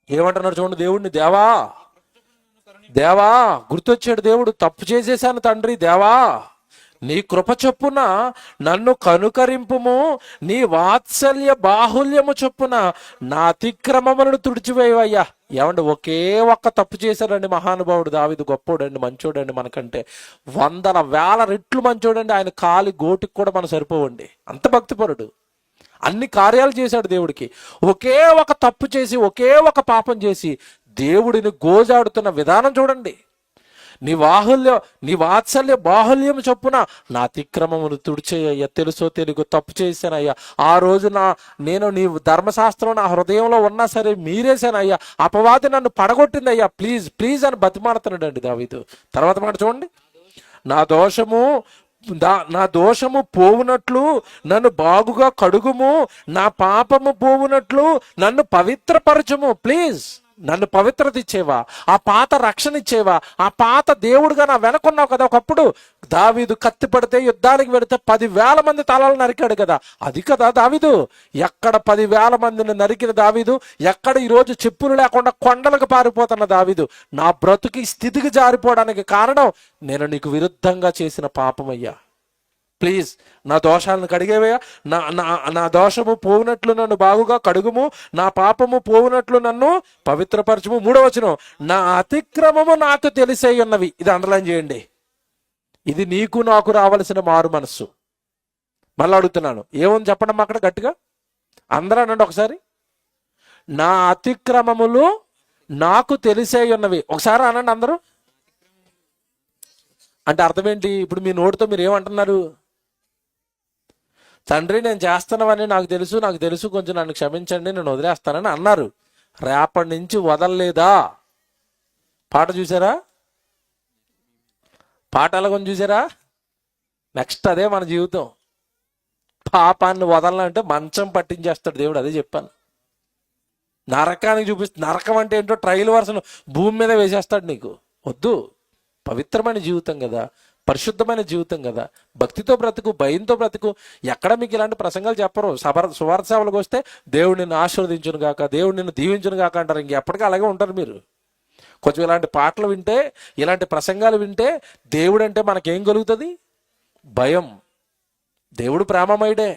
ఏమంటున్నాడు చూడండి. దేవుడిని, దేవా దేవా, గుర్తొచ్చాడు దేవుడు, తప్పు చేసేసాను తండ్రి, దేవా నీ కృప చొప్పున నన్ను కనుకరింపుము, నీ వాత్సల్య బాహుల్యము చొప్పున నా అతిక్రమములను తుడిచివేవయ్యా. ఏమండి, ఒకే ఒక్క తప్పు చేశాడండి మహానుభావుడు దావీదు. గొప్పోడండి, మంచోడండి, మనకంటే 100,000 రెట్లు మంచోడండి. ఆయన కాలి గోటికి కూడా మనం సరిపోవండి, అంత భక్తిపరుడు. అన్ని కార్యాలు చేశాడు దేవుడికి. ఒకే ఒక తప్పు చేసి, ఒకే ఒక పాపం చేసి దేవుడిని గోజాడుతున్న విధానం చూడండి. నీ వాత్సల్య బాహుల్యం చొప్పున నా అతిక్రమమును తుడిచేయ్యా, తెలుసో తెలుగు తప్పు చేశానయ్యా. ఆ రోజు నేను నీ ధర్మశాస్త్రం నా హృదయంలో ఉన్నా సరే మీరేశానయ్యా, అపవాది నన్ను పడగొట్టిందయ్యా, ప్లీజ్ ప్లీజ్ అని బతిమాడుతున్నాడు అండి దావీదు. తర్వాత మాట చూడండి, నా దోషము పోవునట్లు నన్ను బాగుగా కడుగుము, నా పాపము పోవునట్లు నన్ను పవిత్రపరచుము. ప్లీజ్ నన్ను పవిత్రత ఇచ్చేవా, ఆ పాత రక్షణ ఇచ్చేవా, ఆ పాత దేవుడుగా నా వెనకున్నావు కదా. ఒకప్పుడు దావీదు కత్తి పడితే యుద్ధానికి వెడితే 10,000 మంది తలలు నరికాడు కదా, అది కదా దావీదు. ఎక్కడ 10,000 మందిని నరికిన దావీదు, ఎక్కడ ఈరోజు చెప్పులు లేకుండా కొండలకు పారిపోతున్న దావీదు. నా బ్రతుకి స్థితికి జారిపోవడానికి కారణం నేను నీకు విరుద్ధంగా చేసిన పాపమయ్యా. ప్లీజ్ నా దోషాలను కడిగేవయ్యా, నా దోషము పోవునట్లు నన్ను బాగుగా కడుగుము, నా పాపము పోవునట్లు నన్ను పవిత్రపరచుము. 3వ వచనం, నా అతిక్రమము నాకు తెలిసే ఉన్నవి. ఇది అండర్లైన్ చేయండి. ఇది నీకు నాకు రావలసిన మారు మనస్సు. మళ్ళీ అడుగుతున్నాను, ఏముంది చెప్పండి అక్కడ గట్టిగా అందరూ అనండి ఒకసారి. నా అతిక్రమములు నాకు తెలిసే ఉన్నవి. ఒకసారి అనండి అందరూ. అంటే అర్థం ఏంటి? ఇప్పుడు మీ నోటితో మీరు ఏమంటున్నారు? తండ్రి నేను చేస్తున్నావని నాకు తెలుసు, కొంచెం నన్ను క్షమించండి, నేను వదిలేస్తానని అన్నారు. రేపటి నుంచి వదలలేదా? పాట చూసారా? పాట ఎలాగొని చూసారా? నెక్స్ట్ అదే మన జీవితం. పాపాన్ని వదలాలంటే మంచం పట్టించేస్తాడు దేవుడు. అదే చెప్పాను. నరకానికి చూపిస్తుంది. నరకం అంటే ఏంటో ట్రయల్ వర్షన్ భూమి మీద వేసేస్తాడు నీకు. వద్దు. పవిత్రమైన జీవితం కదా, పరిశుద్ధమైన జీవితం కదా, భక్తితో బ్రతుకు, భయంతో బ్రతుకు. ఎక్కడ మీకు ఇలాంటి ప్రసంగాలు చెప్పరు. సువార్త సేవలకు వస్తే దేవుడు నిన్ను ఆశీర్వదించును గాక, దేవుడు నిన్ను దీవించును గాక అంటారు. ఇంకెప్పటికీ అలాగే ఉంటారు మీరు. కొంచెం ఇలాంటి పాటలు వింటే, ఇలాంటి ప్రసంగాలు వింటే దేవుడు అంటే మనకేం కలుగుతుంది? భయం. దేవుడు ప్రేమమయుడే,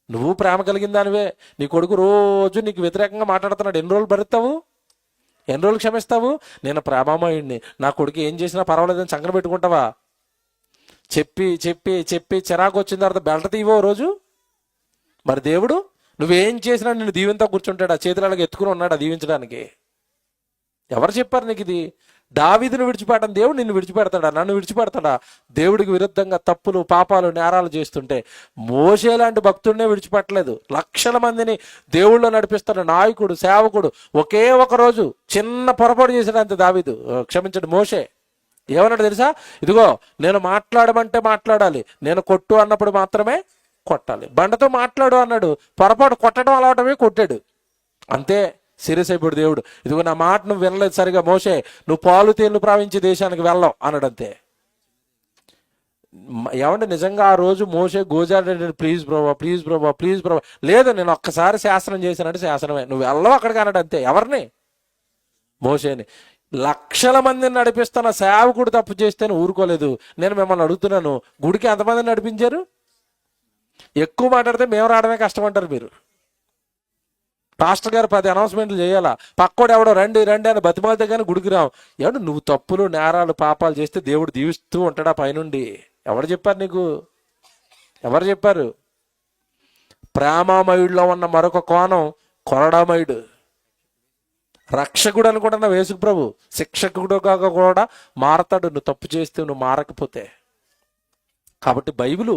నువ్వు ప్రేమ కలిగిన దానివే. నీ కొడుకు రోజు నీకు వ్యతిరేకంగా మాట్లాడుతున్నాడు, ఎన్ని రోజులు భరిస్తావు? ఎన్ని రోజులు క్షమిస్తావు? నేను ప్రేమమయుడిని, నా కొడుకు ఏం చేసినా పర్వాలేదని సంకన పెట్టుకుంటావా? చెప్పి చెప్పి చెప్పి చిరాకు వచ్చిన తర్వాత బెల్ట తీవో రోజు. మరి దేవుడు నువ్వేం చేసినా నిన్ను దీవెంతో కూర్చుంటాడు, ఆ చేతులకి ఎత్తుకుని ఉన్నాడు ఆ దీవించడానికి. ఎవరు చెప్పారు నీకు ఇది? దావీదును విడిచిపెట్టని దేవుడు నిన్ను విడిచిపెడతాడా? నన్ను విడిచిపెడతాడా? దేవుడికి విరుద్ధంగా తప్పులు, పాపాలు, నేరాలు చేస్తుంటే మోషే లాంటి భక్తుడినే విడిచిపెట్టలేదు. లక్షల మందిని దేవుళ్ళు నడిపిస్తున్న నాయకుడు, సేవకుడు ఒకే ఒక రోజు చిన్న పొరపాటు చేశాడంతే దావీదు, క్షమించండి మోషే. ఏమన్నాడు తెలుసా? ఇదిగో నేను మాట్లాడమంటే మాట్లాడాలి, నేను కొట్టు అన్నప్పుడు మాత్రమే కొట్టాలి. బండతో మాట్లాడు అన్నాడు, పొరపాటు కొట్టడం అలవాటమే, కొట్టాడు. అంతే. సీరియస్ అయిపోయాడు దేవుడు. ఇదిగో నా మాట నువ్వు వినలేదు సరిగా మోషే, నువ్వు పాలు తేళ్లు ప్రవహించే దేశానికి వెళ్ళవు అన్నాడు. అంతే. ఏమంటే నిజంగా ఆ రోజు మోషే గోజాడాడు, ప్లీజ్ బ్రోవా, ప్లీజ్ బ్రోవా, ప్లీజ్ బ్రోవా. లేదు, నేను ఒక్కసారి శాసనం చేశానంటే శాసనమే, నువ్వు వెళ్ళవు అక్కడికి అన్నాడు. అంతే. ఎవరిని? మోషేని. లక్షల మందిని నడిపిస్తున్న సేవకుడు తప్పు చేస్తేనే ఊరుకోలేదు. నేను మిమ్మల్ని అడుగుతున్నాను, గుడికి ఎంతమందిని నడిపించారు? ఎక్కువ మాట్లాడితే మేము రావడమే కష్టమంటారు మీరు. పాస్టర్ గారు 10 అనౌన్స్మెంట్లు చేయాలా, పక్కోడు ఎవడో రండి రండి అని బతిమాలితే కానీ గుడికి రావు. ఎవడు నువ్వు తప్పులు, నేరాలు, పాపాలు చేస్తే దేవుడు దీవిస్తూ ఉంటాడా పైనుండి? ఎవరు చెప్పారు నీకు? ఎవరు చెప్పారు? ప్రేమామయుడిలో ఉన్న మరొక కోణం కొరడామయుడు. రక్షకుడు అనుకుంటున్నా యేసు ప్రభు, శిక్షకుడుగా కూడా మారతాడు నువ్వు తప్పు చేస్తే, నువ్వు మారకపోతే. కాబట్టి బైబిలు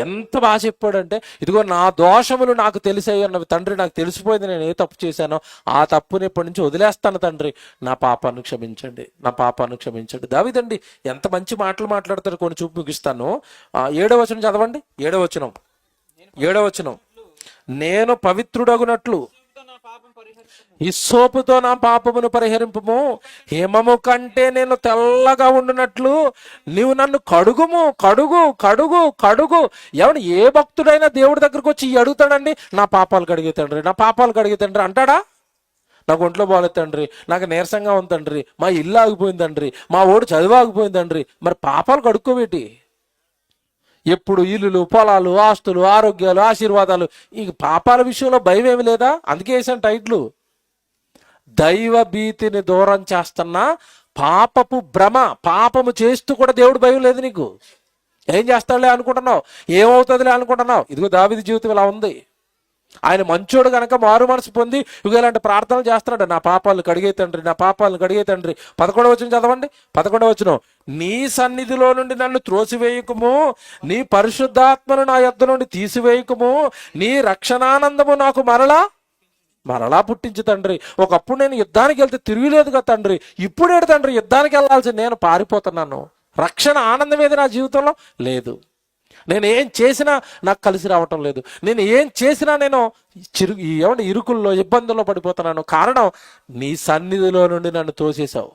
ఎంత బాగా చెప్పాడంటే, ఇదిగో నా దోషములు నాకు తెలిసాయి అన్నవి తండ్రి, నాకు తెలిసిపోయింది నేను ఏ తప్పు చేశానో ఆ తప్పుని ఇప్పటి నుంచి వదిలేస్తాను తండ్రి, నా పాపాన్ని క్షమించండి, నా పాపాన్ని క్షమించండి. దావీదండి ఎంత మంచి మాటలు మాట్లాడతారు. కొన్ని చూపు ముగిస్తాను. 7వ వచనం చదవండి. 7వ వచనం, నేను పవిత్రుడగునట్లు హిస్సోపుతో నా పాపమును పరిహరింపుము, హిమము కంటే నేను తెల్లగా ఉండునట్లు నీవు నన్ను కడుగుము, కడుగు కడుగు కడుగు. ఎవడు ఏ భక్తుడైనా దేవుడి దగ్గరకు వచ్చి అడుగుతాడండి, నా పాపాలు కడిగే తండ్రి, నా పాపాలు కడిగే తండ్రి అంటాడా? నాకు ఒంట్లో బాగలేదు తండ్రి, నాకు నీరసంగా ఉంది తండ్రి, మా ఇల్లు ఆగిపోయింది తండ్రి, మా ఓడు చదువు ఆగిపోయింది తండ్రి. మరి పాపాలు కడుక్కోబెట్టి ఎప్పుడు ఇల్లులు, పొలాలు, ఆస్తులు, ఆరోగ్యాలు, ఆశీర్వాదాలు, ఈ పాపాల విషయంలో భయం ఏమి లేదా? అందుకే వేసాను టైట్లు, దైవ భీతిని దూరం చేస్తున్న పాపపు భ్రమ. పాపము చేస్తూ కూడా దేవుడు భయం లేదు నీకు. ఏం చేస్తాడులే అనుకుంటున్నావు, ఏమవుతుందిలే అనుకుంటున్నావు. ఇదిగో దావీదు జీవితం ఇలా ఉంది. ఆయన మంచోడు గనక మారు మనసు పొంది ఇలాంటి ప్రార్థనలు చేస్తున్నాడు. నా పాపాలను కడిగే తండ్రి, నా పాపాలను కడిగే తండ్రి. 11వ వచనం చదవండి. 11వ వచనం, నీ సన్నిధిలో నుండి నన్ను త్రోసివేయకుము, నీ పరిశుద్ధాత్మను నా యొద్ద నుండి తీసివేయకుము, నీ రక్షణానందము నాకు మరలా పుట్టించు తండ్రి. ఒకప్పుడు నేను యుద్ధానికి వెళ్తే తిరుగులేదు కదా తండ్రి, ఇప్పుడేడు తండ్రి యుద్ధానికి వెళ్ళాల్సి నేను పారిపోతున్నాను. రక్షణ ఆనందం ఏది నా జీవితంలో లేదు. నేను ఏం చేసినా నాకు కలిసి రావటం లేదు. నేను ఏం చేసినా నేను ఇరుకుల్లో ఇబ్బందుల్లో పడిపోతున్నాను. కారణం, నీ సన్నిధిలో నుండి నన్ను తోసేశావు.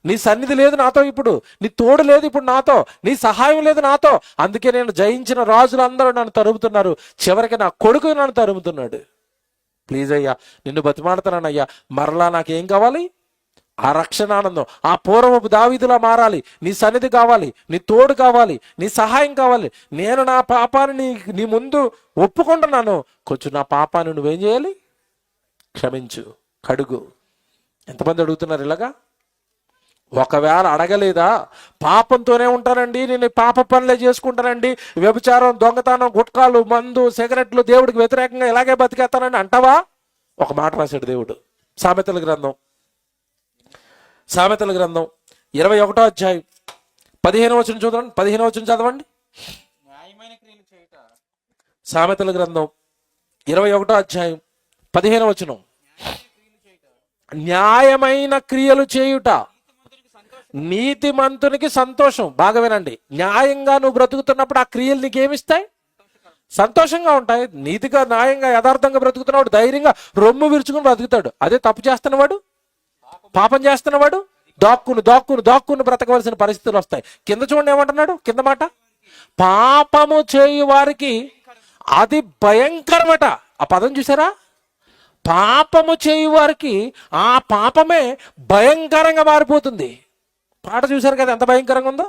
నీ సన్నిధి లేదు నాతో, ఇప్పుడు నీ తోడు లేదు ఇప్పుడు నాతో, నీ సహాయం లేదు నాతో. అందుకే నేను జయించిన రాజులందరూ నన్ను తరుముతున్నారు, చివరికి నా కొడుకు నన్ను తరుముతున్నాడు. ప్లీజ్ అయ్యా, నిన్ను బతిమాడుతున్నానయ్యా, మరలా నాకేం కావాలి? ఆ రక్షణానందం, ఆ పూర్వపు దావీదులా మారాలి. నీ సన్నిధి కావాలి, నీ తోడు కావాలి, నీ సహాయం కావాలి. నేను నా పాపాన్ని నీ ముందు ఒప్పుకుంటున్నాను. కొంచెం నా పాపాన్ని నువ్వేం చేయాలి? క్షమించు, కడుగు. ఎంతమంది అడుగుతున్నారు ఇలాగా? ఒకవేళ అడగలేదా, పాపంతోనే ఉంటానండి, నేను పాప పనులే చేసుకుంటానండి, వ్యభిచారం, దొంగతనం, గుట్కాలు, మందు, సిగరెట్లు, దేవుడికి వ్యతిరేకంగా ఇలాగే బతికేస్తానండి అంటావా? ఒక మాట రాశాడు దేవుడు, సామెతల గ్రంథం 21వ అధ్యాయం 15వ వచనం చూడండి. 15వ వచనం చదవండి. సామెతల గ్రంథం 21వ అధ్యాయం 15వ వచనం, న్యాయమైన క్రియలు చేయుట నీతిమంతునికి సంతోషం. బాగా వినండి, న్యాయంగా నువ్వు బ్రతుకుతున్నప్పుడు ఆ క్రియలు నీకేమిస్తాయి? సంతోషంగా ఉంటాయి. నీతిగా, న్యాయంగా, యథార్థంగా బ్రతుకుతున్నవాడు ధైర్యంగా రొమ్ము విరుచుకుని బ్రతుకుతాడు. అదే తప్పు చేస్తున్నవాడు, పాపం చేస్తున్నవాడు దాక్కును బ్రతకవలసిన పరిస్థితులు వస్తాయి. కింద చూడండి ఏమంటున్నాడు, కింద మాట, పాపము చేయు వారికి అది భయంకరమట. ఆ పదం చూసారా? పాపము చేయు వారికి ఆ పాపమే భయంకరంగా మారిపోతుంది. పాట చూసారు కదా ఎంత భయంకరంగా ఉందో.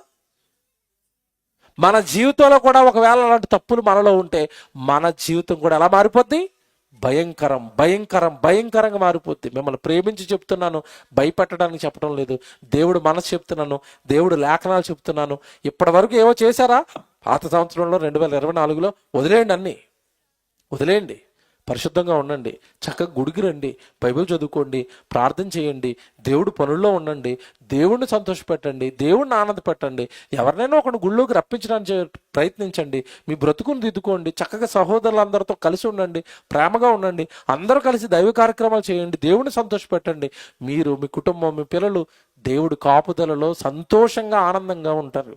మన జీవితంలో కూడా ఒకవేళ అలాంటి తప్పులు మనలో ఉంటే మన జీవితం కూడా ఎలా మారిపోద్ది? భయంకరంగా మారిపోద్ది. మిమ్మల్ని ప్రేమించి చెప్తున్నాను, భయపెట్టడానికి చెప్పడం లేదు. దేవుడు మనసు చెప్తున్నాను, దేవుడు లేఖనాలు చెప్తున్నాను. ఇప్పటి వరకు ఏవో చేశారా? పాత సంవత్సరంలో 2024లో వదిలేయండి, అన్నీ వదిలేయండి. పరిశుద్ధంగా ఉండండి, చక్కగా గుడికి రండి, బైబిల్ చదువుకోండి, ప్రార్థన చేయండి, దేవుడు పనుల్లో ఉండండి, దేవుడిని సంతోషపెట్టండి, దేవుడిని ఆనందపెట్టండి. ఎవరినైనా ఒకటి గుళ్ళోకి రప్పించడానికి ప్రయత్నించండి. మీ బ్రతుకుని దిద్దుకోండి, చక్కగా సహోదరులందరితో కలిసి ఉండండి, ప్రేమగా ఉండండి, అందరూ కలిసి దైవ కార్యక్రమాలు చేయండి, దేవుడిని సంతోషపెట్టండి. మీరు, మీ కుటుంబం, మీ పిల్లలు దేవుడి కాపుదలలో సంతోషంగా ఆనందంగా ఉంటారు.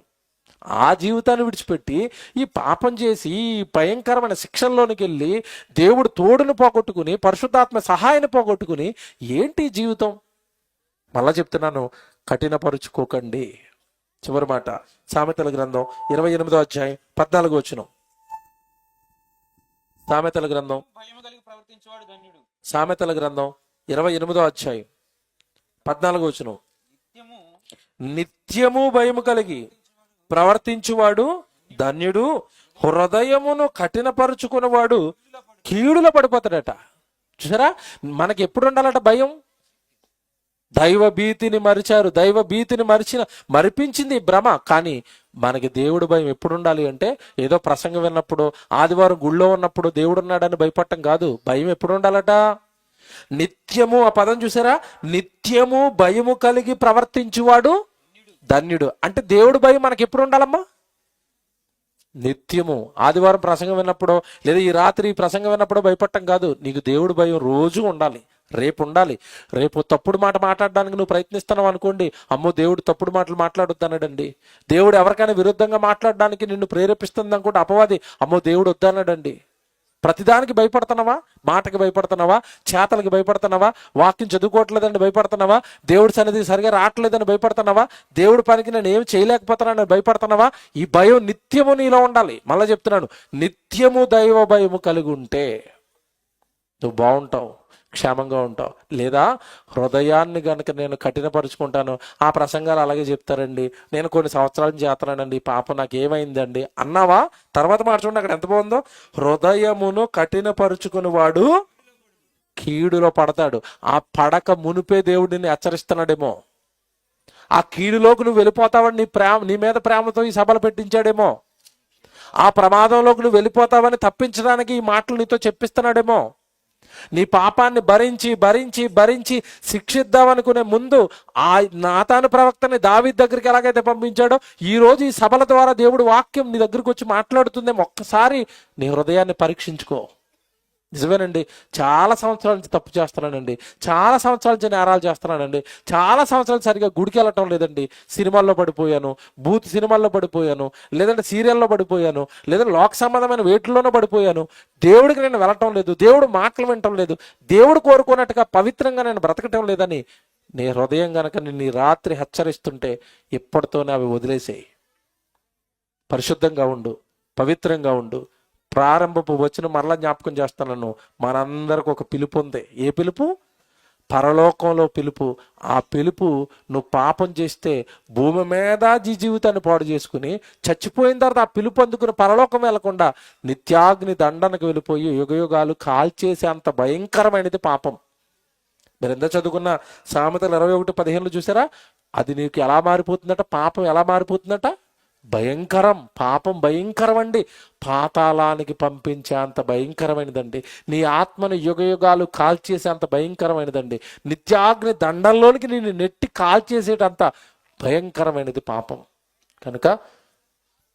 ఆ జీవితాన్ని విడిచిపెట్టి ఈ పాపం చేసి ఈ భయంకరమైన శిక్షల్లోనికి వెళ్ళి దేవుడు తోడును పోగొట్టుకుని, పరిశుద్ధాత్మ సహాయాన్ని పోగొట్టుకుని ఏంటి జీవితం? మళ్ళా చెప్తున్నాను, కఠినపరుచుకోకండి. చివరి మాట, సామెతల గ్రంథం 28వ అధ్యాయం 14వ వచనం. సామెతల గ్రంథం 28వ అధ్యాయం 14వ వచనం, నిత్యము భయము కలిగి ప్రవర్తించువాడు ధన్యుడు, హృదయమును కఠినపరుచుకున్నవాడు కీడులో పడిపోతాడట. చూసారా, మనకి ఎప్పుడు ఉండాలట భయం? దైవ భీతిని మరిపించింది భ్రమ. కానీ మనకి దేవుడు భయం ఎప్పుడు ఉండాలి అంటే, ఏదో ప్రసంగం విన్నప్పుడు, ఆదివారం గుళ్ళో ఉన్నప్పుడు దేవుడు ఉన్నాడని భయపడటం కాదు. భయం ఎప్పుడు ఉండాలట? నిత్యము. ఆ పదం చూసారా? నిత్యము భయము కలిగి ప్రవర్తించువాడు ధన్యుడు. అంటే దేవుడు భయం మనకి ఎప్పుడు ఉండాలమ్మా? నిత్యము. ఆదివారం ప్రసంగం విన్నప్పుడు, లేదా ఈ రాత్రి ప్రసంగం విన్నప్పుడు భయపడటం కాదు. నీకు దేవుడు భయం రోజు ఉండాలి, రేపు ఉండాలి. రేపు తప్పుడు మాట మాట్లాడడానికి నువ్వు ప్రయత్నిస్తున్నావు అనుకోండి, అమ్మో దేవుడు తప్పుడు మాటలు మాట్లాడొద్దన్నాడండి. దేవుడు ఎవరికైనా విరుద్ధంగా మాట్లాడడానికి నిన్ను ప్రేరేపిస్తుంది అనుకుంటే అపవాది, అమ్మో దేవుడు వద్దన్నాడండి. ప్రతిదానికి భయపడుతున్నావా? మాటకి భయపడుతున్నావా? చేతలకి భయపడుతున్నావా? వాక్యం చదువుకోవట్లేదని భయపడుతున్నావా? దేవుడి సన్నిధి సరిగా రావట్లేదని భయపడుతున్నావా? దేవుడి పనికి నేను ఏమి చేయలేకపోతున్నానని భయపడుతున్నావా? ఈ భయం నిత్యము నీలో ఉండాలి. మళ్ళీ చెప్తున్నాను, నిత్యము దైవ భయము కలిగి ఉంటే నువ్వు బాగుంటావు, క్షేమంగా ఉంటావు. లేదా హృదయాన్ని గనక నేను కఠినపరుచుకుంటాను, ఆ ప్రసంగాలు అలాగే చెప్తారండి, నేను కొన్ని సంవత్సరాల నుంచి చేస్తున్నానండి, పాపం నాకు ఏమైందండి అన్నావా? తర్వాత మాట చూడండి, అక్కడ ఎంత బాగుందో, హృదయమును కఠినపరుచుకుని వాడు కీడులో పడతాడు. ఆ పడక మునిపే దేవుడిని హెచ్చరిస్తున్నాడేమో, ఆ కీడులోకి నువ్వు వెళ్ళిపోతావని నీ మీద ప్రేమతో ఈ సభలు పెట్టించాడేమో. ఆ ప్రమాదంలోకి నువ్వు వెళ్ళిపోతావని తప్పించడానికి ఈ మాటలు నీతో చెప్పిస్తున్నాడేమో. నీ పాపాన్ని భరించి భరించి భరించి శిక్షిద్దామనుకునే ముందు ఆ నాతాను ప్రవక్తని దావీదు దగ్గరికి ఎలాగైతే పంపించాడో, ఈ రోజు ఈ సభల ద్వారా దేవుడు వాక్యం నీ దగ్గరికి వచ్చి మాట్లాడుతుందేమో. ఒక్కసారి నీ హృదయాన్ని పరీక్షించుకో. నిజమేనండి, చాలా సంవత్సరాల నుంచి తప్పు చేస్తున్నానండి, చాలా సంవత్సరాల నుంచి నేరాలు చేస్తున్నానండి, చాలా సంవత్సరాలు సరిగా గుడికి వెళ్ళటం లేదండి, సినిమాల్లో పడిపోయాను, బూత్ సినిమాల్లో పడిపోయాను, లేదంటే సీరియల్లో పడిపోయాను, లేదంటే లోక సంబంధమైన వేటిల్లోనూ పడిపోయాను, దేవుడికి నేను వెళ్ళటం లేదు, దేవుడు మాటలు వినటం లేదు, దేవుడు కోరుకున్నట్టుగా పవిత్రంగా నేను బ్రతకటం లేదని నీ హృదయం గనక నిన్ను ఈ రాత్రి హెచ్చరిస్తుంటే ఇప్పటితోనే అవి వదిలేసేయి. పరిశుద్ధంగా ఉండు, పవిత్రంగా ఉండు. ప్రారంభపు వచ్చిన మరలా జ్ఞాపకం చేస్తున్నాను, మనందరికి ఒక పిలుపు ఉంది. ఏ పిలుపు? పరలోకంలో పిలుపు. ఆ పిలుపు నువ్వు పాపం చేస్తే భూమి మీద జీవితాన్ని పాడు చేసుకుని చచ్చిపోయిన తర్వాత ఆ పిలుపు అందుకుని పరలోకం వెళ్లకుండా నిత్యాగ్ని దండనకు వెళ్ళిపోయి యుగయుగాలు కాల్చేసే అంత భయంకరమైనది పాపం. మీరు ఎంత చదువుకున్న సామెతలు 21:15 చూసారా? అది నీకు ఎలా మారిపోతుందట? పాపం ఎలా మారిపోతుందట? భయంకరం. పాపం భయంకరం అండి, పాతాళానికి పంపించే అంత భయంకరమైనదండి. నీ ఆత్మను యుగయుగాలు కాల్చేసే అంత భయంకరమైనదండి. నిత్యాగ్ని దండంలోనికి నిన్ను నెట్టి కాల్చేసేటంత భయంకరమైనది పాపం. కనుక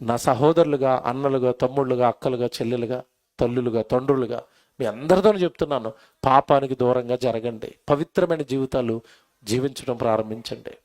నా సహోదరులుగా, అన్నలుగా, తమ్ముళ్ళుగా, అక్కలుగా, చెల్లెలుగా, తల్లులుగా, తండ్రులుగా మీ అందరితో చెప్తున్నాను, పాపానికి దూరంగా జరగండి, పవిత్రమైన జీవితాలు జీవించడం ప్రారంభించండి.